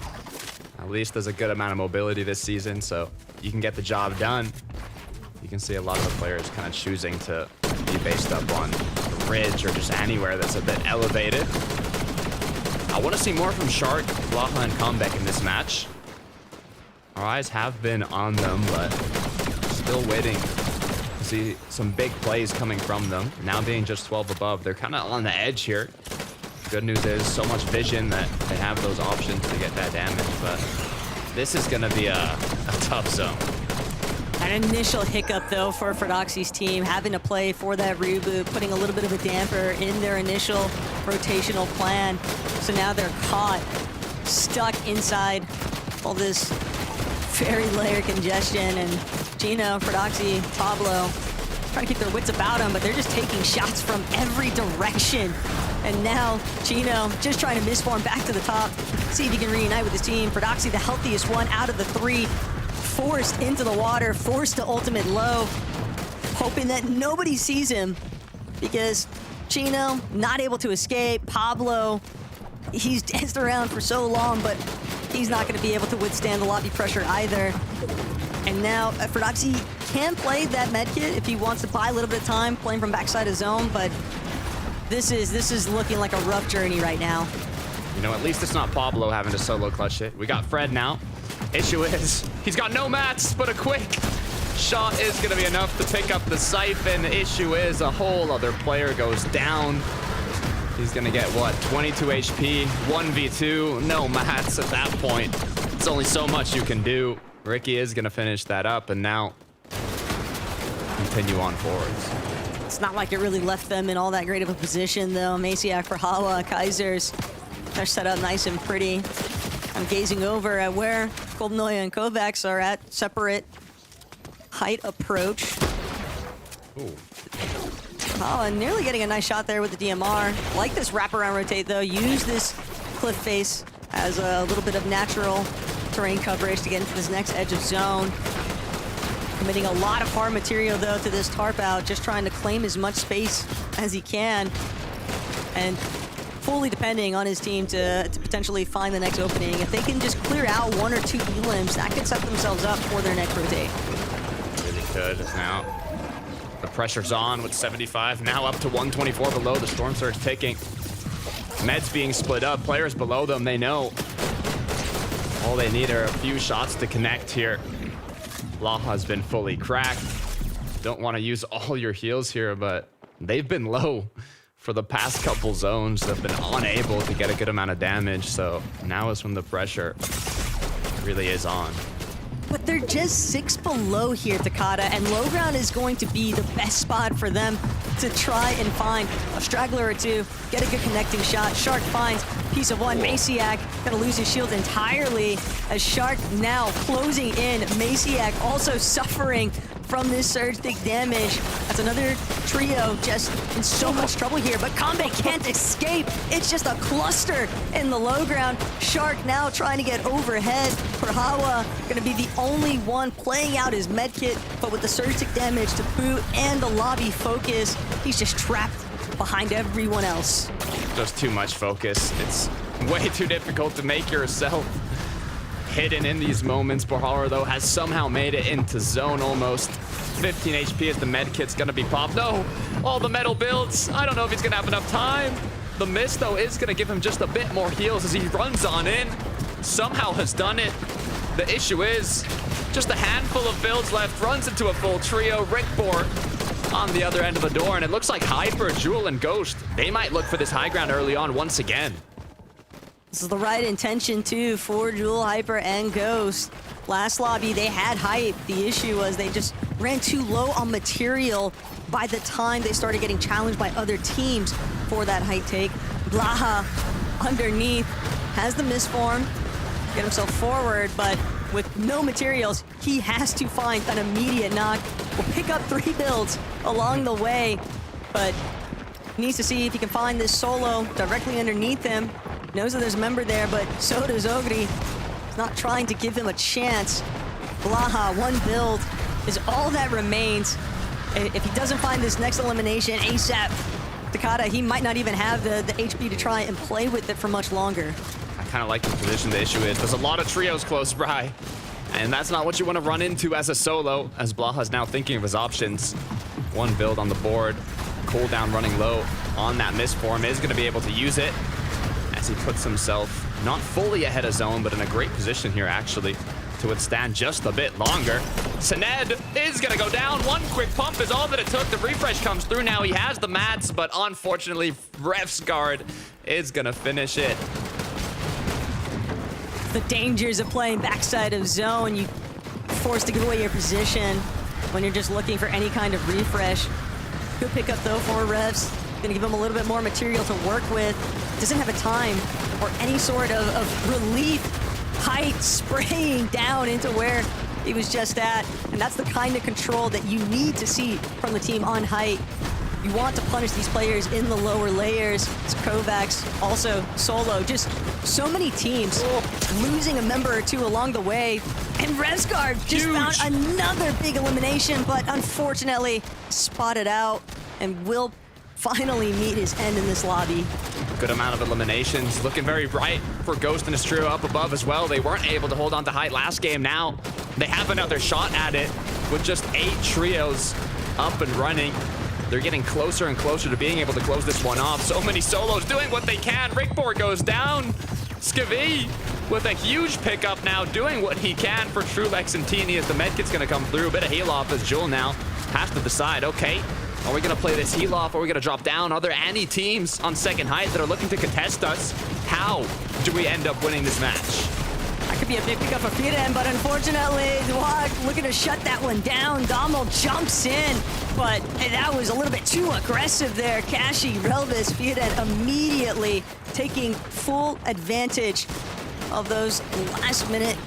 F: At least there's a good amount of mobility this season, so you can get the job done. You can see a lot of the players kind of choosing to be based up on the ridge or just anywhere that's a bit elevated. I want to see more from Shark, Blaha, and Comeback in this match. Our eyes have been on them, but still waiting to see some big plays coming from them. Now being just 12 above, they're kind of on the edge here. Good news is so much vision that they have those options to get that damage, but this is going to be a tough zone.
E: An initial hiccup, though, for Fordoxy's team, having to play for that reboot, putting a little bit of a damper in their initial rotational plan. So now they're caught, stuck inside all this very layer congestion, and Gino, Fordoxy, Pablo trying to keep their wits about them, but they're just taking shots from every direction. And now Gino just trying to misform back to the top, see if he can reunite with his team. Fordoxy, the healthiest one out of the 3, forced into the water, forced to ultimate low, hoping that nobody sees him, because Chino not able to escape. Pablo, he's danced around for so long, but He's not going to be able to withstand the lobby pressure either. And now Ferdoxy can play that medkit if he wants to buy a little bit of time playing from backside of zone, but this is looking like a rough journey right now.
F: You know, at least it's not Pablo having to solo clutch it. We got Fred now. Issue is, he's got no mats, but a quick shot is going to be enough to pick up the siphon. The issue is a whole other player goes down. He's going to get, what, 22 HP, 1v2, no mats at that point. It's only so much you can do. Ricky is going to finish that up, and now continue on forwards.
E: It's not like it really left them in all that great of a position, though. Maciak for Hawa, Kaisers, they're set up nice and pretty. I'm gazing over at where Golden and Kovacs are at separate height approach.
F: Ooh.
E: Hawa nearly getting a nice shot there with the DMR. Like this wraparound rotate, though. Use this cliff face as a little bit of natural terrain coverage to get into this next edge of zone. Committing a lot of hard material, though, to this tarp out, just trying to claim as much space as he can. And fully depending on his team to potentially find the next opening. If they can just clear out 1 or 2 elims, that could set themselves up for their next rotate.
F: Really could now. The pressure's on with 75, now up to 124 below. The Storm Surge ticking. Meds being split up. Players below them, they know. All they need are a few shots to connect here. Blaha's been fully cracked. Don't want to use all your heals here, but they've been low for the past couple zones. They've been unable to get a good amount of damage, so now is when the pressure really is on.
E: But they're just 6 below here, Takada, and low ground is going to be the best spot for them to try and find a straggler or two, get a good connecting shot. Shark finds piece of one. Maciak gonna lose his shield entirely as Shark now closing in. Maciak also suffering from this surge big damage. That's another trio just in so much trouble here, but Combat can't escape. It's just a cluster in the low ground. Shark now trying to get overhead. Hawa gonna be the only one playing out his medkit, but with the surge tick damage to boot and the lobby focus, he's just trapped behind everyone else.
F: Just too much focus. It's way too difficult to make yourself hidden in these moments. Borhara, though, has somehow made it into zone almost. 15 HP as the med kit's gonna be popped. No, all the metal builds. I don't know if he's gonna have enough time. The miss, though, is gonna give him just a bit more heals as he runs on in. Somehow has done it. The issue is just a handful of builds left. Runs into a full trio. Rickbor on the other end of the door, and it looks like Hyper, Jewel, and Ghost, they might look for this high ground early on once again.
E: This is the right intention, too, for Jewel, Hyper, and Ghost. Last lobby, they had hype. The issue was they just ran too low on material by the time they started getting challenged by other teams for that height take. Blaha underneath has the misform, get himself forward, but with no materials, he has to find an immediate knock. Will pick up 3 builds along the way, but needs to see if he can find this solo directly underneath him. Knows that there's a member there, but so does Ogri. He's not trying to give him a chance. Blaha, 1 build is all that remains. If he doesn't find this next elimination ASAP, Takada, he might not even have the HP to try and play with it for much longer.
F: I kind of like the position. The issue is there's a lot of trios close by, and that's not what you want to run into as a solo, as Blaha's now thinking of his options. 1 build on the board, cooldown running low on that misform, is going to be able to use it as he puts himself not fully ahead of zone, but in a great position here actually to withstand just a bit longer. Sened is gonna go down. 1 quick pump is all that it took. The refresh comes through now. He has the mats, but unfortunately, Ref's guard is gonna finish it.
E: The dangers of playing backside of zone, you forced to give away your position when you're just looking for any kind of refresh. Good pickup though for Refs. Gonna give him a little bit more material to work with. Doesn't have a time or any sort of relief. Height spraying down into where he was just at. And that's the kind of control that you need to see from the team on height. You want to punish these players in the lower layers. It's Kovacs, also solo. Just so many teams losing a member or 2 along the way. And Revsguard just found another big elimination, but unfortunately spotted out and will finally meet his end in this lobby.
F: Good amount of eliminations. Looking very bright for Ghost and his trio up above as well. They weren't able to hold on to height last game. Now they have another shot at it with just 8 trios up and running. They're getting closer and closer to being able to close this one off. So many solos doing what they can. Rickbor goes down. Skavi with a huge pickup now, doing what he can for Trulex and Teeny as the medkit's going to come through. A bit of heal off as Jewel now has to decide, okay, are we going to play this heal off? Or are we going to drop down? Are there any teams on second height that are looking to contest us? How do we end up winning this match?
E: That could be a big pickup for Fieden, but unfortunately, Dwag looking to shut that one down. Dommel jumps in, but that was a little bit too aggressive there. Kashi, Relvis, Fieden immediately taking full advantage of those last-minute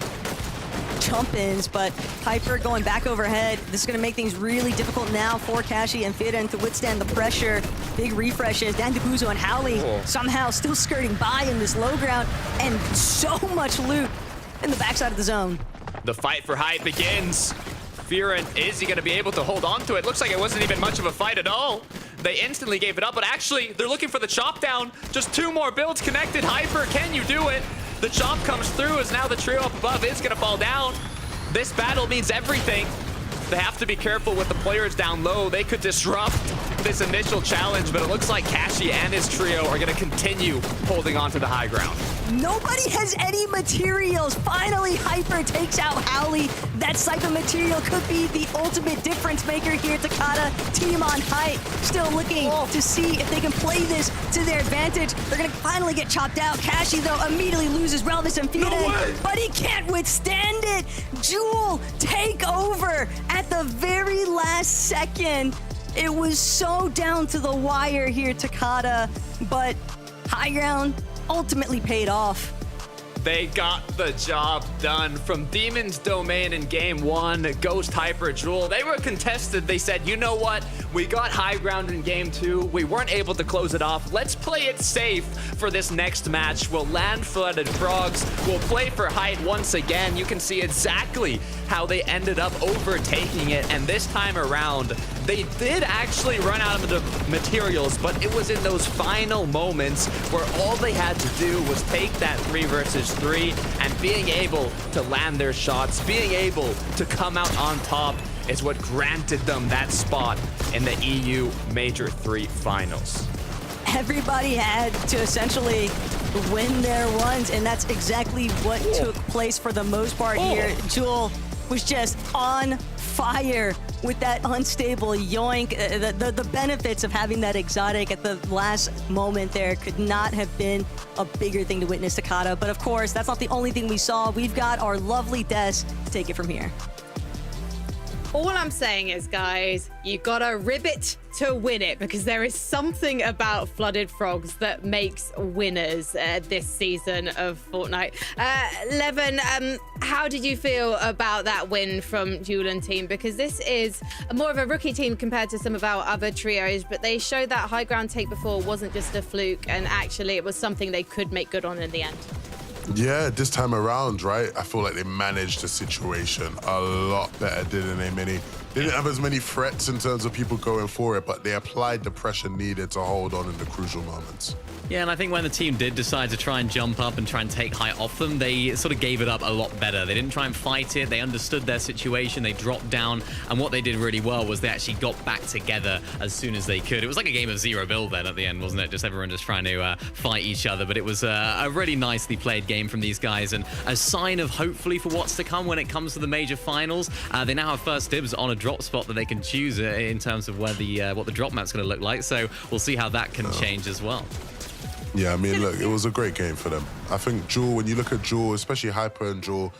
E: jump-ins, but Hyper going back overhead. This is going to make things really difficult now for Kashi and Fieden to withstand the pressure. Big refreshes. Dan Debuzo and Howley somehow still skirting by in this low ground, and so much loot in the backside of the zone.
F: The fight for height begins. Firen, is he going to be able to hold on to it? Looks like it wasn't even much of a fight at all. They instantly gave it up, but actually, they're looking for the chop down. Just 2 more builds connected. Hyper, can you do it? The chop comes through as now the trio up above is going to fall down. This battle means everything. They have to be careful with the players down low. They could disrupt this initial challenge, but it looks like Kashi and his trio are going to continue holding on to the high ground.
E: Nobody has any materials. Finally, Hyper takes out Howley. That Cypher material could be the ultimate difference maker here. Takata, team on height, still looking to see if they can play this to their advantage. They're going to finally get chopped out. Kashi, though, immediately loses Relvis and Fieden, but he can't withstand it. Jewel take over at the very last second. It was so down to the wire here, Takata, but high ground ultimately paid off.
F: They got the job done. From Demon's Domain in game 1, Ghost, Hyper, Jewel, they were contested. They said, you know what? We got high ground in game 2. We weren't able to close it off. Let's play it safe for this next match. We'll land Flooded Frogs. We'll play for height once again. You can see exactly how they ended up overtaking it. And this time around, they did actually run out of the materials, but it was in those final moments where all they had to do was take that 3 versus 3 and being able to land their shots, being able to come out on top is what granted them that spot in the EU Major 3 finals.
E: Everybody had to essentially win their ones, and that's exactly what took place for the most part here. Jewel was just on fire with that unstable yoink. The benefits of having that exotic at the last moment there could not have been a bigger thing to witness, Takata. But of course, that's not the only thing we saw. We've got our lovely Des to take it from here.
B: All I'm saying is, guys, you gotta ribbit to win it, because there is something about Flooded Frogs that makes winners this season of Fortnite. Levin, how did you feel about that win from Julian team? Because this is more of a rookie team compared to some of our other trios, but they showed that high ground take before wasn't just a fluke, and actually it was something they could make good on in the end.
D: Yeah, this time around, right? I feel like they managed the situation a lot better, didn't they, Minnie? They didn't have as many threats in terms of people going for it, but they applied the pressure needed to hold on in the crucial moments.
C: Yeah, and I think when the team did decide to try and jump up and try and take height off them, they sort of gave it up a lot better. They didn't try and fight it. They understood their situation. They dropped down. And what they did really well was they actually got back together as soon as they could. It was like a game of zero build then at the end, wasn't it? Just everyone just trying to fight each other. But it was a really nicely played game from these guys, and a sign of hopefully for what's to come when it comes to the major finals. They now have first dibs on a drop spot that they can choose in terms of where what the drop map's going to look like. So we'll see how that can change as well.
D: Yeah, I mean, look, it was a great game for them. I think Jewel, when you look at Jewel, especially Hyper and Jewel,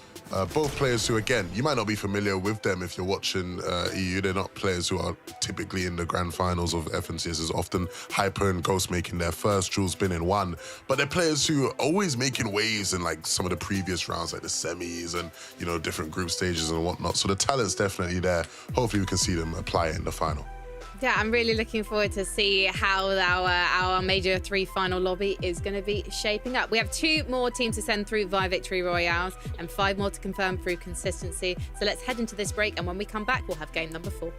D: both players who, again, you might not be familiar with them if you're watching EU. They're not players who are typically in the grand finals of FNCS as often. Hyper and Ghost making their first, Jewel's been in one. But they're players who are always making waves in like some of the previous rounds, like the semis and, you know, different group stages and whatnot. So the talent's definitely there. Hopefully we can see them apply it in the final.
B: Yeah, I'm really looking forward to see how our Major 3 final lobby is going to be shaping up. We have 2 more teams to send through via Victory Royales and 5 more to confirm through consistency. So let's head into this break, and when we come back, we'll have game number 4.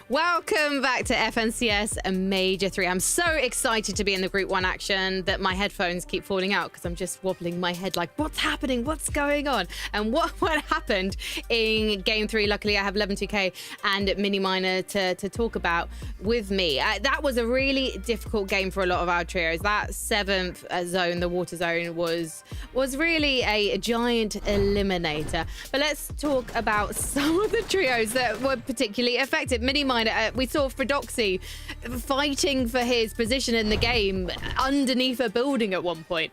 B: Welcome back to FNCS Major 3. I'm so excited to be in the Group 1 action that my headphones keep falling out because I'm just wobbling my head like, what's happening? What's going on? And what happened in Game 3? Luckily, I have 11-2K and Mini Miner to talk about with me. That was a really difficult game for a lot of our trios. That 7th zone, the water zone, was really a giant eliminator. But let's talk about some of the trios that were particularly affected. Mini Miner, we saw Fredoxy fighting for his position in the game underneath a building at one point.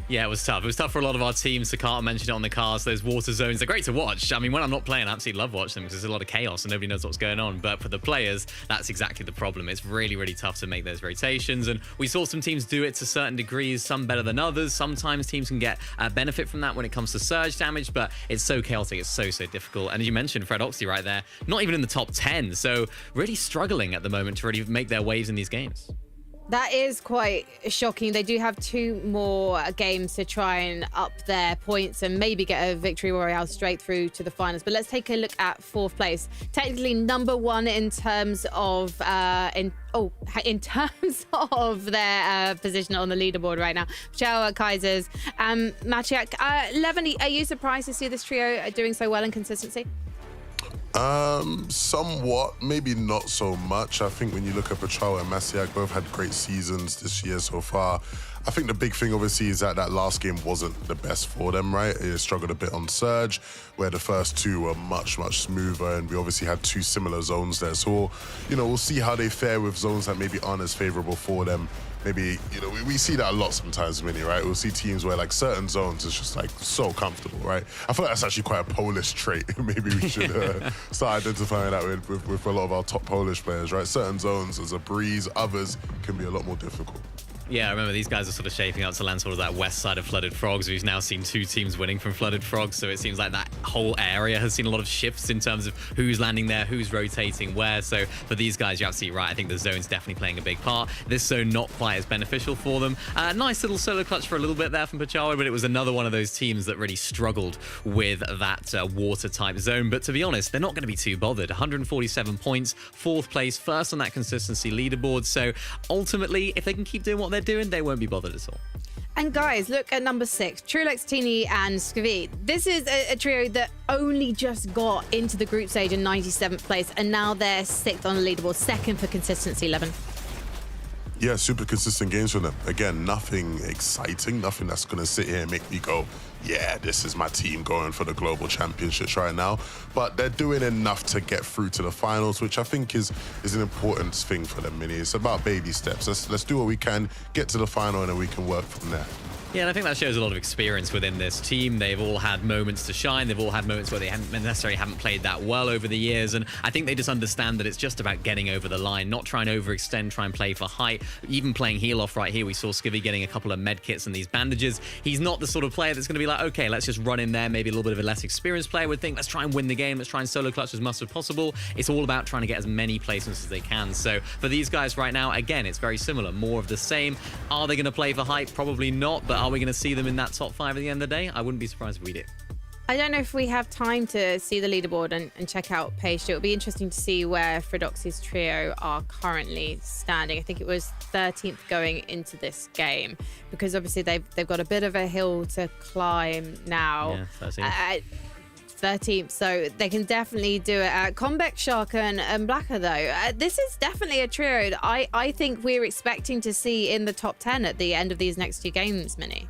C: Yeah, it was tough. It was tough for a lot of our teams. Sakata mentioned it on the cast. Those water zones, they're great to watch. I mean, when I'm not playing, I absolutely love watching them because there's a lot of chaos and nobody knows what's going on. But for the players, that's exactly the problem. It's really, really tough to make those rotations. And we saw some teams do it to certain degrees, some better than others. Sometimes teams can get benefit from that when it comes to surge damage, but it's so chaotic. It's so difficult. And as you mentioned, Fredoxy right there, not even in the top 10. So really struggling at the moment to really make their waves in these games.
B: That is quite shocking. They do have 2 more games to try and up their points and maybe get a victory royale straight through to the finals. But let's take a look at 4th place. Technically number 1 in terms of in terms of their position on the leaderboard right now. Chow Kaisers, Machiak. Levin, are you surprised to see this trio doing so well in consistency?
D: Somewhat, maybe not so much. I think when you look at Patrao and Masiak, both had great seasons this year so far. I think the big thing obviously is that last game wasn't the best for them, right? It struggled a bit on Surge, where the first 2 were much smoother, and we obviously had 2 similar zones there. So, we'll see how they fare with zones that maybe aren't as favorable for them. Maybe, we see that a lot sometimes, Mini, right? We'll see teams where like certain zones is just like so comfortable, right? I feel like that's actually quite a Polish trait. Maybe we should start identifying that with a lot of our top Polish players, right? Certain zones is a breeze, others can be a lot more difficult.
C: Yeah, I remember these guys are sort of shaping up to land sort of that west side of Flooded Frogs. We've now seen 2 teams winning from Flooded Frogs, so it seems like that whole area has seen a lot of shifts in terms of who's landing there, who's rotating where. So for these guys, you're absolutely right. I think the zone's definitely playing a big part. This zone not quite as beneficial for them. Nice little solo clutch for a little bit there from Pachawa, but it was another one of those teams that really struggled with that water-type zone. But to be honest, they're not going to be too bothered. 147 points, 4th place, first on that consistency leaderboard. So ultimately, if they can keep doing what they're doing, they won't be bothered at all.
B: And guys, look at number 6, Trulex, Tini, and Skvit. This is a trio that only just got into the group stage in 97th place, and now they're 6th on the leaderboard, 2nd for consistency, 11.
D: Yeah, super consistent games for them. Again, nothing exciting, nothing that's going to sit here and make me go, yeah, this is my team going for the global championships right now. But they're doing enough to get through to the finals, which I think is an important thing for them, Mini. It's about baby steps. Let's do what we can, get to the final, and then we can work from there.
C: Yeah, and I think that shows a lot of experience within this team. They've all had moments to shine. They've all had moments where they necessarily haven't played that well over the years. And I think they just understand that it's just about getting over the line, not trying to overextend, try and play for height. Even playing heel off right here, we saw Skivvy getting a couple of med kits and these bandages. He's not the sort of player that's going to be like, okay, let's just run in there. Maybe a little bit of a less experienced player would think, let's try and win the game. Let's try and solo clutch as much as possible. It's all about trying to get as many placements as they can. So for these guys right now, again, it's very similar. More of the same. Are they going to play for height? Probably not. But are we going to see them in that top 5 at the end of the day? I wouldn't be surprised if we did.
B: I don't know if we have time to see the leaderboard and check out page 2. It'll be interesting to see where Fredoxy's trio are currently standing. I think it was 13th going into this game because obviously they've got a bit of a hill to climb now.
C: Yeah, 13th.
B: 13th, so they can definitely do it. Combeck, Shark, and Blacker, though. This is definitely a trio that I think we're expecting to see in the top 10 at the end of these next 2 games, Mini.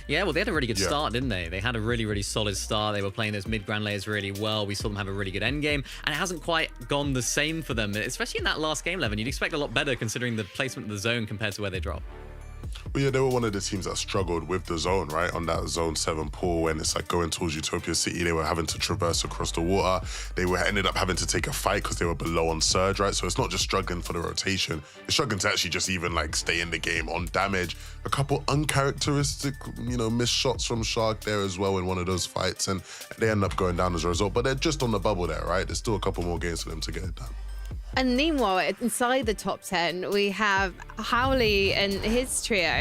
C: Yeah, well, they had a really good start, didn't they? They had a really solid start. They were playing those mid-ground layers really well. We saw them have a really good end game, and it hasn't quite gone the same for them, especially in that last game, Levin. You'd expect a lot better considering the placement of the zone compared to where they dropped.
D: Well, yeah, they were one of the teams that struggled with the zone, right? On that zone 7 pool, when it's like going towards Utopia City, they were having to traverse across the water. They ended up having to take a fight because they were below on surge, right? So it's not just struggling for the rotation. They're struggling to actually just even like stay in the game on damage. A couple uncharacteristic, missed shots from Shark there as well in one of those fights, and they end up going down as a result. But they're just on the bubble there, right? There's still a couple more games for them to get it done.
B: And meanwhile, inside the top 10, we have Howley and his trio.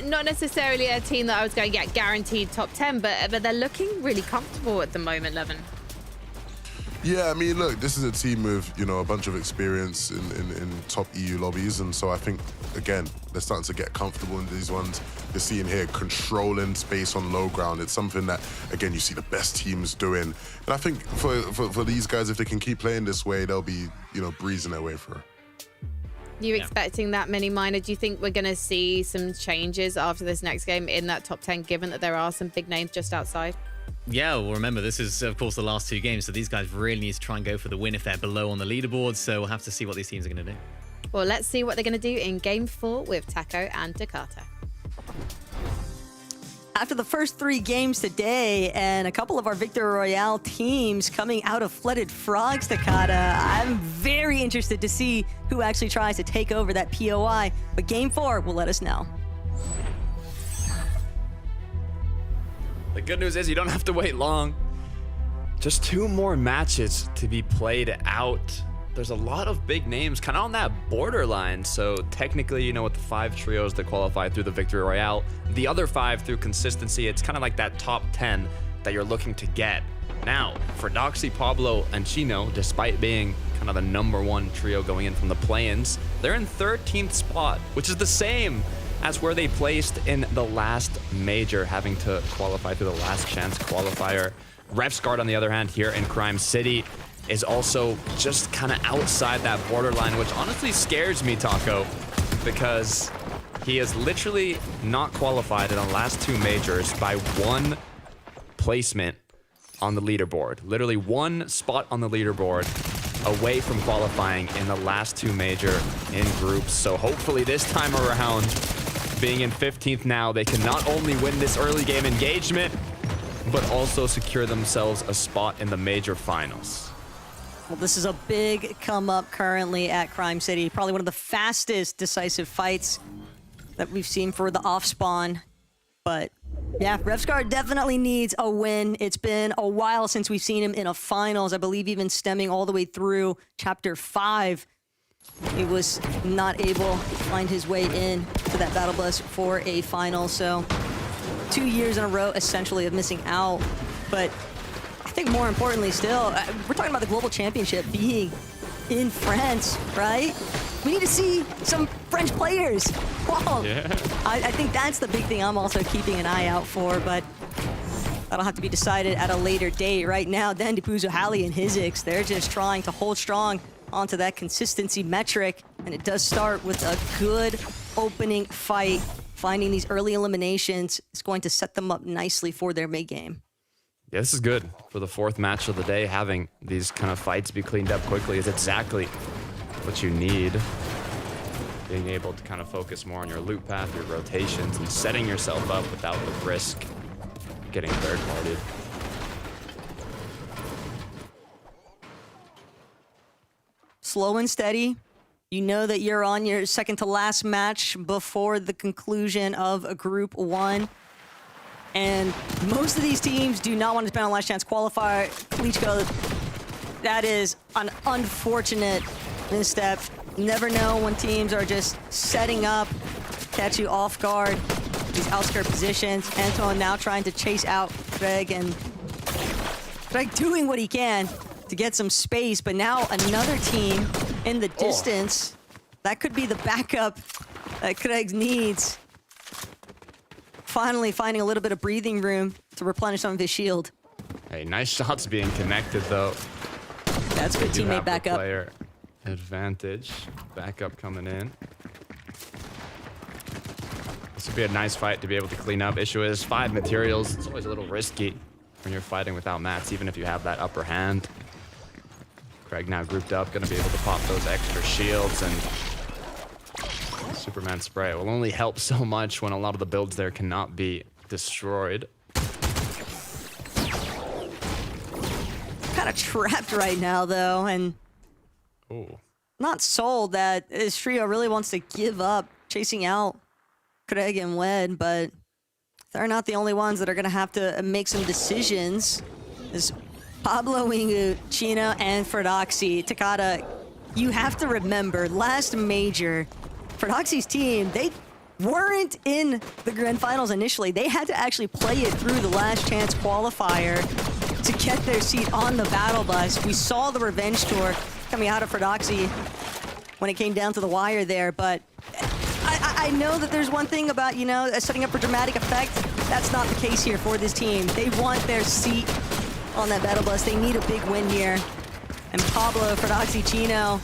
B: Not necessarily a team that I was going, guaranteed top 10, but they're looking really comfortable at the moment, Levin.
D: Yeah, I mean, look, this is a team with, you know, a bunch of experience in top EU lobbies. And so I think, again, they're starting to get comfortable in these ones. You're seeing here controlling space on low ground. It's something that, again, you see the best teams doing. And I think for these guys, if they can keep playing this way, they'll be, you know, breezing their way through.
B: You expecting that mini minor? Do you think we're going to see some changes after this next game in that top 10, given that there are some big names just outside?
C: Yeah, well, remember, this is, of course, the last 2 games, so these guys really need to try and go for the win if they're below on the leaderboard, so we'll have to see what these teams are going to do.
B: Well, let's see what they're going to do in Game 4 with Taco and Takata.
E: After the first 3 games today and a couple of our Victory Royale teams coming out of Flooded Frogs, Takata, I'm very interested to see who actually tries to take over that POI, but Game 4 will let us know.
F: The good news is you don't have to wait long. Just 2 more matches to be played out. There's a lot of big names kind of on that borderline. So technically, you know, with the 5 trios that qualify through the Victory Royale, the other 5 through consistency, it's kind of like that top 10 that you're looking to get. Now, for Doxy, Pablo, and Chino, despite being kind of the #1 trio going in from the play-ins, they're in 13th spot, which is the same as where they placed in the last major, having to qualify through the last chance qualifier. Refsguard, on the other hand, here in Crime City, is also just kind of outside that borderline, which honestly scares me, Taco, because he is literally not qualified in the last 2 majors by 1 placement on the leaderboard. Literally 1 spot on the leaderboard away from qualifying in the last 2 major in groups. So hopefully this time around, being in 15th now, they can not only win this early game engagement, but also secure themselves a spot in the major finals.
E: Well, this is a big come up currently at Crime City. Probably one of the fastest decisive fights that we've seen for the off spawn. But yeah, Refsguard definitely needs a win. It's been a while since we've seen him in a finals. I believe even stemming all the way through Chapter 5. He was not able to find his way in to that Battle Bus for a final. So 2 years in a row, essentially, of missing out. But I think more importantly still, we're talking about the Global Championship being in France, right? We need to see some French players. Wow. Yeah. I think that's the big thing I'm also keeping an eye out for, but that'll have to be decided at a later date. Right now, then Depuzo, Halley, and Hizix, they're just trying to hold strong onto that consistency metric, and it does start with a good opening fight. Finding these early eliminations is going to set them up nicely for their mid game.
F: Yeah, this is good for the 4th match of the day. Having these kind of fights be cleaned up quickly is exactly what you need. Being able to kind of focus more on your loop path, your rotations, and setting yourself up without the risk of getting third-partied.
E: Slow and steady. You know that you're on your second to last match before the conclusion of Group 1. And most of these teams do not want to spend on last chance qualifier. Klitschko, that is an unfortunate misstep. You never know when teams are just setting up, catch you off guard. These outskirt positions. Anton now trying to chase out Greg, and Greg doing what he can to get some space, but now another team in the distance. That could be the backup that Craig needs. Finally finding a little bit of breathing room to replenish some of his shield.
F: Hey, nice shots being connected, though.
E: That's good teammate backup.
F: Player advantage. Backup coming in. This would be a nice fight to be able to clean up. Issue is 5 materials. It's always a little risky when you're fighting without mats, even if you have that upper hand. Craig now grouped up, going to be able to pop those extra shields, and Superman spray will only help so much when a lot of the builds there cannot be destroyed.
E: Kind of trapped right now, though, and not sold that his trio really wants to give up chasing out Craig and Wed, but they're not the only ones that are going to have to make some decisions. As Pablo, Wingu, Chino, and Ferdoxy, Takata, you have to remember, last major, Ferdoxy's team, they weren't in the grand finals initially. They had to actually play it through the last chance qualifier. to get their seat on the battle bus. We saw the revenge tour coming out of Ferdoxy when it came down to the wire there, but I know that there's one thing about, you know, setting up for dramatic effect. That's not the case here for this team. They want their seat on that battle bus. They need a big win here. And Pablo, Ferdoxy, Chino,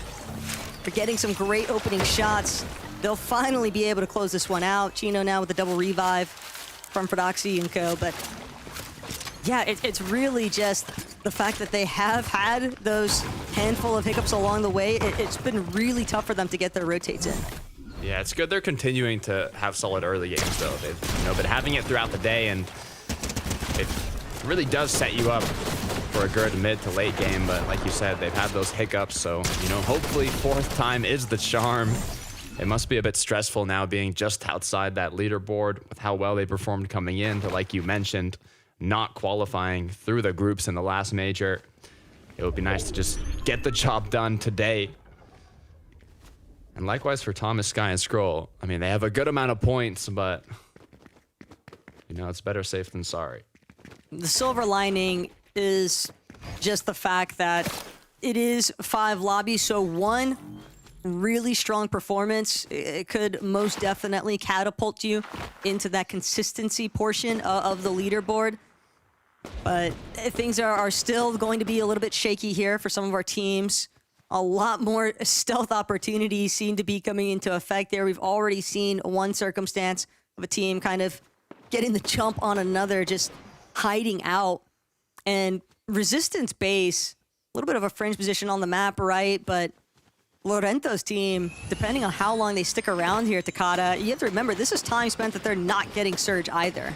E: are getting some great opening shots. They'll finally be able to close this one out. Chino now with a double revive from Ferdoxy and co. But yeah, it's really just the fact that they have had those handful of hiccups along the way. It's been really tough for them to get their rotates in.
F: Yeah, it's good they're continuing to have solid early games, though. They've been having it throughout the day, and it really does set you up for a good mid to late game. But like you said, they've had those hiccups, so, hopefully fourth time is the charm. It must be a bit stressful now being just outside that leaderboard with how well they performed coming in to, like you mentioned, not qualifying through the groups in the last major. It would be nice to just get the job done today. And likewise for Thomas, Sky, and Scroll. I mean, they have a good amount of points, but, it's better safe than sorry.
E: The silver lining is just the fact that it is 5 lobbies, so one really strong performance, it could most definitely catapult you into that consistency portion of the leaderboard. But things are still going to be a little bit shaky here for some of our teams. A lot more stealth opportunities seem to be coming into effect there. We've already seen one circumstance of a team kind of getting the jump on another, just hiding out. And Resistance base, a little bit of a fringe position on the map, right? But Lorento's team, depending on how long they stick around here at Takata, you have to remember, this is time spent that they're not getting Surge either.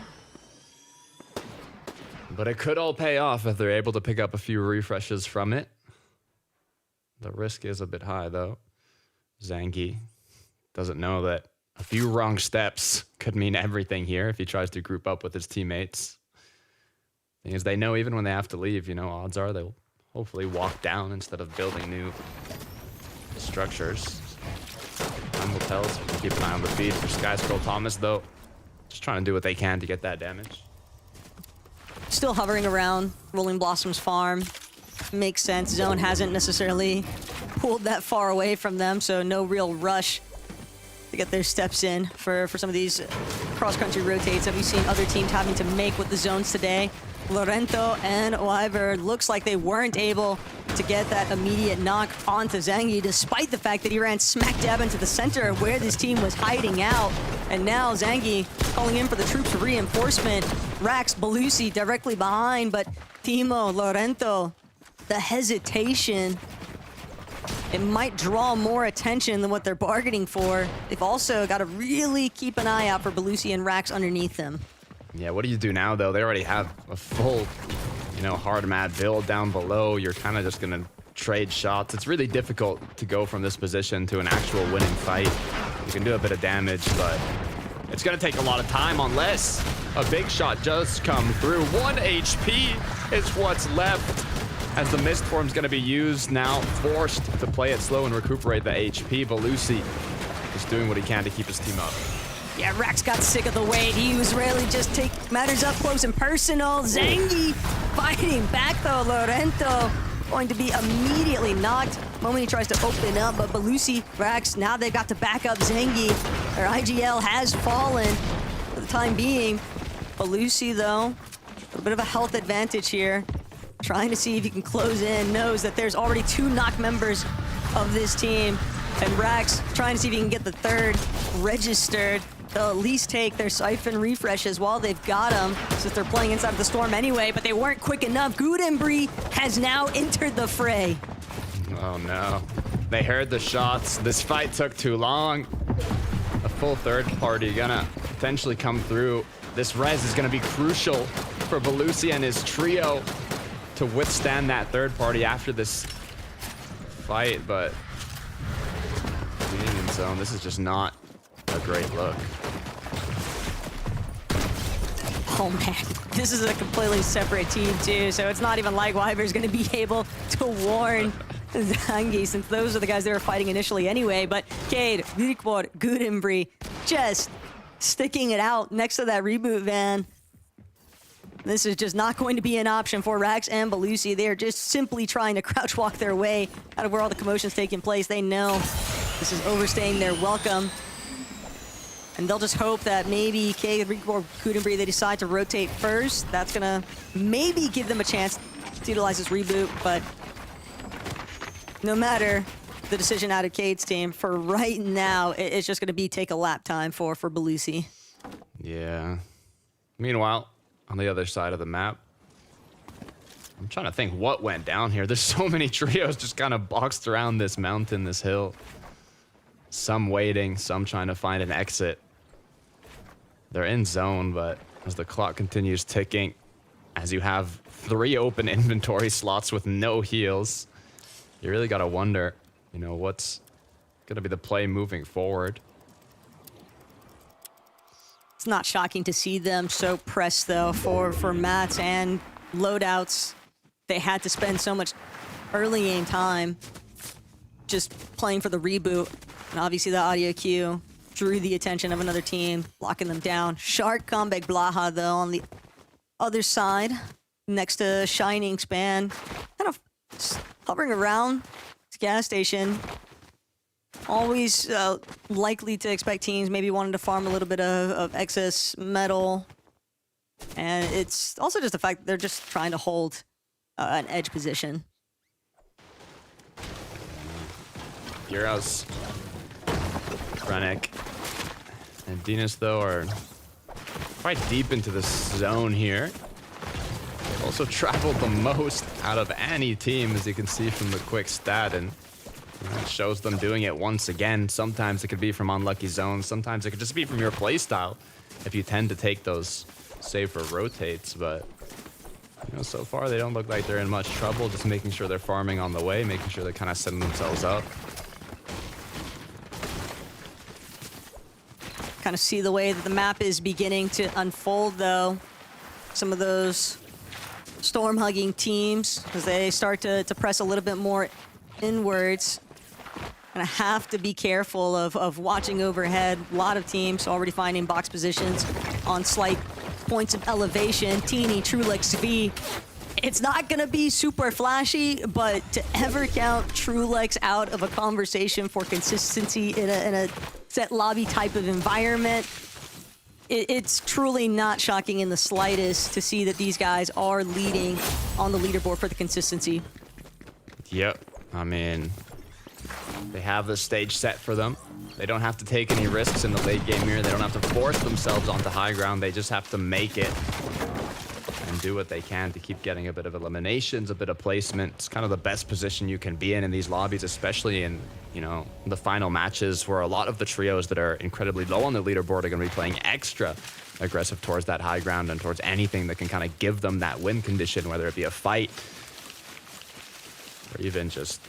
F: But it could all pay off if they're able to pick up a few refreshes from it. The risk is a bit high, though. Zangi doesn't know that a few wrong steps could mean everything here if he tries to group up with his teammates. Thing is, they know even when they have to leave, odds are they'll hopefully walk down instead of building new structures. Time will tell, so we can keep an eye on the feed for Sky Scroll Thomas, though. Just trying to do what they can to get that damage.
E: Still hovering around Rolling Blossoms farm. Makes sense. Zone hasn't necessarily pulled that far away from them, so no real rush to get their steps in for some of these cross-country rotates that we've seen other teams having to make with the zones today. Lorento and Wyvern looks like they weren't able to get that immediate knock onto Zangi, despite the fact that he ran smack dab into the center where this team was hiding out. And now Zangi calling in for the troops reinforcement. Rax, Belusi directly behind, but Timo, Lorento, the hesitation, it might draw more attention than what they're bargaining for. They've also got to really keep an eye out for Belusi and Rax underneath them.
F: Yeah, what do you do now, though? They already have a full, hard mad build down below. You're kind of just going to trade shots. It's really difficult to go from this position to an actual winning fight. You can do a bit of damage, but it's going to take a lot of time unless a big shot does come through. 1 HP is what's left as the Mist Form's going to be used now, forced to play it slow and recuperate the HP. Belusi is doing what he can to keep his team up.
E: Yeah, Rax got sick of the wait. He was really just take matters up close and personal. Zangi fighting back though. Lorento going to be immediately knocked the moment he tries to open up. But Belusi, Rax, now they've got to back up Zangi. Their IGL has fallen for the time being. Belusi though, a little bit of a health advantage here. Trying to see if he can close in. Knows that there's already 2 knock members of this team. And Rax trying to see if he can get the third registered. They'll at least take their Siphon refreshes while they've got them, since they're playing inside of the storm anyway, but they weren't quick enough. Gudembry has now entered the fray.
F: Oh no. They heard the shots. This fight took too long. A full third party gonna potentially come through. This res is gonna be crucial for Belusi and his trio to withstand that third party after this fight, but being in zone, this is just not a great look.
E: Oh man, this is a completely separate team too, so it's not even like Wyver's gonna be able to warn Zangi, since those are the guys they were fighting initially anyway. But Cade, Vikbor, Gudembry just sticking it out next to that reboot van. This is just not going to be an option for Rax and Belusi. They're just simply trying to crouch walk their way out of where all the commotion's taking place. They know this is overstaying their welcome. And they'll just hope that maybe K or Kudenbri, they decide to rotate first. That's gonna maybe give them a chance to utilize this reboot, but no matter the decision out of Cade's team, for right now, it's just gonna be take a lap time for Belusi.
F: Yeah. Meanwhile, on the other side of the map, I'm trying to think what went down here. There's so many trios just kind of boxed around this mountain, this hill. Some waiting, some trying to find an exit. They're in zone, but as the clock continues ticking, as you have 3 open inventory slots with no heals, you really got to wonder, you know, what's going to be the play moving forward.
E: It's not shocking to see them so pressed, though, for mats and loadouts. They had to spend so much early game time just playing for the reboot. And obviously the audio cue drew the attention of another team, locking them down. Shark Comeback Blaha, though, on the other side, next to Shining Span, kind of hovering around this gas station. Always likely to expect teams maybe wanting to farm a little bit of excess metal. And it's also just the fact that they're just trying to hold an edge position.
F: Heroes, Krennic, and Dinas, though, are quite deep into the zone here. They've also traveled the most out of any team, as you can see from the quick stat, and it shows them doing it once again. Sometimes it could be from unlucky zones, sometimes it could just be from your playstyle if you tend to take those safer rotates, but you know, so far they don't look like they're in much trouble, just making sure they're farming on the way, making sure they're kind of setting themselves up.
E: Kind of see the way that the map is beginning to unfold, though. Some of those storm-hugging teams, as they start to press a little bit more inwards. Gonna have to be careful of watching overhead. A lot of teams already finding box positions on slight points of elevation. Teeny, Trulex, V. It's not gonna be super flashy, but to ever count Trulex out of a conversation for consistency in a set lobby type of environment, it's truly not shocking in the slightest to see that these guys are leading on the leaderboard for the consistency.
F: Yep, I mean, they have the stage set for them. They don't have to take any risks in the late game here. They don't have to force themselves onto high ground. They just have to make it and do what they can to keep getting a bit of eliminations, a bit of placement. It's kind of the best position you can be in these lobbies, especially in, you know, the final matches where a lot of the trios that are incredibly low on the leaderboard are going to be playing extra aggressive towards that high ground and towards anything that can kind of give them that win condition, whether it be a fight or even just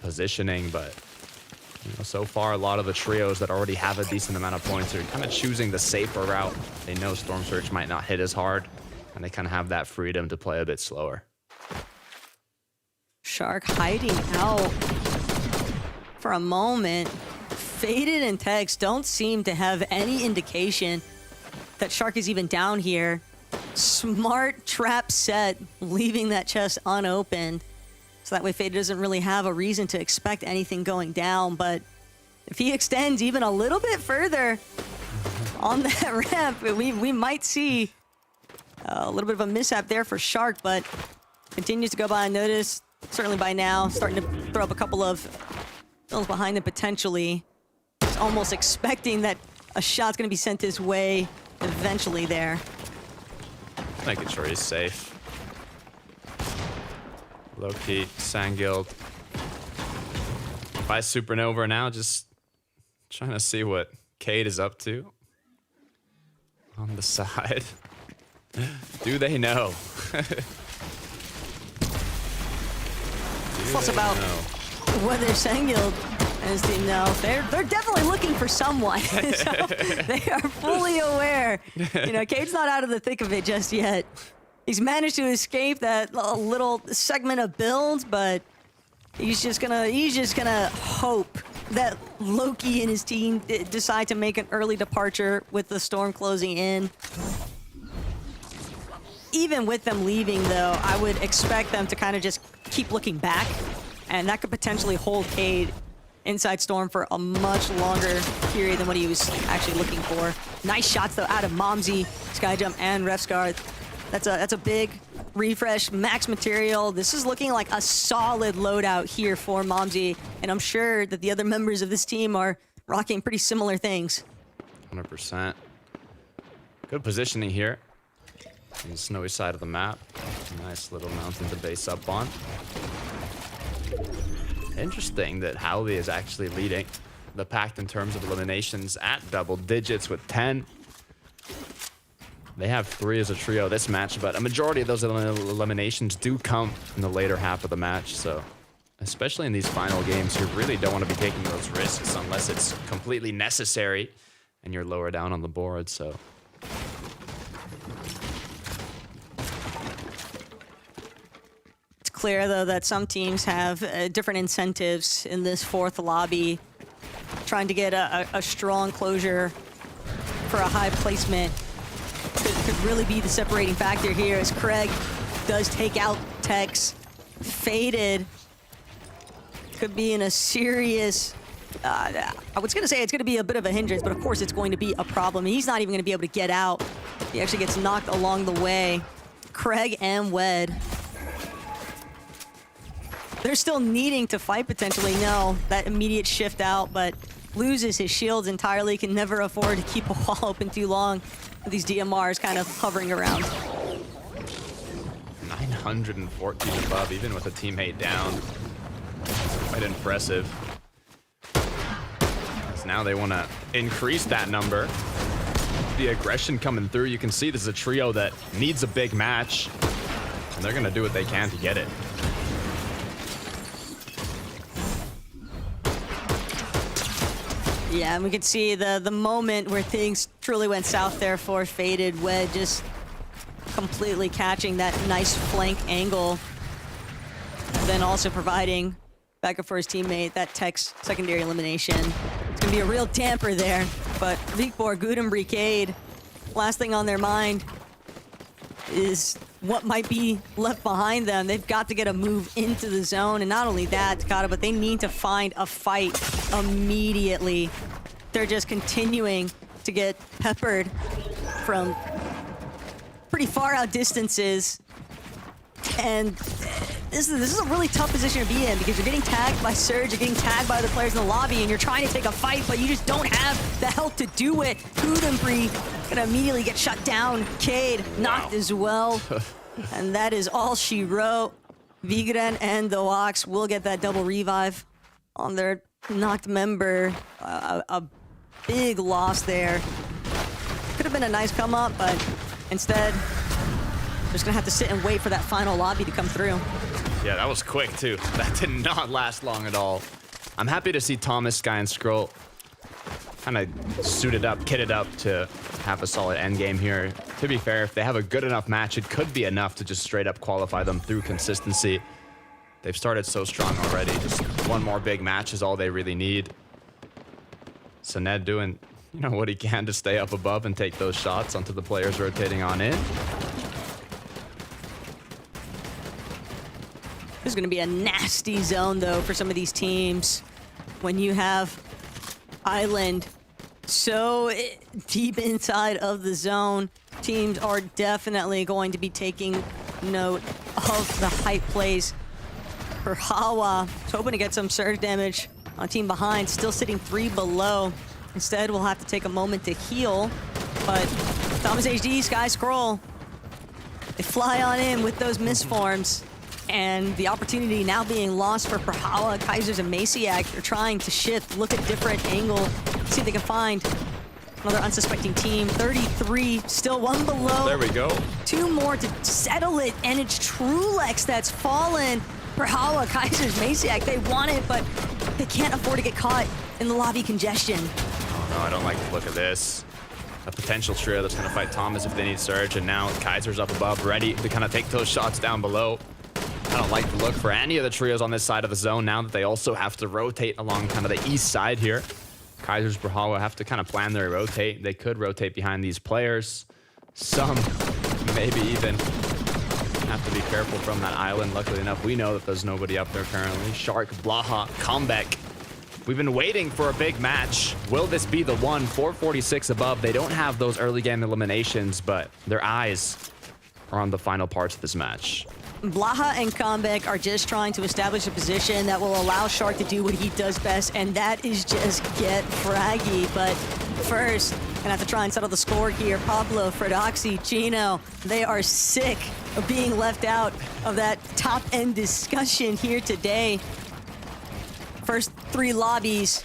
F: positioning. But you know, so far, a lot of the trios that already have a decent amount of points are kind of choosing the safer route. They know Storm Surge might not hit as hard, and they kind of have that freedom to play a bit slower.
E: Shark hiding out for a moment. Faded and Tex don't seem to have any indication that Shark is even down here. Smart trap set, leaving that chest unopened. So that way Faded doesn't really have a reason to expect anything going down. But if he extends even a little bit further on that ramp, we might see a little bit of a mishap there for Shark, but continues to go by unnoticed. Certainly by now, starting to throw up a couple of fills behind him potentially. He's almost expecting that a shot's going to be sent his way eventually there.
F: Making sure he's safe. Low-key, Sandguild. By Supernova now, just trying to see what Cade is up to. On the side. Do they know?
E: Plus about whether Sandguild and his team know. They're definitely looking for someone. So they are fully aware. You know, Cade's not out of the thick of it just yet. He's managed to escape that little segment of build, but he's just gonna hope that Loki and his team decide to make an early departure with the storm closing in. Even with them leaving, though, I would expect them to kind of just keep looking back, and that could potentially hold Cade inside Storm for a much longer period than what he was actually looking for. Nice shots, though, out of Momsy, Skyjump, and Refscar. That's a big refresh, max material. This is looking like a solid loadout here for Momsy, and I'm sure that the other members of this team are rocking pretty similar things.
F: 100%. Good positioning here on the snowy side of the map. Nice little mountain to base up on. Interesting that Howley is actually leading the pack in terms of eliminations at double digits with 10. They have 3 as a trio this match, but a majority of those eliminations do come in the later half of the match. So, especially in these final games, you really don't want to be taking those risks unless it's completely necessary and you're lower down on the board. So,
E: it's clear, though, that some teams have different incentives in this fourth lobby, trying to get a strong closure for a high placement. Could really be the separating factor here as Craig does take out Tex. Faded could be in a serious... I was going to say it's going to be a bit of a hindrance, but of course it's going to be a problem. He's not even going to be able to get out. He actually gets knocked along the way. Craig and Wed. They're still needing to fight potentially. No, that immediate shift out, but loses his shields entirely. Can never afford to keep a wall open too long. These DMRs kind of hovering around.
F: 914 above, even with a teammate down. Quite impressive. So now they want to increase that number. The aggression coming through. You can see this is a trio that needs a big match, and they're going to do what they can to get it.
E: Yeah, and we can see the moment where things truly went south there for Faded. Wed just completely catching that nice flank angle. And then also providing backup for his teammate, that Tex secondary elimination. It's going to be a real damper there. But Vikbor, Gudem, Brigade, last thing on their mind is what might be left behind them. They've got to get a move into the zone. And not only that, Takata, but they need to find a fight immediately. They're just continuing to get peppered from pretty far out distances. And this is a really tough position to be in because you're getting tagged by Surge, you're getting tagged by other players in the lobby, and you're trying to take a fight, but you just don't have the health to do it. Gudembri gonna immediately get shut down. Cade knocked as well. And that is all she wrote. Vigren and the Ox will get that double revive on their knocked member. A big loss there. Could have been a nice come up, but instead, just gonna have to sit and wait for that final lobby to come through.
F: Yeah, that was quick too. That did not last long at all. I'm happy to see Thomas, Sky, and Skrull kind of suited up, kitted up to have a solid end game here. To be fair, if they have a good enough match, it could be enough to just straight up qualify them through consistency. They've started so strong already. Just one more big match is all they really need. So Ned doing, you know, what he can to stay up above and take those shots onto the players rotating on in.
E: This is going to be a nasty zone, though, for some of these teams. When you have Island so deep inside of the zone, teams are definitely going to be taking note of the hype plays. For Hawa, hoping to get some surge damage on team behind, still sitting 3 below. Instead, we'll have to take a moment to heal. But Thomas HD, Sky Scroll, they fly on in with those misforms. And the opportunity now being lost for Perhala, Kaisers, and Maciak. They're trying to shift, look at different angle, see if they can find another unsuspecting team. 33, still 1 below.
F: There we go.
E: 2 more to settle it, and it's Trulex that's fallen. Perhala, Kaisers, Maciak, they want it, but they can't afford to get caught in the lobby congestion.
F: Oh no, I don't like the look of this. A potential trio that's going to fight Thomas if they need Surge, and now Kaiser's up above, ready to kind of take those shots down below. I don't like the look for any of the trios on this side of the zone now that they also have to rotate along kind of the east side here. Kaiser's Brawlhalla have to kind of plan their rotate. They could rotate behind these players. Some maybe even Have to be careful from that island. Luckily enough, we know that there's nobody up there currently. Shark, Blaha, Comeback. We've been waiting for a big match. Will this be the one? 446 above. They don't have those early game eliminations, but their eyes are on the final parts of this match.
E: Blaha and Comeback are just trying to establish a position that will allow Shark to do what he does best, and that is just get fraggy. But first, gonna have to try and settle the score here. Pablo, Fredoxy, Chino, they are sick of being left out of that top-end discussion here today. First 3 lobbies,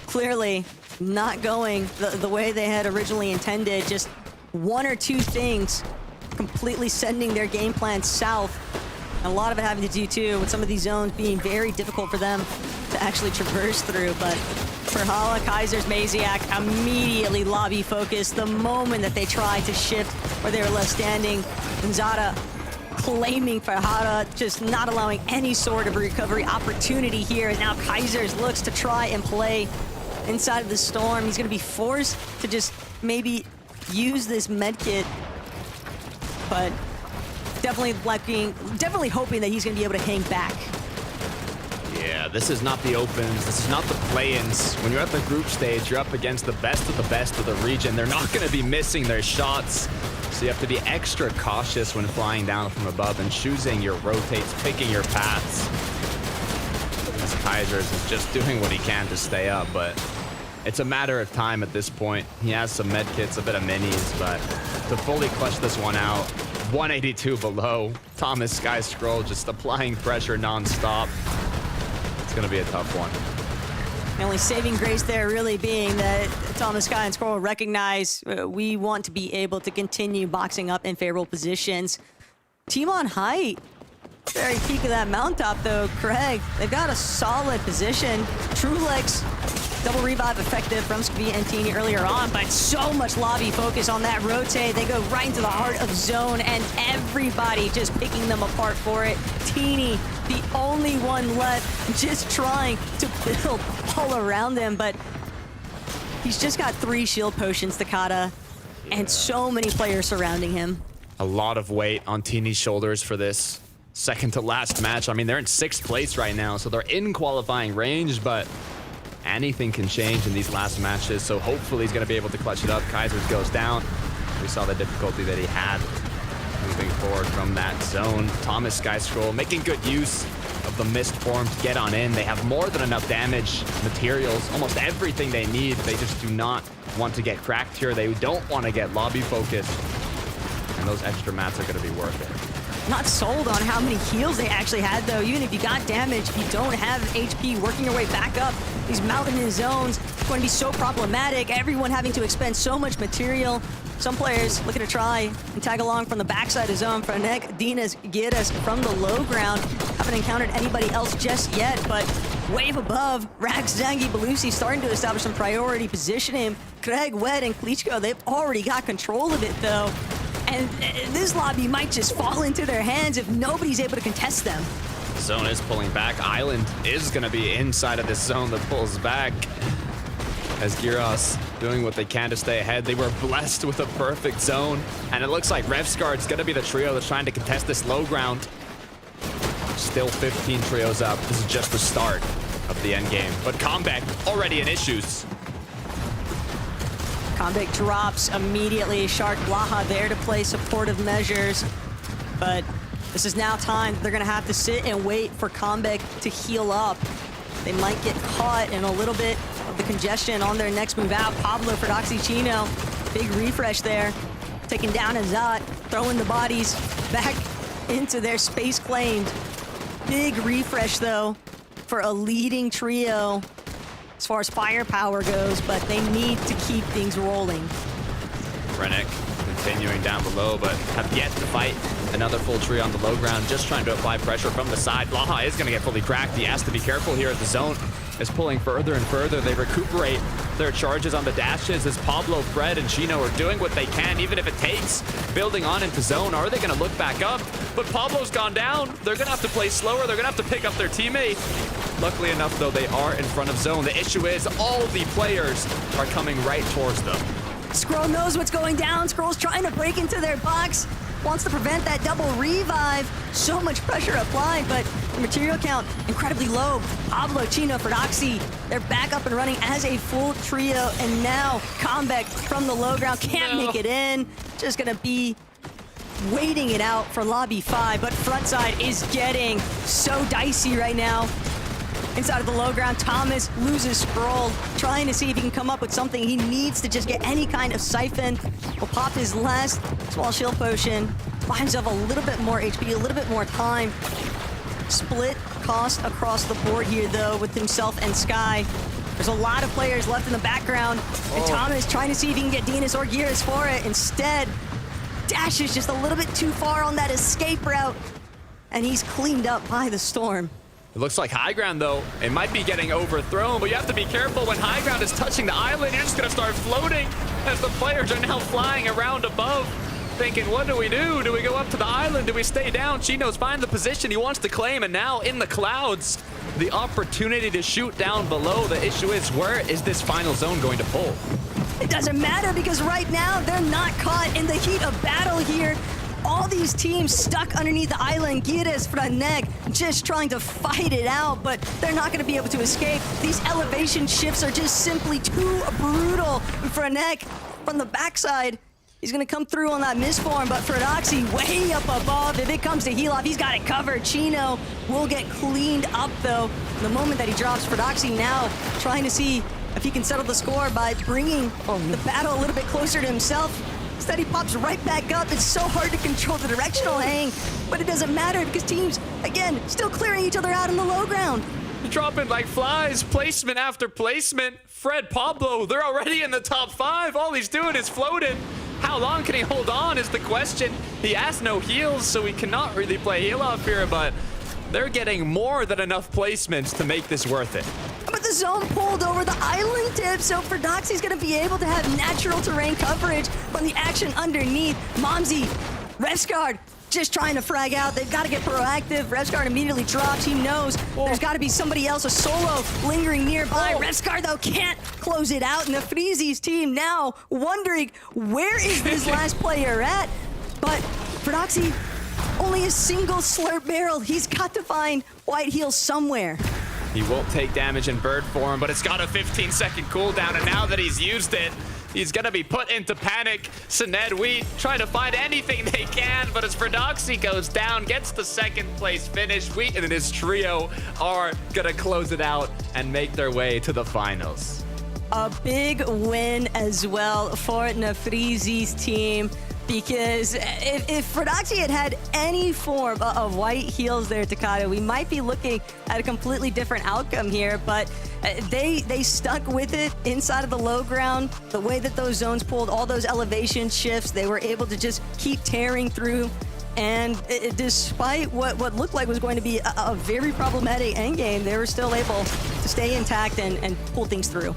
E: clearly not going the way they had originally intended. Just 1 or 2 things completely sending their game plan south. And a lot of it having to do, too, with some of these zones being very difficult for them to actually traverse through. But for Hala, Kaiser's, Maziak immediately lobby focused the moment that they tried to shift where they were left standing. And Zada claiming Farhada, just not allowing any sort of recovery opportunity here. And now Kaiser's looks to try and play inside of the storm. He's going to be forced to just maybe use this medkit, but definitely hoping that he's going to be able to hang back.
F: Yeah, this is not the opens. This is not the play-ins. When you're at the group stage, you're up against the best of the region. They're not going to be missing their shots. So you have to be extra cautious when flying down from above and choosing your rotates, picking your paths. As Kaiser's is just doing what he can to stay up, but it's a matter of time at this point. He has some med kits, a bit of minis, but to fully clutch this one out, 182 below. Thomas Sky Scroll just applying pressure non-stop. It's going to be a tough one.
E: The only saving grace there really being that Thomas Sky and Squirrel recognize we want to be able to continue boxing up in favorable positions. Team on height, very peak of that mountaintop though, Craig. They've got a solid position. Trulex, double revive effective from Skvi and Teeny earlier on, but so much lobby focus on that rotate. They go right into the heart of zone and everybody just picking them apart for it. Teeny, the only one left, just trying to build all around them, but he's just got 3 shield potions, Takata, and so many players surrounding him.
F: A lot of weight on Teeny's shoulders for this second to last match. I mean, they're in 6th place right now, so they're in qualifying range, but anything can change in these last matches, so hopefully he's going to be able to clutch it up. Kaiser's goes down. We saw the difficulty that he had moving forward from that zone. Thomas Sky Scroll making good use of the mist form to get on in. They have more than enough damage, materials, almost everything they need. They just do not want to get cracked here. They don't want to get lobby focused, and those extra mats are going to be worth it.
E: Not sold on how many heals they actually had, though. Even if you got damage, if you don't have HP working your way back up, these mountainous zones are going to be so problematic. Everyone having to expend so much material. Some players looking to try and tag along from the backside of zone. Franek, Dinas, Giras from the low ground. Haven't encountered anybody else just yet, but wave above, Rax, Zangi, Belusi starting to establish some priority positioning. Craig, Wed, and Klitschko, they've already got control of it, though. And this lobby might just fall into their hands if nobody's able to contest them.
F: Zone is pulling back. Island is going to be inside of this zone that pulls back. As Giras doing what they can to stay ahead. They were blessed with a perfect zone. And it looks like Revsguard's going to be the trio that's trying to contest this low ground. Still 15 trios up. This is just the start of the end game. But Comeback already in issues.
E: Comeback drops immediately. Shark, Blaha there to play supportive measures. But this is now time they're going to have to sit and wait for Comeback to heal up. They might get caught in a little bit of the congestion on their next move out. Pablo for Chino. Big refresh there. Taking down Azat, throwing the bodies back into their space claimed. Big refresh, though, for a leading trio as far as firepower goes, but they need to keep things rolling.
F: Rennick continuing down below, but have yet to fight another full tree on the low ground, just trying to apply pressure from the side. Blaha is going to get fully cracked. He has to be careful here as the zone is pulling further and further. They recuperate their charges on the dashes as Pablo, Fred, and Chino are doing what they can, even if it takes building on into zone. Are they going to look back up? But Pablo's gone down. They're going to have to play slower. They're going to have to pick up their teammate. Luckily enough, though, they are in front of zone. The issue is all the players are coming right towards them.
E: Scroll knows what's going down. Scroll's trying to break into their box. wants to prevent that double revive. So much pressure applied, but the material count incredibly low. Pablo, Chino, Ferdoxy, they're back up and running as a full trio, and now Combeck from the low ground can't make it in. Just gonna be waiting it out for lobby 5, but frontside is getting so dicey right now. Inside of the low ground, Thomas loses Sproul, trying to see if he can come up with something. He needs to just get any kind of siphon. Will pop his last small shield potion, buy himself a little bit more HP, a little bit more time. Split cost across the board here, though, with himself and Sky. There's a lot of players left in the background, and Thomas trying to see if he can get Dinas or Gears for it. Instead, Dash is just a little bit too far on that escape route, and he's cleaned up by the storm.
F: It looks like high ground, though. It might be getting overthrown, but you have to be careful when high ground is touching the island. You're just going to start floating as the players are now flying around above, thinking, what do we do? Do we go up to the island? Do we stay down? Chino's finds the position he wants to claim, and now in the clouds, the opportunity to shoot down below. The issue is, where is this final zone going to pull?
E: It doesn't matter because right now they're not caught in the heat of battle here. All these teams stuck underneath the island. Gires, Franek, just trying to fight it out, but they're not going to be able to escape. These elevation shifts are just simply too brutal. Franek from the backside, he's going to come through on that misform, but Ferdoxy way up above. If it comes to heal off, he's got it covered. Chino will get cleaned up, though. The moment that he drops, Ferdoxy now trying to see if he can settle the score by bringing the battle a little bit closer to himself. Instead, he pops right back up. It's so hard to control the directional hang, but it doesn't matter because teams, again, still clearing each other out in the low ground.
F: Dropping like flies, placement after placement. Fred, Pablo, they're already in the top 5. All he's doing is floating. How long can he hold on is the question. He has no heals, so he cannot really play heal off here, but they're getting more than enough placements to make this worth it.
E: But the zone pulled over the island tip, so Ferdoxy's gonna be able to have natural terrain coverage from the action underneath. Momsy, Revsguard, just trying to frag out. They've got to get proactive. Revsguard immediately drops. He knows there's got to be somebody else, a solo lingering nearby. Revsguard, though, can't close it out, and the Freezy's team now wondering, where is this last player at? But Ferdoxy, only a single slurp barrel. He's got to find White Heel somewhere.
F: He won't take damage in bird form, but it's got a 15-second cooldown, and now that he's used it, he's gonna be put into panic. Sined, Wheat trying to find anything they can, but as Ferdoxy goes down, gets the second place finish, Wheat and his trio are gonna close it out and make their way to the finals.
E: A big win as well for Nafrizi's team, because if Ferdoxy had had any form of white heels there, Takata, we might be looking at a completely different outcome here, but they stuck with it inside of the low ground. The way that those zones pulled, all those elevation shifts, they were able to just keep tearing through. And despite what looked like was going to be a very problematic endgame, they were still able to stay intact and pull things through.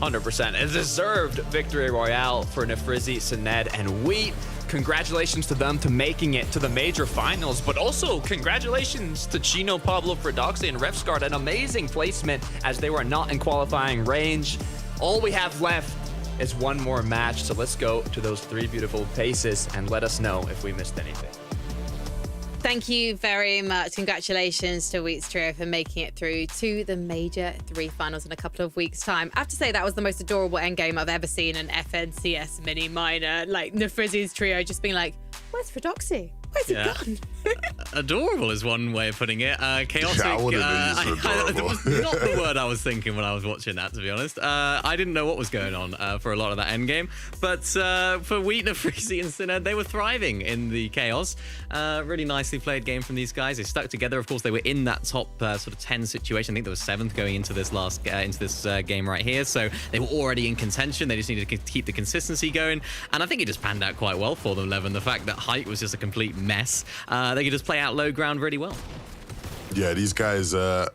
F: 100%. A deserved victory royale for Nafrizi, Sined, and Wheat. Congratulations to them to making it to the major finals, but also congratulations to Chino, Pablo, Ferdoxy, and Revsguard. An amazing placement as they were not in qualifying range. All we have left is one more match, so let's go to those 3 beautiful faces and let us know if we missed anything.
B: Thank you very much. Congratulations to Wheat's trio for making it through to the Major 3 finals in a couple of weeks' time. I have to say that was the most adorable endgame I've ever seen in FNCS mini minor. Like Nafrizi's trio just being like, where's Ferdoxy? Where's he gone?
C: Adorable is one way of putting it. Chaotic.
D: Yeah, I wouldn't have used
C: That
D: adorable.
C: was not the word I was thinking when I was watching that, to be honest. I didn't know what was going on for a lot of that endgame. But for Wheat, Nafrizi, and Sined, they were thriving in the chaos. Really nicely played game from these guys. They stuck together. Of course, they were in that top sort of 10 situation. I think there was 7th going into this game right here. So they were already in contention. They just needed to keep the consistency going. And I think it just panned out quite well for them, Levin. The fact that height was just a complete mess. They could just play out low ground really well.
D: Yeah, these guys, an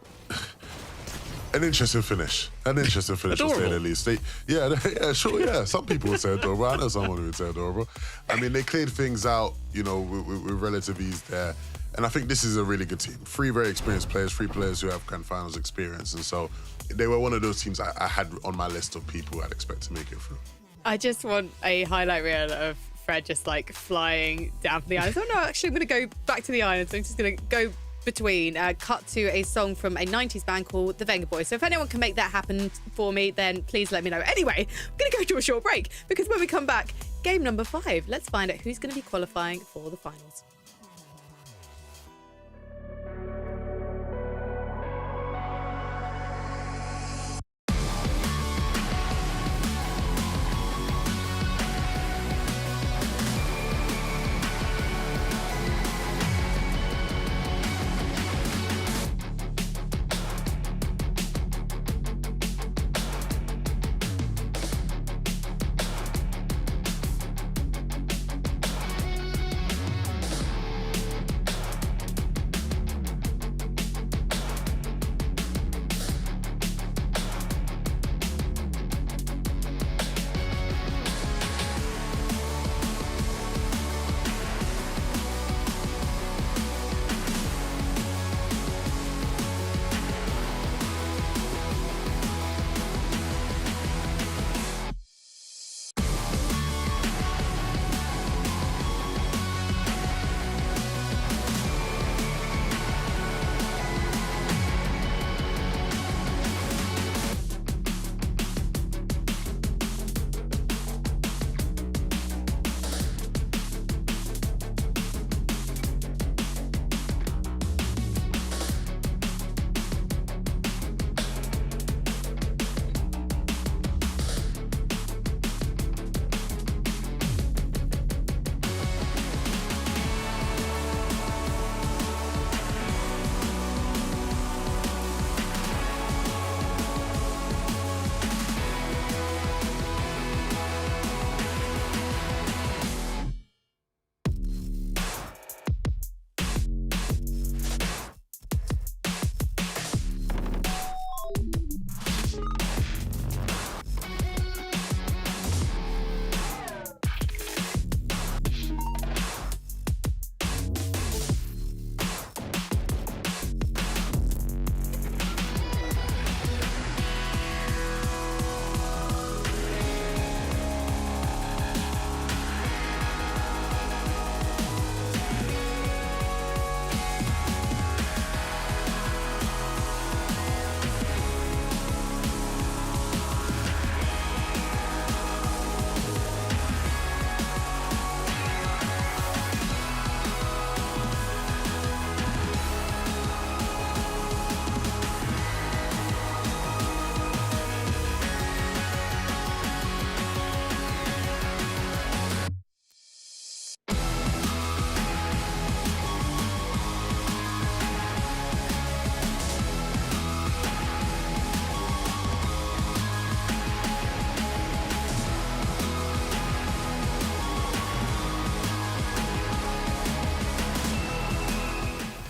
D: interesting finish. An interesting finish, to say the least. Yeah. Some people would say adorable. I know someone who would say adorable. I mean, they cleared things out, you know, with relative ease there. And I think this is a really good team. 3 very experienced players, 3 players who have grand finals experience. And so they were one of those teams I had on my list of people I'd expect to make it through.
B: I just want a highlight reel of Fred just like flying down from the island. Oh no, actually I'm going to go back to the island. So I'm just going to go between, cut to a song from a 90s band called The Venga Boys. So if anyone can make that happen for me, then please let me know. Anyway, I'm going to go to a short break because when we come back, game number 5, let's find out who's going to be qualifying for the finals.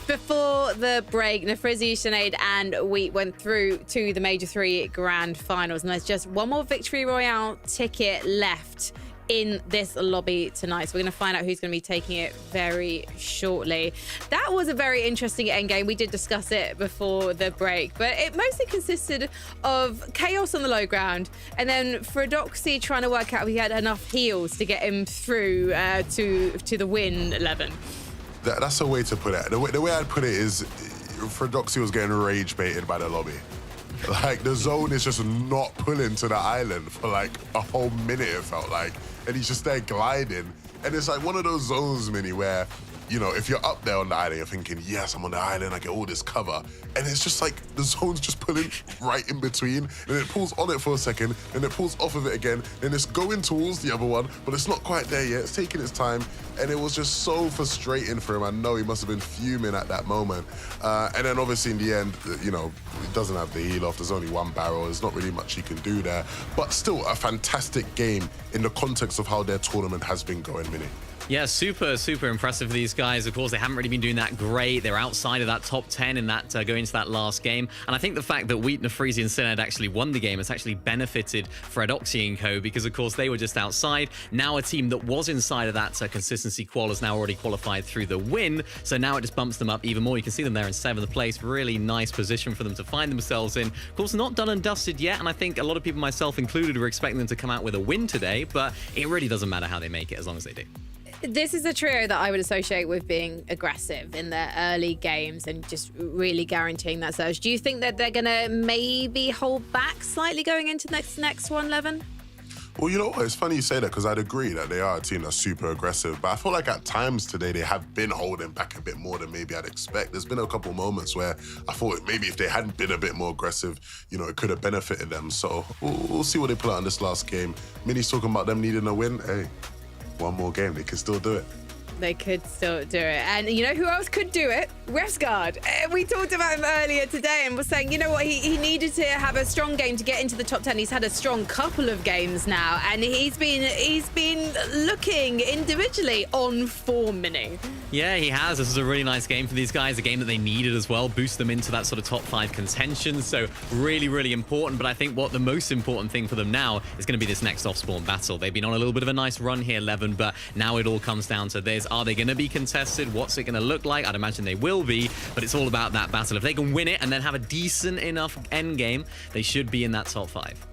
B: Before the break, Nafrizi, Sinead, and we went through to the Major 3 Grand Finals, and there's just one more Victory Royale ticket left in this lobby tonight. So we're going to find out who's going to be taking it very shortly. That was a very interesting endgame. We did discuss it before the break, but it mostly consisted of chaos on the low ground, and then Fredoxy trying to work out if he had enough heals to get him through to the win 11.
D: That's a way to put it. The way I'd put it is Fredoxy was getting rage baited by the lobby. Like, the zone is just not pulling to the island for like a whole minute, it felt like. And he's just there gliding. And it's like one of those zones, Mini, where, you know, if you're up there on the island, you're thinking, yes, I'm on the island, I get all this cover. And it's just like the zone's just pulling right in between. And it pulls on it for a second, and it pulls off of it again. And it's going towards the other one, but it's not quite there yet. It's taking its time. And it was just so frustrating for him. I know he must have been fuming at that moment. And then obviously in the end, you know, he doesn't have the heal off. There's only one barrel. There's not really much he can do there. But still a fantastic game in the context of how their tournament has been going, Mini.
C: Yeah, super, super impressive for these guys. Of course, they haven't really been doing that great. They're outside of that top 10 in that going into that last game. And I think the fact that Wheat, Nefreezy, and Syned actually won the game has actually benefited Fredoxy and Co. because, of course, they were just outside. Now a team that was inside of that consistency qual has now already qualified through the win. So now it just bumps them up even more. You can see them there in 7th place. Really nice position for them to find themselves in. Of course, not done and dusted yet. And I think a lot of people, myself included, were expecting them to come out with a win today. But it really doesn't matter how they make it as long as they do.
B: This is a trio that I would associate with being aggressive in their early games and just really guaranteeing that surge. Do you think that they're going to maybe hold back slightly going into next one, Levin?
D: Well, you know what? It's funny you say that because I'd agree that they are a team that's super aggressive. But I feel like at times today they have been holding back a bit more than maybe I'd expect. There's been a couple moments where I thought maybe if they hadn't been a bit more aggressive, you know, it could have benefited them. So we'll see what they pull out in this last game. Minnie's talking about them needing a win. Hey, one more game, they can still do it.
B: They could still do it. And you know who else could do it? Refsgaard. We talked about him earlier today and was saying, you know what, he needed to have a strong game to get into the top 10. He's had a strong couple of games now, and he's been looking individually on form, Mini.
C: Yeah, he has. This is a really nice game for these guys, a game that they needed as well, boost them into that sort of top 5 contention. So really, really important. But I think what the most important thing for them now is going to be this next off-spawn battle. They've been on a little bit of a nice run here, Levin, but now it all comes down to this. Are they going to be contested? What's it going to look like? I'd imagine they will be, but it's all about that battle. If they can win it and then have a decent enough end game, they should be in that top 5.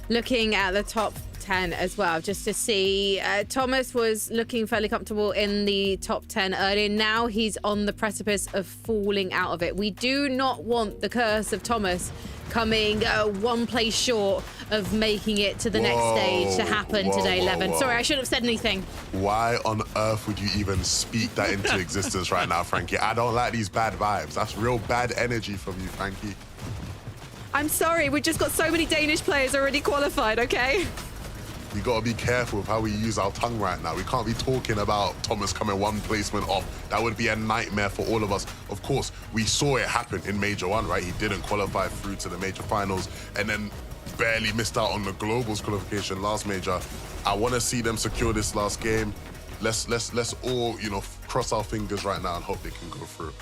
B: Looking at the top 10 as well, just to see. Thomas was looking fairly comfortable in the top 10 earlier. Now he's on the precipice of falling out of it. We do not want the curse of Thomas coming one place short of making it to the next stage to happen today, Levin. Sorry, I shouldn't have said anything.
D: Why on earth would you even speak that into existence right now, Frankie? I don't like these bad vibes. That's real bad energy from you, Frankie.
B: I'm sorry, we've just got so many Danish players already qualified, okay?
D: We gotta be careful with how we use our tongue right now. We can't be talking about Thomas coming one placement off. That would be a nightmare for all of us. Of course, we saw it happen in Major 1, right? He didn't qualify through to the major finals and then barely missed out on the Globals qualification last major. I wanna see them secure this last game. Let's all, you know, cross our fingers right now and hope they can go through.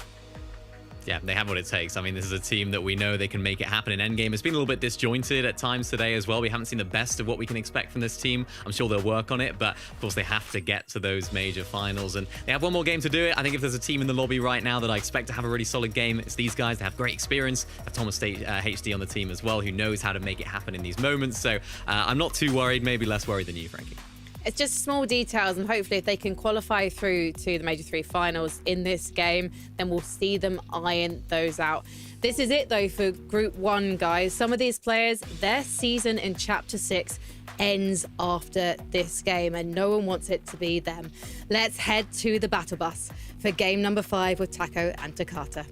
C: Yeah, they have what it takes. I mean, this is a team that we know they can make it happen in endgame. It's been a little bit disjointed at times today as well. We haven't seen the best of what we can expect from this team. I'm sure they'll work on it, but of course they have to get to those major finals, and they have one more game to do it. I think if there's a team in the lobby right now that I expect to have a really solid game, it's these guys. They have great experience. They have Thomas State, HD on the team as well, who knows how to make it happen in these moments. So I'm not too worried, maybe less worried than you, Frankie.
B: It's just small details, and hopefully if they can qualify through to the Major 3 finals in this game, then we'll see them iron those out. This is it, though, for Group 1, guys. Some of these players, their season in Chapter 6 ends after this game, and no one wants it to be them. Let's head to the battle bus for game number 5 with Taco and Takata.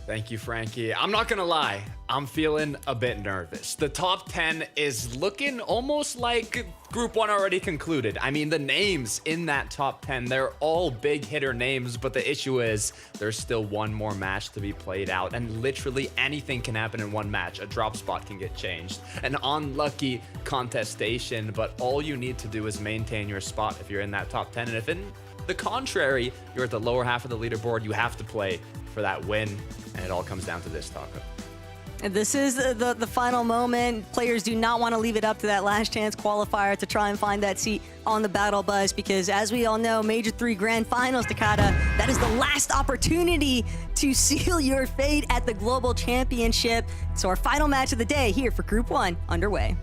F: Thank you, Frankie. I'm not gonna lie, I'm feeling a bit nervous. The top 10 is looking almost like Group 1 already concluded. I mean, the names in that top 10, they're all big hitter names, but the issue is there's still one more match to be played out, and literally anything can happen in one match. A drop spot can get changed, an unlucky contestation, but all you need to do is maintain your spot if you're in that top 10, and if in the contrary, you're at the lower half of the leaderboard, you have to play for that win, and it all comes down to this, Taco.
E: And this is the final moment. Players do not want to leave it up to that last chance qualifier to try and find that seat on the battle bus, because as we all know, Major 3 Grand Finals, Takata, that is the last opportunity to seal your fate at the Global Championship. So our final match of the day here for Group 1 underway.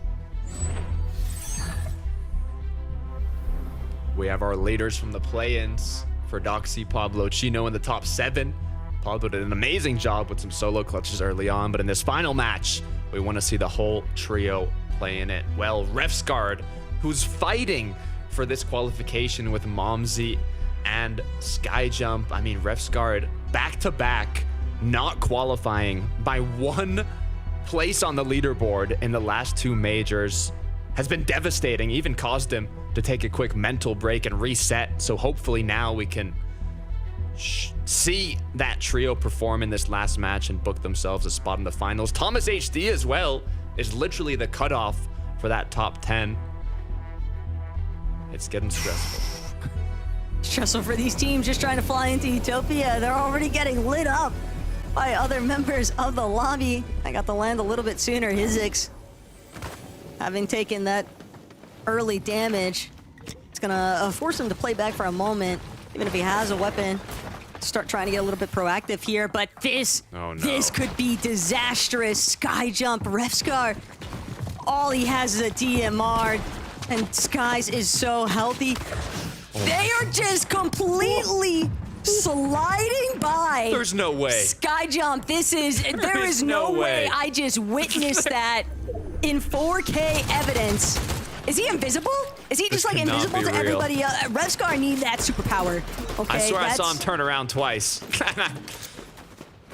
F: We have our leaders from the play-ins for Doxy, Pablo, Chino in the top 7. Pablo did an amazing job with some solo clutches early on, but in this final match, we want to see the whole trio playing it well. Refsgaard, who's fighting for this qualification with Momsy and Skyjump. I mean, Refsgaard back-to-back, not qualifying by 1 place on the leaderboard in the last 2 majors, has been devastating, even caused him to take a quick mental break and reset. So hopefully now we can see that trio perform in this last match and book themselves a spot in the finals. Thomas HD as well is literally the cutoff for that top 10. It's getting stressful.
E: Stressful for these teams just trying to fly into Utopia. They're already getting lit up by other members of the lobby. I got to land a little bit sooner. Hizix, having taken that early damage, it's gonna force him to play back for a moment, even if he has a weapon. Start trying to get a little bit proactive here, but this could be disastrous. Sky jump, Refscar. All he has is a DMR, and Skies is so healthy. They are just completely sliding by.
F: There's no way.
E: Sky jump. There is no way. I just witnessed that in 4K evidence. Is he invisible? Is he just like invisible to everybody else? Revscar need that superpower. Okay,
F: I swear I saw him turn around twice.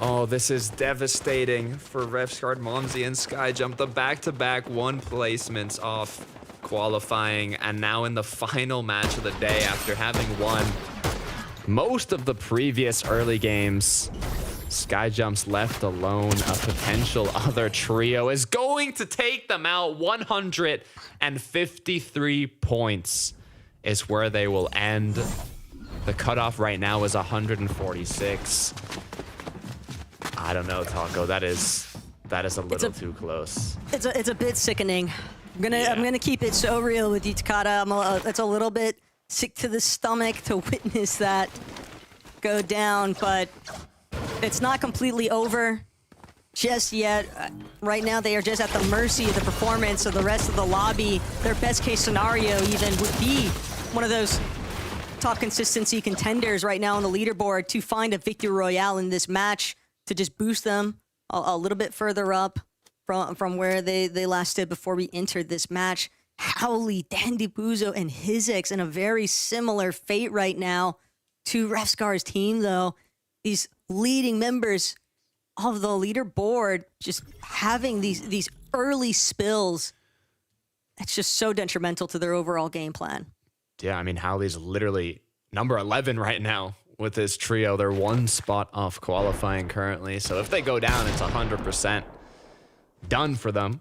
F: Oh, this is devastating for Revscar, Momsy, and Skyjump. The back-to-back one placements off qualifying, and now in the final match of the day after having won most of the previous early games. Skyjump's left alone. A potential other trio is going to take them out. 153 points is where they will end. The cutoff right now is 146. I don't know, Taco. That is a little too close.
E: It's a bit sickening. I'm gonna keep it so real with you, Takata. It's a little bit sick to the stomach to witness that go down, but it's not completely over just yet. Right now, they are just at the mercy of the performance of the rest of the lobby. Their best case scenario even would be one of those top consistency contenders right now on the leaderboard to find a victory royale in this match to just boost them a little bit further up from where they last stood before we entered this match. Howley, Dandy Buzo, and Hizix in a very similar fate right now to Refscar's team, though. These leading members of the leaderboard just having these early spills. It's just so detrimental to their overall game plan.
F: Yeah, I mean, Howley's literally number 11 right now with this trio. They're one spot off qualifying currently. So if they go down, it's 100% done for them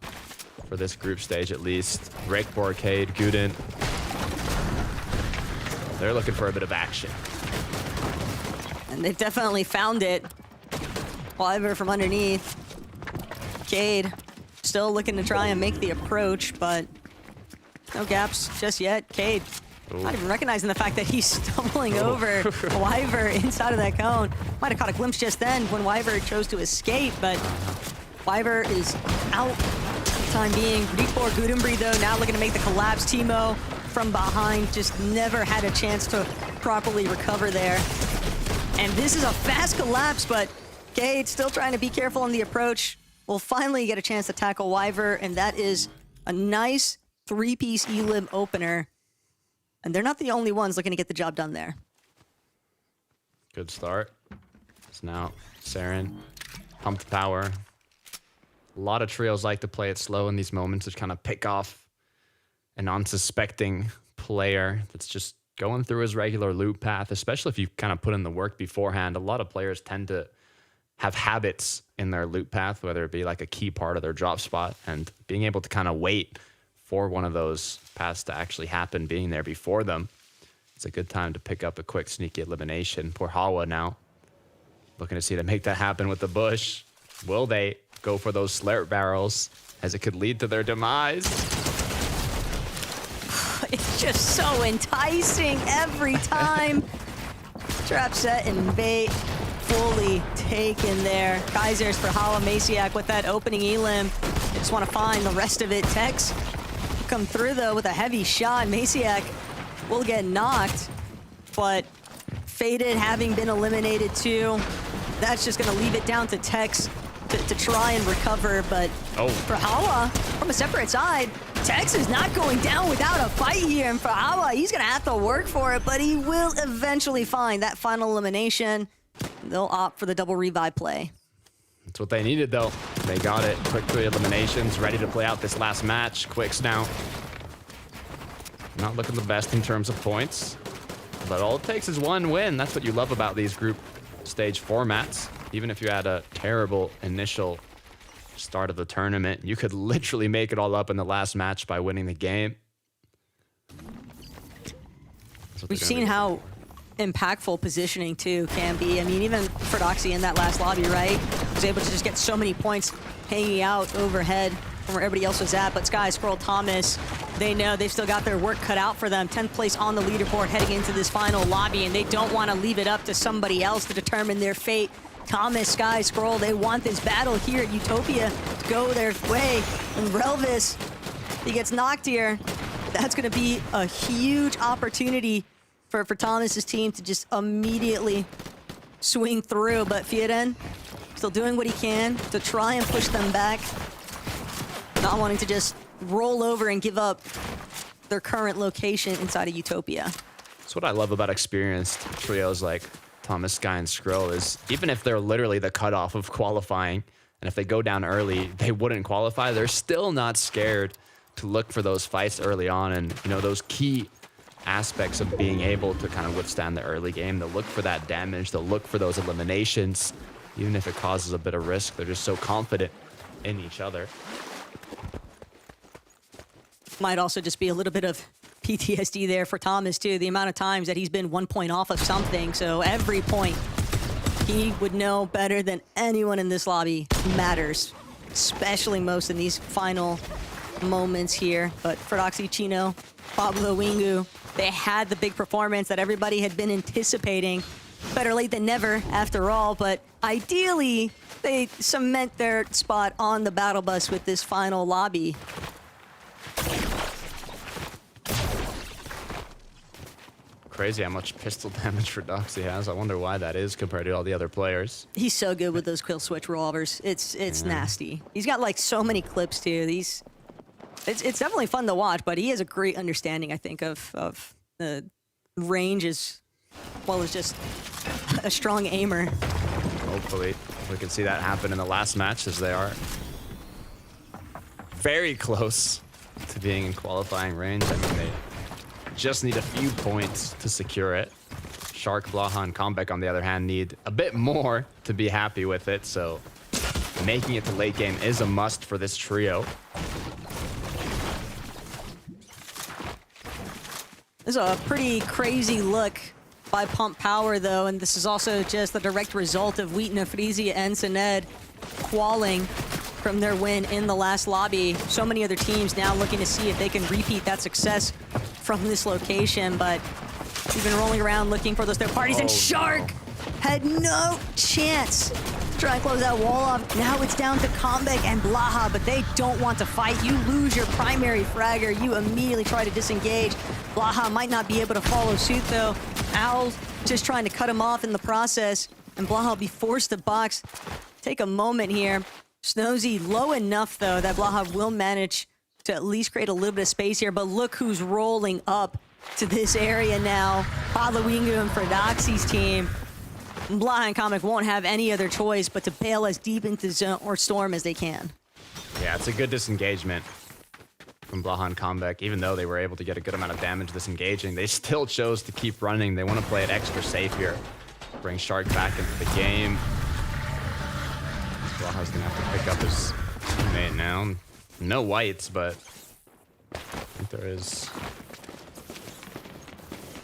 F: for this group stage at least. Rick, Borcade, Guden. They're looking for a bit of action.
E: And they've definitely found it. Wyver from underneath. Cade still looking to try and make the approach, but no gaps just yet. Cade not even recognizing the fact that he's stumbling over Wyver inside of that cone. Might have caught a glimpse just then when Wyver chose to escape, but Wyver is out for the time being. Reapor Gudenbri, though, now looking to make the collapse. Timo from behind just never had a chance to properly recover there. And this is a fast collapse, but Cade still trying to be careful on the approach. Will finally get a chance to tackle Wyver, and that is a nice three-piece elim opener. And they're not the only ones looking to get the job done there.
F: Good start. It's now Saren, pumped power. A lot of trios like to play it slow in these moments to kind of pick off an unsuspecting player that's just going through his regular loop path, especially if you kind of put in the work beforehand. A lot of players tend to have habits in their loop path, whether it be like a key part of their drop spot, and being able to kind of wait for one of those paths to actually happen, being there before them. It's a good time to pick up a quick sneaky elimination. Poor Hawa now looking to see to make that happen with the bush. Will they go for those slurp barrels as it could lead to their demise?
E: It's just so enticing every time. Trap set and bait fully taken there. Kaisers for Hala Masiak with that opening elim. They just want to find the rest of it. Tex come through, though, with a heavy shot. Masiak will get knocked, but Faded having been eliminated too, that's just going to leave it down to Tex to try and recover. But for Hala, from a separate side, Tex is not going down without a fight here. And for Hala, he's going to have to work for it, but he will eventually find that final elimination. They'll opt for the double revive play.
F: That's what they needed, though. They got it. Quick 3 eliminations, ready to play out this last match. Quicks now. Not looking the best in terms of points, but all it takes is one win. That's what you love about these group stage formats. Even if you had a terrible initial start of the tournament, you could literally make it all up in the last match by winning the game.
E: We've seen how impactful positioning too can be. I mean, even Fordoxy in that last lobby, right, was able to just get so many points hanging out overhead from where everybody else was at. But Sky, Squirrel, Thomas, they know they've still got their work cut out for them. 10th place on the leaderboard heading into this final lobby, and they don't want to leave it up to somebody else to determine their fate. Thomas, Sky, Squirrel, they want this battle here at Utopia to go their way. And Relvis, he gets knocked here. That's going to be a huge opportunity for Thomas's team to just immediately swing through. But Fieren still doing what he can to try and push them back, not wanting to just roll over and give up their current location inside of Utopia.
F: That's what I love about experienced trios like Thomas, Sky, and Skrill is even if they're literally the cutoff of qualifying, and if they go down early, they wouldn't qualify, they're still not scared to look for those fights early on, and you know, those key aspects of being able to kind of withstand the early game. They'll look for that damage, they'll look for those eliminations, even if it causes a bit of risk. They're just so confident in each other.
E: Might also just be a little bit of PTSD there for Thomas too, the amount of times that he's been 1 point off of something. So every point he would know better than anyone in this lobby matters, especially most in these final moments here. But Fordoxy, Chino, Pablo Wingu, they had the big performance that everybody had been anticipating. Better late than never, after all, but ideally, they cement their spot on the battle bus with this final lobby.
F: Crazy how much pistol damage Fordoxy has. I wonder why that is compared to all the other players.
E: He's so good with those kill switch revolvers. It's nasty. He's got like so many clips too. It's definitely fun to watch, but he has a great understanding, I think, of the range as well as just a strong aimer.
F: Hopefully we can see that happen in the last match, as they are very close to being in qualifying range. I mean, they just need a few points to secure it. Shark, Blaha, and Comeback, on the other hand, need a bit more to be happy with it, so making it to late game is a must for this trio.
E: This is a pretty crazy look by Pump Power, though, and this is also just the direct result of Wheaton, Afrizia, and Sened qualling from their win in the last lobby. So many other teams now looking to see if they can repeat that success from this location, but we've been rolling around looking for those third parties, and Shark had no chance to try and close that wall off. Now it's down to Comeback and Blaha, but they don't want to fight. You lose your primary fragger, you immediately try to disengage. Blaha might not be able to follow suit, though. Owl just trying to cut him off in the process, and Blaha will be forced to box. Take a moment here. Snozy low enough, though, that Blaha will manage to at least create a little bit of space here, but look who's rolling up to this area now. Pablo Wingu and Fordoxy's team. Blaha and Comic won't have any other choice but to bail as deep into zone or storm as they can.
F: Yeah, it's a good disengagement from Blaha and Comeback. Even though they were able to get a good amount of damage disengaging, they still chose to keep running. They want to play it extra safe here. Bring Shark back into the game. Blaha's gonna have to pick up his teammate now. No whites, but I think there is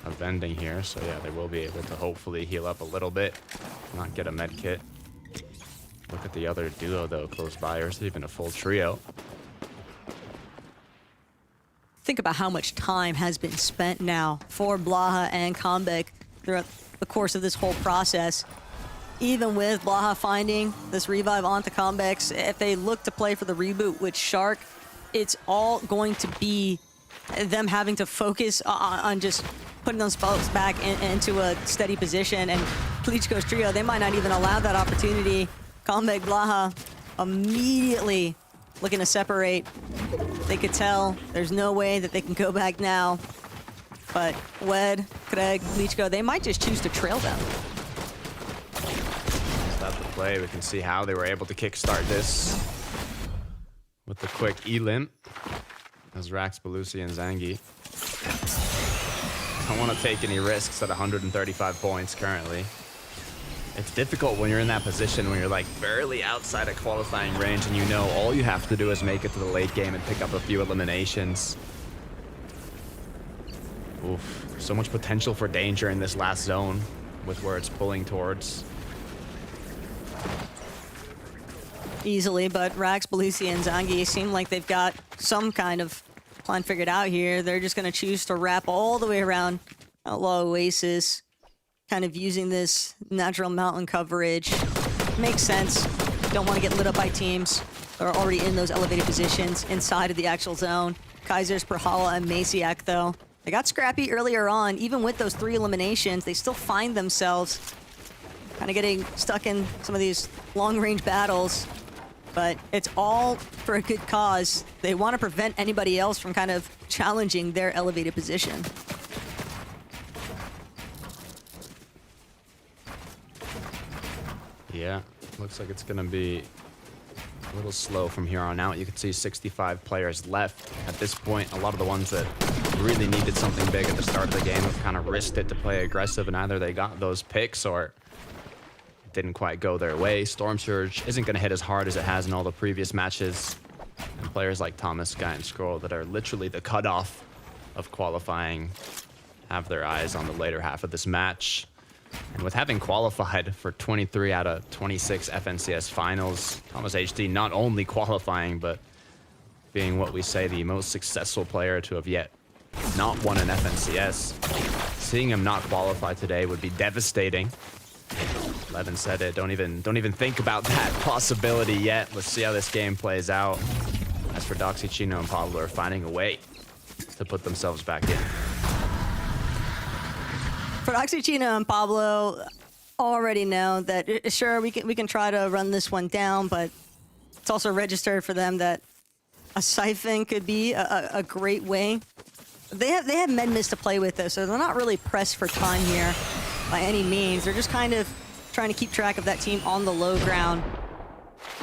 F: a vending here, so yeah, they will be able to hopefully heal up a little bit, not get a med kit. Look at the other duo, though, close by, or is it even a full trio?
E: Think about how much time has been spent now for Blaha and Comeback throughout the course of this whole process. Even with Blaha finding this revive onto Comebacks, if they look to play for the reboot with Shark, it's all going to be them having to focus on just putting those folks back into a steady position. And Klitschko's trio, they might not even allow that opportunity. Comeback, Blaha immediately looking to separate. They could tell there's no way that they can go back now. But Wed, Craig, Klitschko, they might just choose to trail them.
F: Stop the play. We can see how they were able to kickstart this with the quick E-limp as Rax, Belusi, and Zangi don't want to take any risks at 135 points currently. It's difficult when you're in that position when you're like barely outside of qualifying range and you know all you have to do is make it to the late game and pick up a few eliminations. Oof. So much potential for danger in this last zone with where it's pulling towards.
E: Easily, but Rax, Belisi, and Zangi seem like they've got some kind of plan figured out here. They're just going to choose to wrap all the way around Outlaw Oasis, kind of using this natural mountain coverage. Makes sense. Don't want to get lit up by teams that are already in those elevated positions inside of the actual zone. Kaiser's, Perhala, and Maciak, though. They got scrappy earlier on. Even with those 3 eliminations, they still find themselves kind of getting stuck in some of these long-range battles. But it's all for a good cause. They want to prevent anybody else from kind of challenging their elevated position.
F: Yeah, looks like it's going to be a little slow from here on out. You can see 65 players left. At this point, a lot of the ones that really needed something big at the start of the game have kind of risked it to play aggressive, and either they got those picks or it didn't quite go their way. Storm Surge isn't going to hit as hard as it has in all the previous matches. And players like Thomas, Sky, and Scroll that are literally the cutoff of qualifying have their eyes on the later half of this match. And with having qualified for 23 out of 26 FNCS finals, Thomas HD not only qualifying, but being what we say the most successful player to have yet not won an FNCS. Seeing him not qualify today would be devastating. Levin said it, don't even think about that possibility yet. Let's see how this game plays out. As for Doxy, Chino, and Pablo are finding a way to put themselves back in.
E: For Chino and Pablo, already know that sure we can try to run this one down, but it's also registered for them that a siphon could be a great way. They have med miss to play with, though, so they're not really pressed for time here by any means. They're just kind of trying to keep track of that team on the low ground.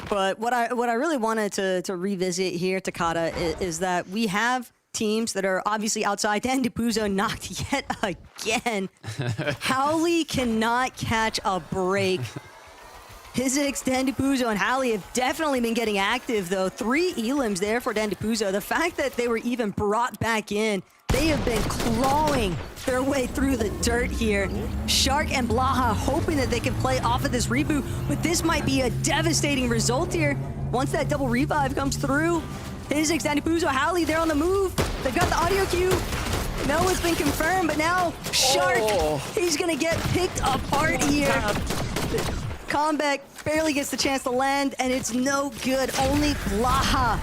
E: But what I really wanted to revisit here, Takata, is that we have teams that are obviously outside. Dan DiPuzzo knocked yet again. Howley cannot catch a break. Hizix, Dan DiPuzzo, and Howley have definitely been getting active, though. 3 elims there for Dan DiPuzzo. The fact that they were even brought back in, they have been clawing their way through the dirt here. Shark and Blaha hoping that they can play off of this reboot, but this might be a devastating result here. Once that double revive comes through, Hizix, Dan DiPuzzo, Howley, they're on the move. They've got the audio cue. No, it's been confirmed, but now Shark, he's gonna get picked apart here. Combeck barely gets the chance to land, and it's no good. Only Blaha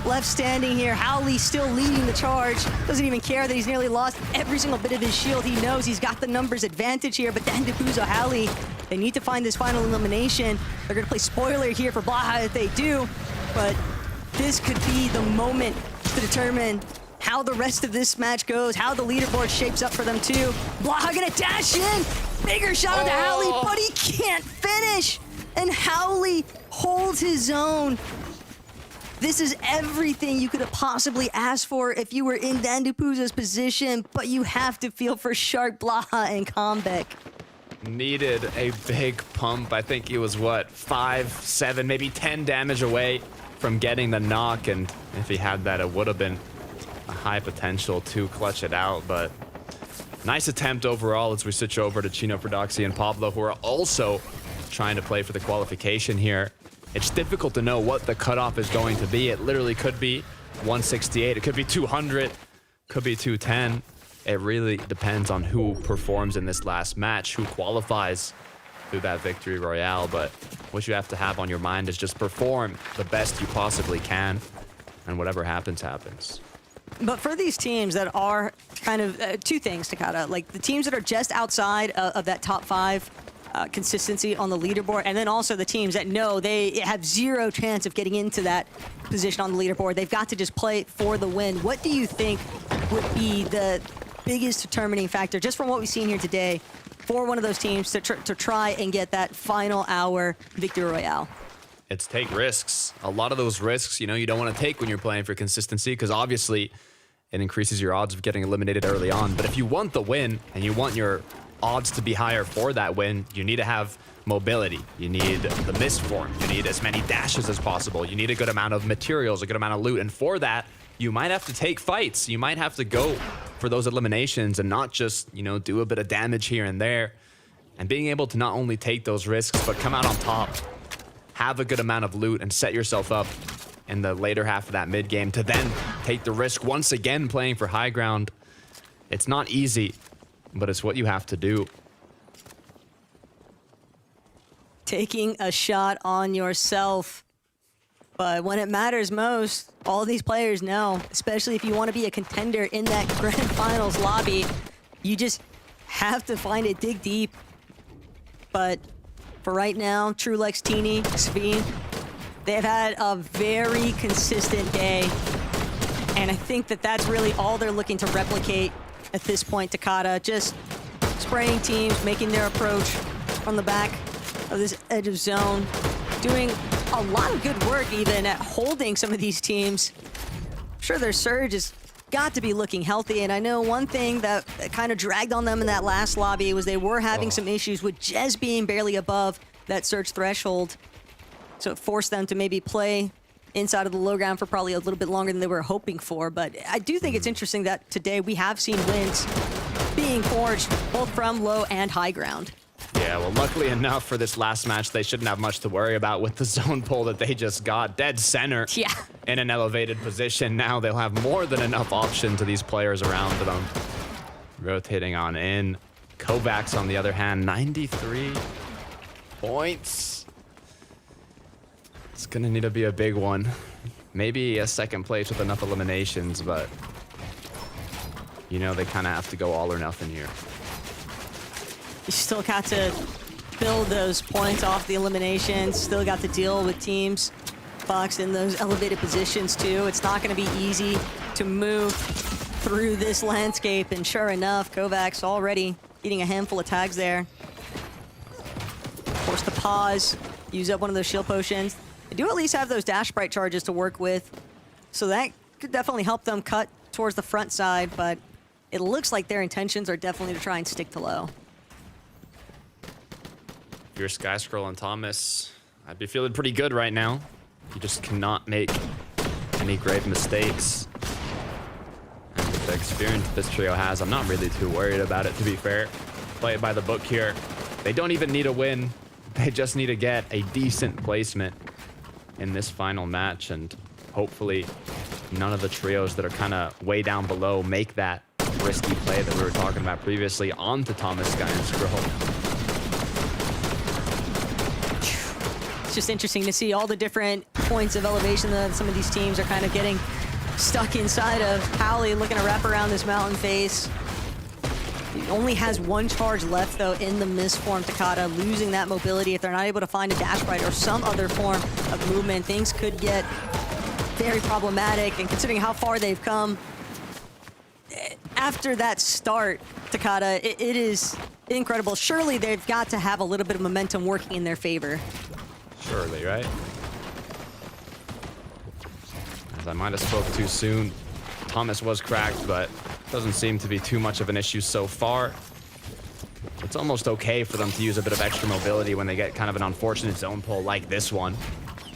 E: left standing here. Howley still leading the charge. Doesn't even care that he's nearly lost every single bit of his shield. He knows he's got the numbers advantage here, but Dan DiPuzzo, Howley, they need to find this final elimination. They're gonna play spoiler here for Blaha if they do, but this could be the moment to determine how the rest of this match goes, how the leaderboard shapes up for them too. Blaha gonna dash in. Bigger shot onto Howley, but he can't finish. And Howley holds his own. This is everything you could have possibly asked for if you were in Dan DiPuzzo's position, but you have to feel for Shark, Blaha, and Combeck.
F: Needed a big pump. I think he was, what, 5, 7, maybe 10 damage away from getting the knock, and if he had that, it would have been a high potential to clutch it out, but nice attempt overall as we switch over to Chino, Prodoxy, and Pablo, who are also trying to play for the qualification here. It's difficult to know what the cutoff is going to be. It literally could be 168, it could be 200, could be 210. It really depends on who performs in this last match, who qualifies through that victory royale, but what you have to have on your mind is just perform the best you possibly can, and whatever happens, happens.
E: But for these teams that are kind of two things, Takata, like the teams that are just outside of that top 5 consistency on the leaderboard, and then also the teams that know they have 0 chance of getting into that position on the leaderboard. They've got to just play for the win. What do you think would be the biggest determining factor, just from what we've seen here today, for one of those teams to try and get that final hour victory royale?
F: It's take risks. A lot of those risks, you know, you don't want to take when you're playing for consistency, because obviously it increases your odds of getting eliminated early on. But if you want the win and you want your odds to be higher for that win, you need to have mobility. You need the mist form. You need as many dashes as possible. You need a good amount of materials, a good amount of loot. And for that, you might have to take fights. You might have to go for those eliminations and not just, you know, do a bit of damage here and there. And being able to not only take those risks, but come out on top, have a good amount of loot, and set yourself up in the later half of that mid game to then take the risk once again playing for high ground. It's not easy, but it's what you have to do.
E: Taking a shot on yourself. But when it matters most, all these players know, especially if you want to be a contender in that grand finals lobby, you just have to find it, dig deep. But for right now, Trulex, Teeny, Sveen, they've had a very consistent day. And I think that that's really all they're looking to replicate at this point, Takada. Just spraying teams, making their approach from the back of this edge of zone, doing a lot of good work even at holding some of these teams. I'm sure their surge has got to be looking healthy, and I know one thing that kind of dragged on them in that last lobby was they were having some issues with Jez being barely above that surge threshold. So it forced them to maybe play inside of the low ground for probably a little bit longer than they were hoping for. But I do think it's interesting that today we have seen wins being forged both from low and high ground.
F: Yeah, well, luckily enough for this last match, they shouldn't have much to worry about with the zone pull that they just got. Dead center in an elevated position. Now they'll have more than enough option to these players around them. Rotating on in. Kovacs, on the other hand, 93 points. It's going to need to be a big one. Maybe a second place with enough eliminations, but you know they kind of have to go all or nothing here.
E: You still got to build those points off the eliminations. Still got to deal with teams boxed in those elevated positions too. It's not going to be easy to move through this landscape. And sure enough, Kovacs already eating a handful of tags there. Force the pause, use up one of those shield potions. They do at least have those dash sprite charges to work with. So that could definitely help them cut towards the front side. But it looks like their intentions are definitely to try and stick to low.
F: If you're Sky Scroll and Thomas, I'd be feeling pretty good right now. You just cannot make any grave mistakes. And with the experience this trio has, I'm not really too worried about it, to be fair. Play it by the book here. They don't even need a win. They just need to get a decent placement in this final match, and hopefully none of the trios that are kind of way down below make that risky play that we were talking about previously onto Thomas, Sky, and Scroll.
E: It's just interesting to see all the different points of elevation that some of these teams are kind of getting stuck inside of. Howley looking to wrap around this mountain face. He only has one charge left, though, in the mist form. Takada losing that mobility. If they're not able to find a dash right or some other form of movement, things could get very problematic. And considering how far they've come, after that start, Takada, it is incredible. Surely they've got to have a little bit of momentum working in their favor.
F: Surely, right? As I might have spoke too soon, Thomas was cracked, but doesn't seem to be too much of an issue so far. It's almost okay for them to use a bit of extra mobility when they get kind of an unfortunate zone pull like this one.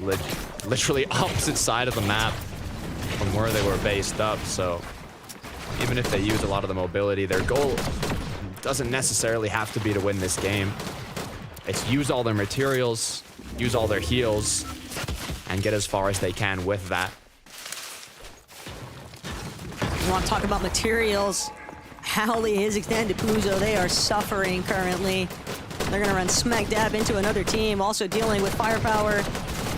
F: Literally opposite side of the map from where they were based up, so even if they use a lot of the mobility, their goal doesn't necessarily have to be to win this game. It's use all their materials, use all their heals, and get as far as they can with that.
E: You want to talk about materials? Howley, his extended Puzo, they are suffering currently. They're going to run smack dab into another team, also dealing with firepower.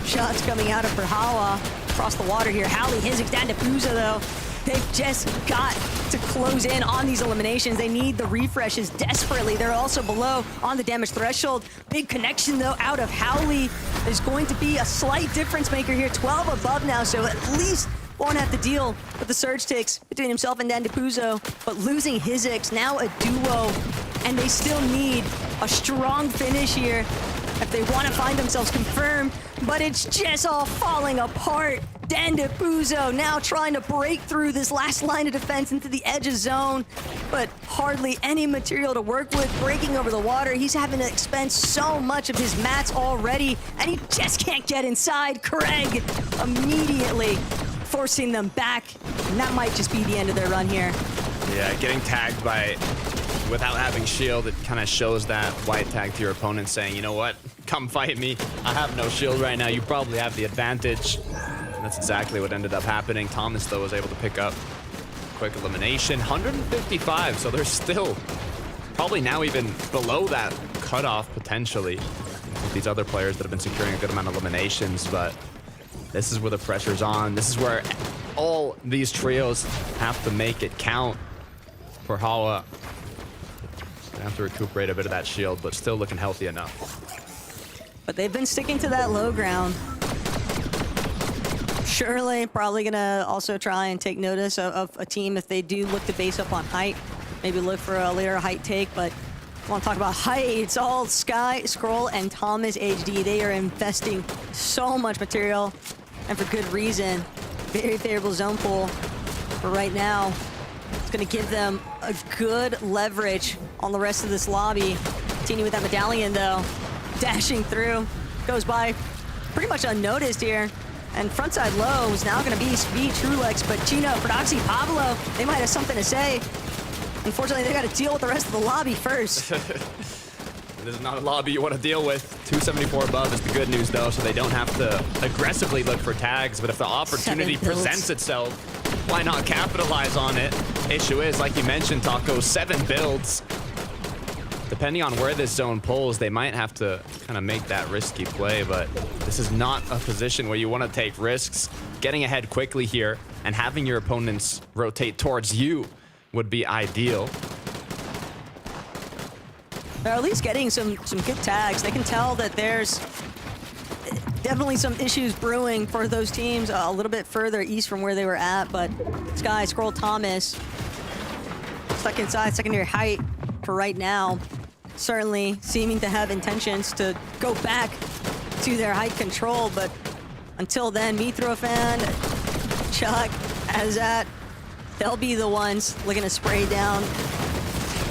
E: Shots coming out of Perhawa across the water here. Howley, his extended Puzo, though. They've just got to close in on these eliminations. They need the refreshes desperately. They're also below on the damage threshold. Big connection, though, out of Howley. There's going to be a slight difference maker here. 12 above now, so at least won't have to deal with the surge ticks between himself and Dandapuzo. But losing Hizix, now a duo, and they still need a strong finish here if they want to find themselves confirmed. But it's just all falling apart. Dandapuzo now trying to break through this last line of defense into the edge of zone, but hardly any material to work with, breaking over the water. He's having to expend so much of his mats already, and he just can't get inside. Craig immediately forcing them back, and that might just be the end of their run here.
F: Yeah, getting tagged by without having shield, it kind of shows that white tag to your opponent saying, you know what, come fight me. I have no shield right now. You probably have the advantage. And that's exactly what ended up happening. Thomas, though, was able to pick up quick elimination. 155, so they're still probably now even below that cutoff potentially with these other players that have been securing a good amount of eliminations. But this is where the pressure's on. This is where all these trios have to make it count. For Hawa, they have to recuperate a bit of that shield, but still looking healthy enough.
E: But they've been sticking to that low ground. Surely, probably gonna also try and take notice of a team if they do look to base up on height. Maybe look for a later height take, but I want to talk about height. It's all Sky, Scroll, and Thomas HD. They are investing so much material, and for good reason. Very favorable zone pool for right now. It's going to give them a good leverage on the rest of this lobby. Teeny with that medallion, though. Dashing through. Goes by pretty much unnoticed here. And frontside low is now going to be Speed, Trulex, but Chino, Prodoxy, Pablo, they might have something to say. Unfortunately, they got to deal with the rest of the lobby first.
F: This is not a lobby you want to deal with. 274 above is the good news, though, so they don't have to aggressively look for tags. But if the opportunity presents itself, why not capitalize on it? Issue is, like you mentioned, Taco, 7 builds. Depending on where this zone pulls, they might have to kind of make that risky play, but this is not a position where you want to take risks. Getting ahead quickly here and having your opponents rotate towards you would be ideal.
E: They're at least getting some good tags. They can tell that there's definitely some issues brewing for those teams a little bit further east from where they were at, but Sky, Scroll, Thomas stuck inside secondary height for right now. Certainly seeming to have intentions to go back to their height control, but until then, Mithrofan, Chuck, Azat, they'll be the ones looking to spray down.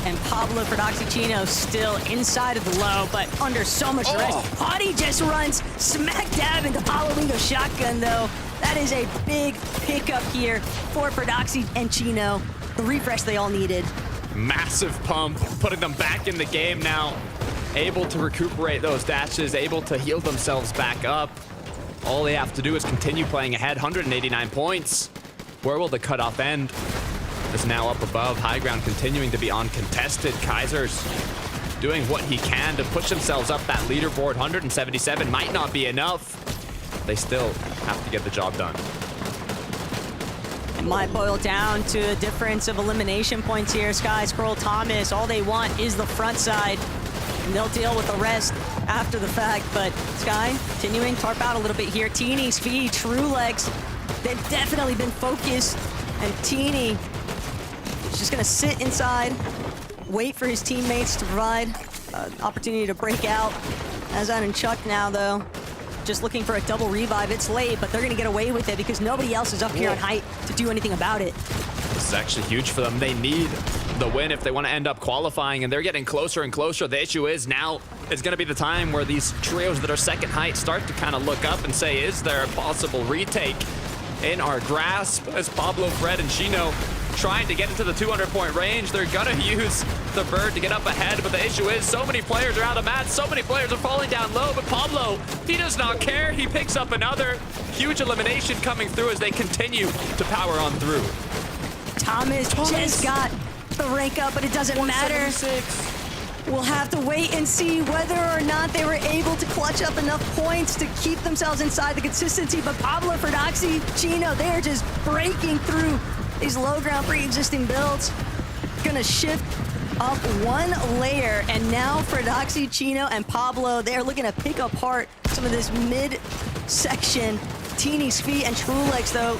E: And Pablo Chino still inside of the low, but under so much rest. Hottie just runs smack dab into Pablo Wingo's shotgun, though. That is a big pickup here for Prodoxy and Chino. The refresh they all needed.
F: Massive pump, putting them back in the game now. Able to recuperate those dashes, able to heal themselves back up. All they have to do is continue playing ahead. 189 points. Where will the cutoff end? Is now up above. High ground continuing to be uncontested. Kaiser's doing what he can to push themselves up that leaderboard. 177 might not be enough. They still have to get the job done.
E: It might boil down to a difference of elimination points here. Sky, Scroll, Thomas, all they want is the front side. And they'll deal with the rest after the fact. But Sky continuing to tarp out a little bit here. Teeny, Speed, Trulex, they've definitely been focused. And Teeny is just going to sit inside, wait for his teammates to provide opportunity to break out. Azan and Chuck now, though, just looking for a double revive. It's late, but they're going to get away with it because nobody else is up here on height to do anything about it.
F: This is actually huge for them. They need the win if they want to end up qualifying, and they're getting closer and closer. The issue is now is going to be the time where these trios that are second height start to kind of look up and say, is there a possible retake in our grasp? As Pablo, Fred, and Chino trying to get into the 200-point range. They're gonna use the bird to get up ahead, but the issue is so many players are out of match, so many players are falling down low, but Pablo, he does not care. He picks up another huge elimination coming through as they continue to power on through.
E: Thomas just got the rank up, but it doesn't matter. We'll have to wait and see whether or not they were able to clutch up enough points to keep themselves inside the consistency, but Pablo, Prodoxy, Chino, they're just breaking through these low ground pre-existing builds. Gonna shift up one layer, and now Prodoxy, Chino, and Pablo, they're looking to pick apart some of this mid-section. Teeny's feet and Trulex, though,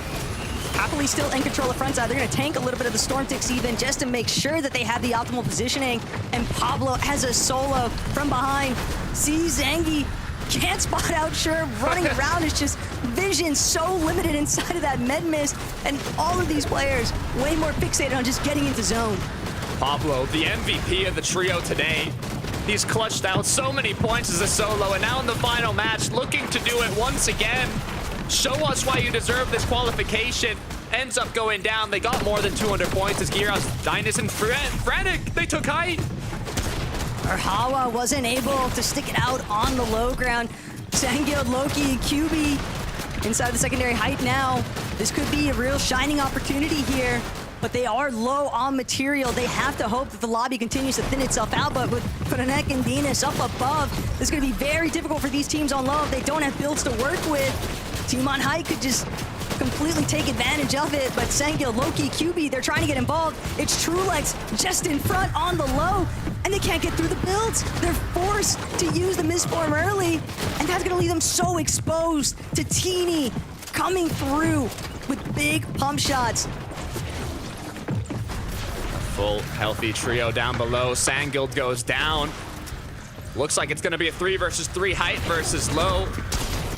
E: happily still in control of front side. They're gonna tank a little bit of the Storm Ticks even just to make sure that they have the optimal positioning. And Pablo has a solo from behind. Sees Zangi, can't spot out Sure, running around is just vision so limited inside of that med mist, and all of these players way more fixated on just getting into zone.
F: Pablo, the MVP of the trio today. He's clutched out so many points as a solo, and now in the final match, looking to do it once again. Show us why you deserve this qualification. ends up going down. They got more than 200 points as Giras, Dynus, and Frantic, they took height.
E: Hawa wasn't able to stick it out on the low ground. Sangilde, Loki, and QB inside the secondary height now. This could be a real shining opportunity here, but they are low on material. They have to hope that the lobby continues to thin itself out, but with Franek and Dinas up above, it's going to be very difficult for these teams on low if they don't have builds to work with. Team on height could just completely take advantage of it, but Sangilde, Loki, QB, they're trying to get involved. It's Trulex just in front on the low, and they can't get through the builds. They're forced to use the misform early, and that's gonna leave them so exposed to Teeny coming through with big pump shots.
F: Full healthy trio down below. Sangilde goes down. Looks like it's gonna be a 3 versus 3 height versus low.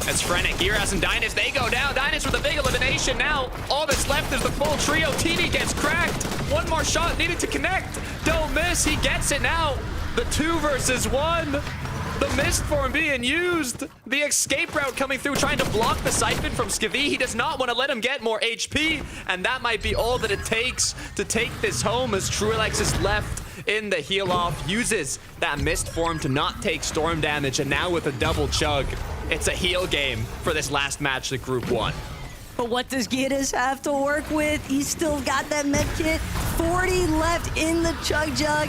F: As Frenek, Giras, and Dynus, they go down. Dynus with a big elimination now. All that's left is the full trio. Teeny gets cracked. One more shot needed to connect. Don't miss, he gets it now. The 2 versus 1. The mist form being used. The escape route coming through, trying to block the siphon from Skivi. He does not want to let him get more HP, and that might be all that it takes to take this home as Trulex is left in the heal off, uses that mist form to not take storm damage, and now with a double chug, it's a heal game for this last match of Group 1.
E: But what does Giras have to work with? He's still got that med kit. 40 left in the chug jug.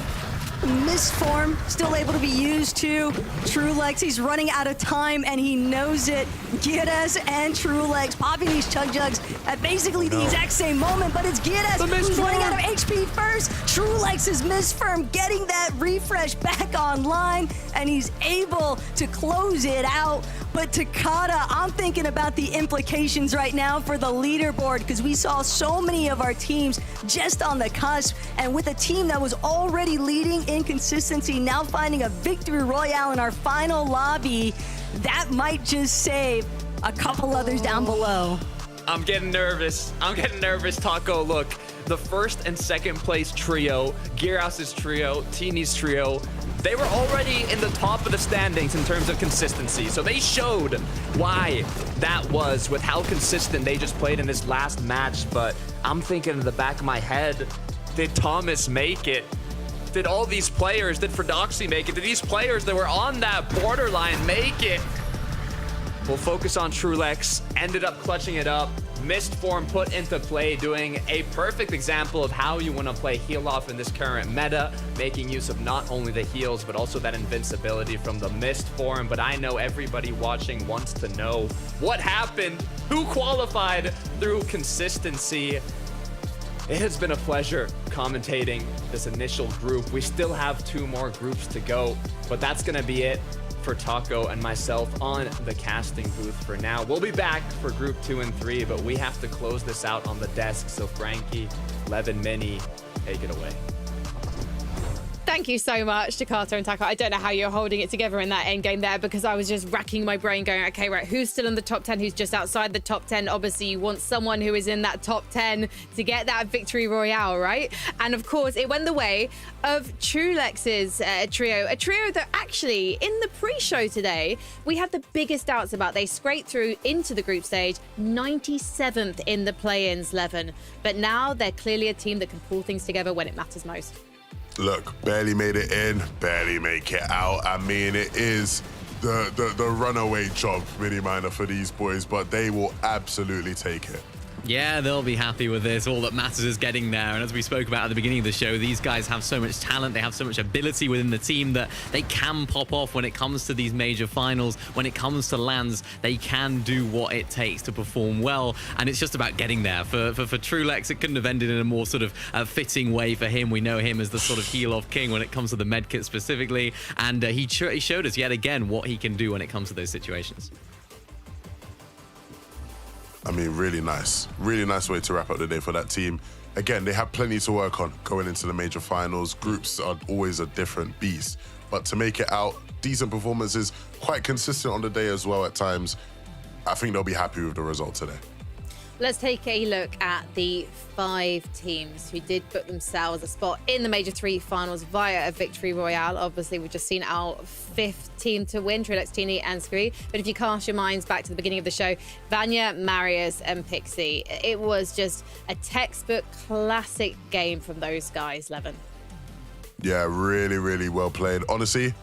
E: Misform still able to be used too. Trulex, he's running out of time and he knows it. Giras and Trulex popping these chug jugs at basically the exact same moment, but it's Giras who's running out of HP first. Trulex's Misform getting that refresh back online, and he's able to close it out. But Takada, I'm thinking about the implications right now for the leaderboard, because we saw so many of our teams just on the cusp, and with a team that was already leading in consistency, now finding a victory royale in our final lobby, that might just save a couple others down below.
F: I'm getting nervous. Taco. Look, the first and second place trio, Giras's trio, Teeny's trio, they were already in the top of the standings in terms of consistency. So they showed why that was with how consistent they just played in this last match. But I'm thinking in the back of my head, did Thomas make it? Did all these players, did Fredoxy make it? Did these players that were on that borderline make it? We'll focus on Trulex, ended up clutching it up. Mist form put into play, doing a perfect example of how you want to play heal off in this current meta, making use of not only the heals, but also that invincibility from the mist form. But I know everybody watching wants to know what happened, who qualified through consistency. It has been a pleasure commentating this initial group. We still have 2 more groups to go, but that's going to be it for Taco and myself on the casting booth for now. We'll be back for Group 2 and 3, but we have to close this out on the desk. So Frankie, Levin, Mini, take it away.
B: Thank you so much, Takata and Taco. I don't know how you're holding it together in that end game there, because I was just racking my brain going, okay, right, who's still in the top 10, who's just outside the top 10? Obviously, you want someone who is in that top 10 to get that victory royale, right? And of course, it went the way of Trulex's trio, a trio that actually, in the pre-show today, we had the biggest doubts about. They scraped through into the group stage, 97th in the play-ins, Levin. But now they're clearly a team that can pull things together when it matters most.
D: Look, barely made it in, barely make it out. I mean, it is the runaway job, mini minor, for these boys, but they will absolutely take it.
C: Yeah, they'll be happy with this. All that matters is getting there. And as we spoke about at the beginning of the show, these guys have so much talent. They have so much ability within the team that they can pop off when it comes to these major finals. When it comes to lands, they can do what it takes to perform well. And it's just about getting there. For Trulex, it couldn't have ended in a more sort of fitting way for him. We know him as the sort of heal-off king when it comes to the medkit specifically. And he showed us yet again what he can do when it comes to those situations.
D: I mean, really nice way to wrap up the day for that team. Again, they have plenty to work on going into the major finals. Groups are always a different beast, but to make it out, decent performances, quite consistent on the day as well at times. I think they'll be happy with the result today.
B: Let's take a look at the 5 teams who did book themselves a spot in the Major 3 finals via a victory royale. Obviously, we've just seen our 5th team to win, Trilux, Teeny, and Scree. But if you cast your minds back to the beginning of the show, Vanya, Marius, and Pixie, it was just a textbook classic game from those guys, Levin.
D: Yeah, really, really well played. Honestly,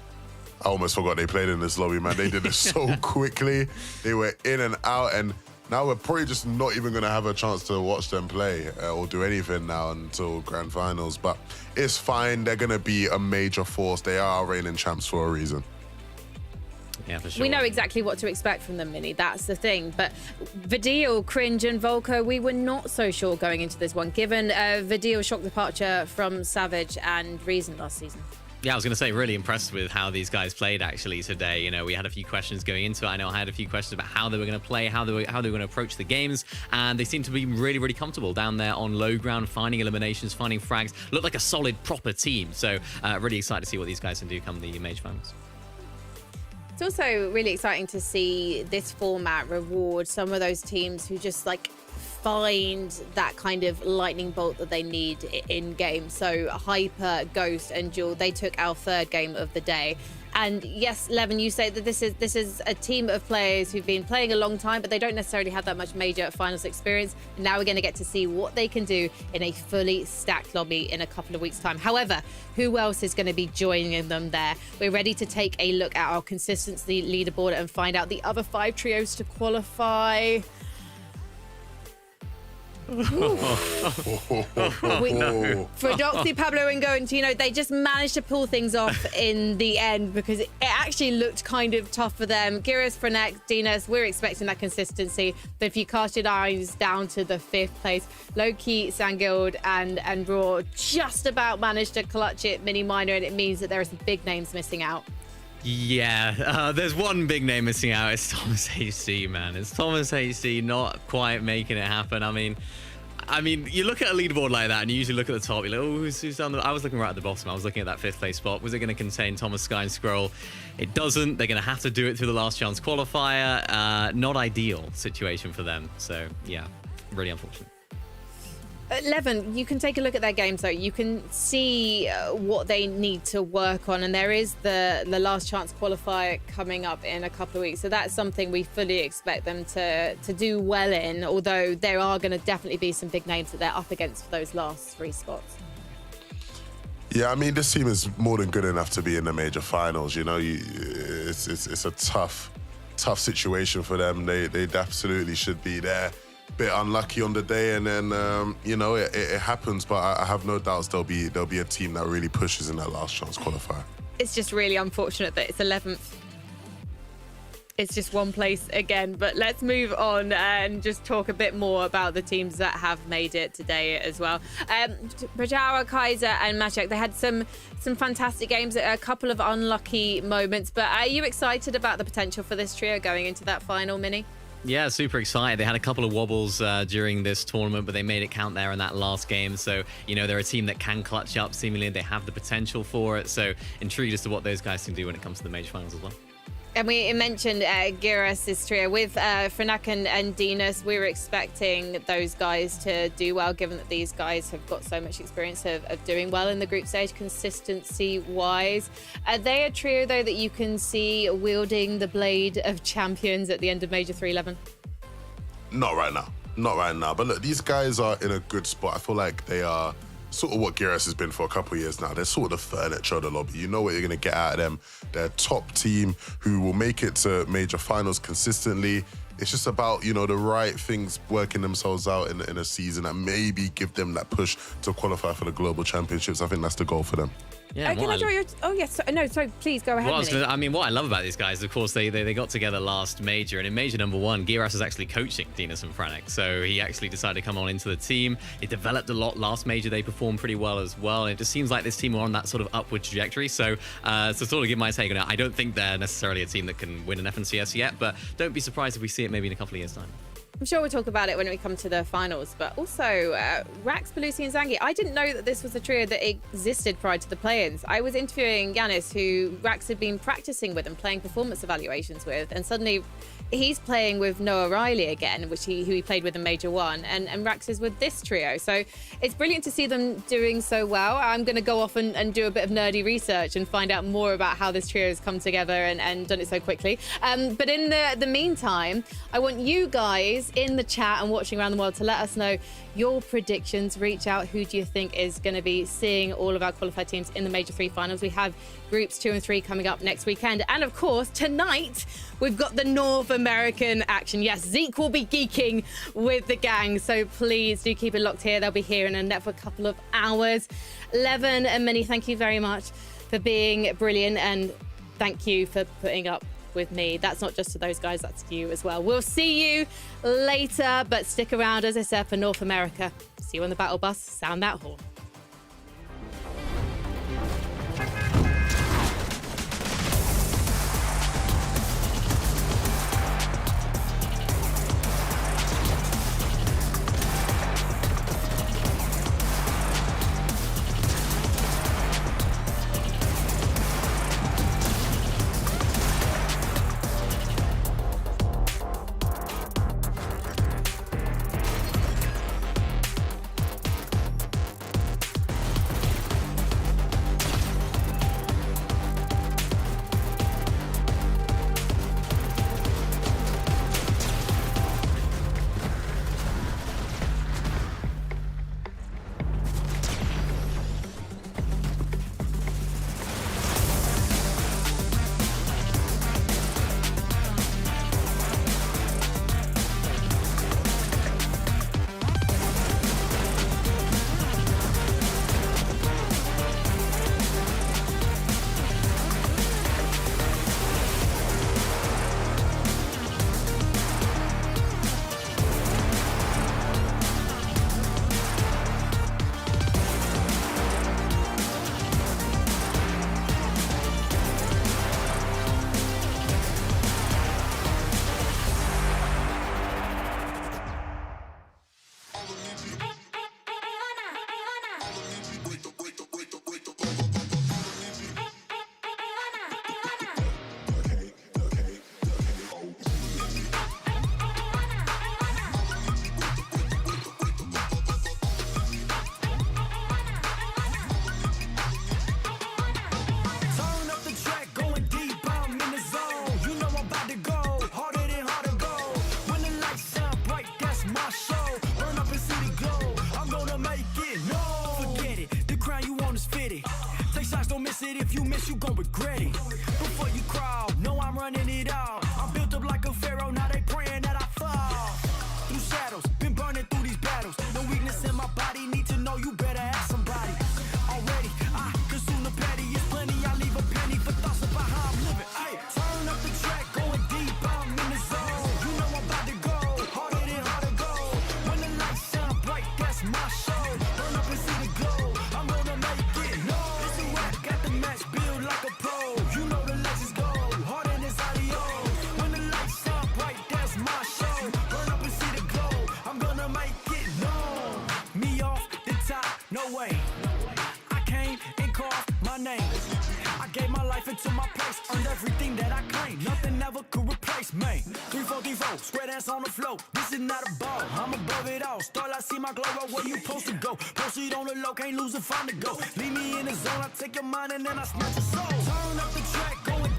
D: I almost forgot they played in this lobby, man. They did it so quickly. They were in and out, and now we're probably just not even going to have a chance to watch them play or do anything now until grand finals. But it's fine. They're going to be a major force. They are reigning champs for a reason.
C: Yeah, for sure.
B: We know exactly what to expect from them, Minnie. That's the thing. But Vidil, Cringe, and Volko, we were not so sure going into this one, given Vidil's shock departure from Savage and Reason last season.
C: Yeah, I was going to say, really impressed with how these guys played actually today. You know, we had a few questions going into it. I know I had a few questions about how they were going to play, how they were going to approach the games, and they seemed to be really, really comfortable down there on low ground, finding eliminations, finding frags. Looked like a solid, proper team. So really excited to see what these guys can do come the Major Finals.
B: It's also really exciting to see this format reward some of those teams who just like find that kind of lightning bolt that they need in game. So Hyper, Ghost, and Jewel, they took our 3rd game of the day. And yes, Levin, you say that this is a team of players who've been playing a long time, but they don't necessarily have that much major finals experience. And now we're going to get to see what they can do in a fully stacked lobby in a couple of weeks' time. However, who else is going to be joining them there? We're ready to take a look at our consistency leaderboard and find out the other 5 trios to qualify. For Doxy, Pablo, and Go and Tino, they just managed to pull things off in the end because it actually looked kind of tough for them. Gyrus, Frenek, Dinas, we're expecting that consistency. But if you cast your eyes down to the 5th place, Loki, Sangild, and Raw just about managed to clutch it mini minor, and it means that there are some big names missing out.
C: Yeah, there's one big name missing out. It's Thomas HC, man. It's Thomas HC not quite making it happen. I mean, you look at a leaderboard like that, and you usually look at the top. You're like, oh, who's down the... I was looking right at the bottom. I was looking at that 5th place spot. Was it going to contain Thomas, Sky, and Scroll? It doesn't. They're going to have to do it through the last chance qualifier. Not ideal situation for them. So, yeah, really unfortunate.
B: Levin, you can take a look at their games, though. You can see what they need to work on, and there is the last chance qualifier coming up in a couple of weeks. So that's something we fully expect them to do well in, although there are going to definitely be some big names that they're up against for those last 3 spots.
D: Yeah, I mean, this team is more than good enough to be in the major finals. You know, it's a tough situation for them. They absolutely should be there. Bit unlucky on the day, and then you know it happens. But I have no doubts there'll be a team that really pushes in that last chance qualifier.
B: It's just really unfortunate that it's 11th. It's just one place again. But let's move on and just talk a bit more about the teams that have made it today as well. Brajawa, Kaiser, and Maciek, they had some fantastic games, a couple of unlucky moments. But are you excited about the potential for this trio going into that final, Mini?
C: Yeah, super excited. They had a couple of wobbles during this tournament, but they made it count there in that last game. So, you know, they're a team that can clutch up. Seemingly, they have the potential for it. So, intrigued as to what those guys can do when it comes to the major finals as well.
B: And we mentioned Gyrus' trio with Frenak and Dinas. We were expecting those guys to do well, given that these guys have got so much experience of doing well in the group stage, consistency-wise. Are they a trio, though, that you can see wielding the blade of champions at the end of Major 311?
D: Not right now. Not right now. But look, these guys are in a good spot. I feel like they are sort of what Gyrus has been for a couple of years now. They're sort of the furniture of the lobby. You know what you're going to get out of them. They're a top team who will make it to major finals consistently. It's just about, you know, the right things working themselves out in a season and maybe give them that push to qualify for the global championships. I think that's the goal for them.
C: Yeah,
B: can I draw your... Oh, yes. No, sorry, please go ahead.
C: What I love about these guys, of course, they got together last major, and in major number 1, Gyrus was actually coaching Dinas and Frenek. So he actually decided to come on into the team. It developed a lot last major. They performed pretty well as well. And it just seems like this team are on that sort of upward trajectory. So to sort of give my take on it, I don't think they're necessarily a team that can win an FNCS yet, but don't be surprised if we see it maybe in a couple of years' time.
B: I'm sure we'll talk about it when we come to the finals, but also Rax, Pelusi, and Zangi. I didn't know that this was a trio that existed prior to the play-ins. I was interviewing Yanis, who Rax had been practicing with and playing performance evaluations with, and suddenly he's playing with Noah Riley again, who he played with in Major 1, and Rax is with this trio. So it's brilliant to see them doing so well. I'm going to go off and do a bit of nerdy research and find out more about how this trio has come together and done it so quickly. But in the meantime, I want you guys in the chat and watching around the world to let us know your predictions. Reach out. Who do you think is going to be seeing all of our qualified teams in the Major 3 finals? We have groups 2 and 3 coming up next weekend. And of course, tonight, we've got the North American action. Yes, Zeke will be geeking with the gang. So please do keep it locked here. They'll be here in a net for a couple of hours. Levin and Minnie, thank you very much for being brilliant. And thank you for putting up with me. That's not just to those guys, that's to you as well. We'll see you later, but stick around, as I said, for North America. See you on the battle bus. Sound that horn.
G: If you miss, you gon' regret it. Before you crawl, know I'm running it all. I'm built up like a pharaoh, now they praying that I fall. Through shadows, been burning through these battles. No weakness in my body, need to know you better ask somebody. Already, I consume the petty, it's plenty. I leave a penny for thoughts about how I'm living. Hey, turn up the track, going deep, I'm in the zone. You know I'm about to go, harder than hard to go. When the lights shine bright, that's my show. Burn up and see the glow, I'm gonna make it. No, it's a rap, got the match built like a pro. You know the legends go, harder than audio. When the lights shine bright, that's my show. Burn up and see the glow, I'm gonna make it. No, me off the top, no way. I came and called my name. I gave my life into my place, earned everything that I claimed. Nothing ever could replace me. 3-4-3-4, square dance on the floor. This is not a ball, I'm above it all. Start, I see my glow up where you supposed to go. Proceed on the low, can't lose if I'm to go. Leave me in the zone, I take your mind and then I snatch your soul. Turn up the track, going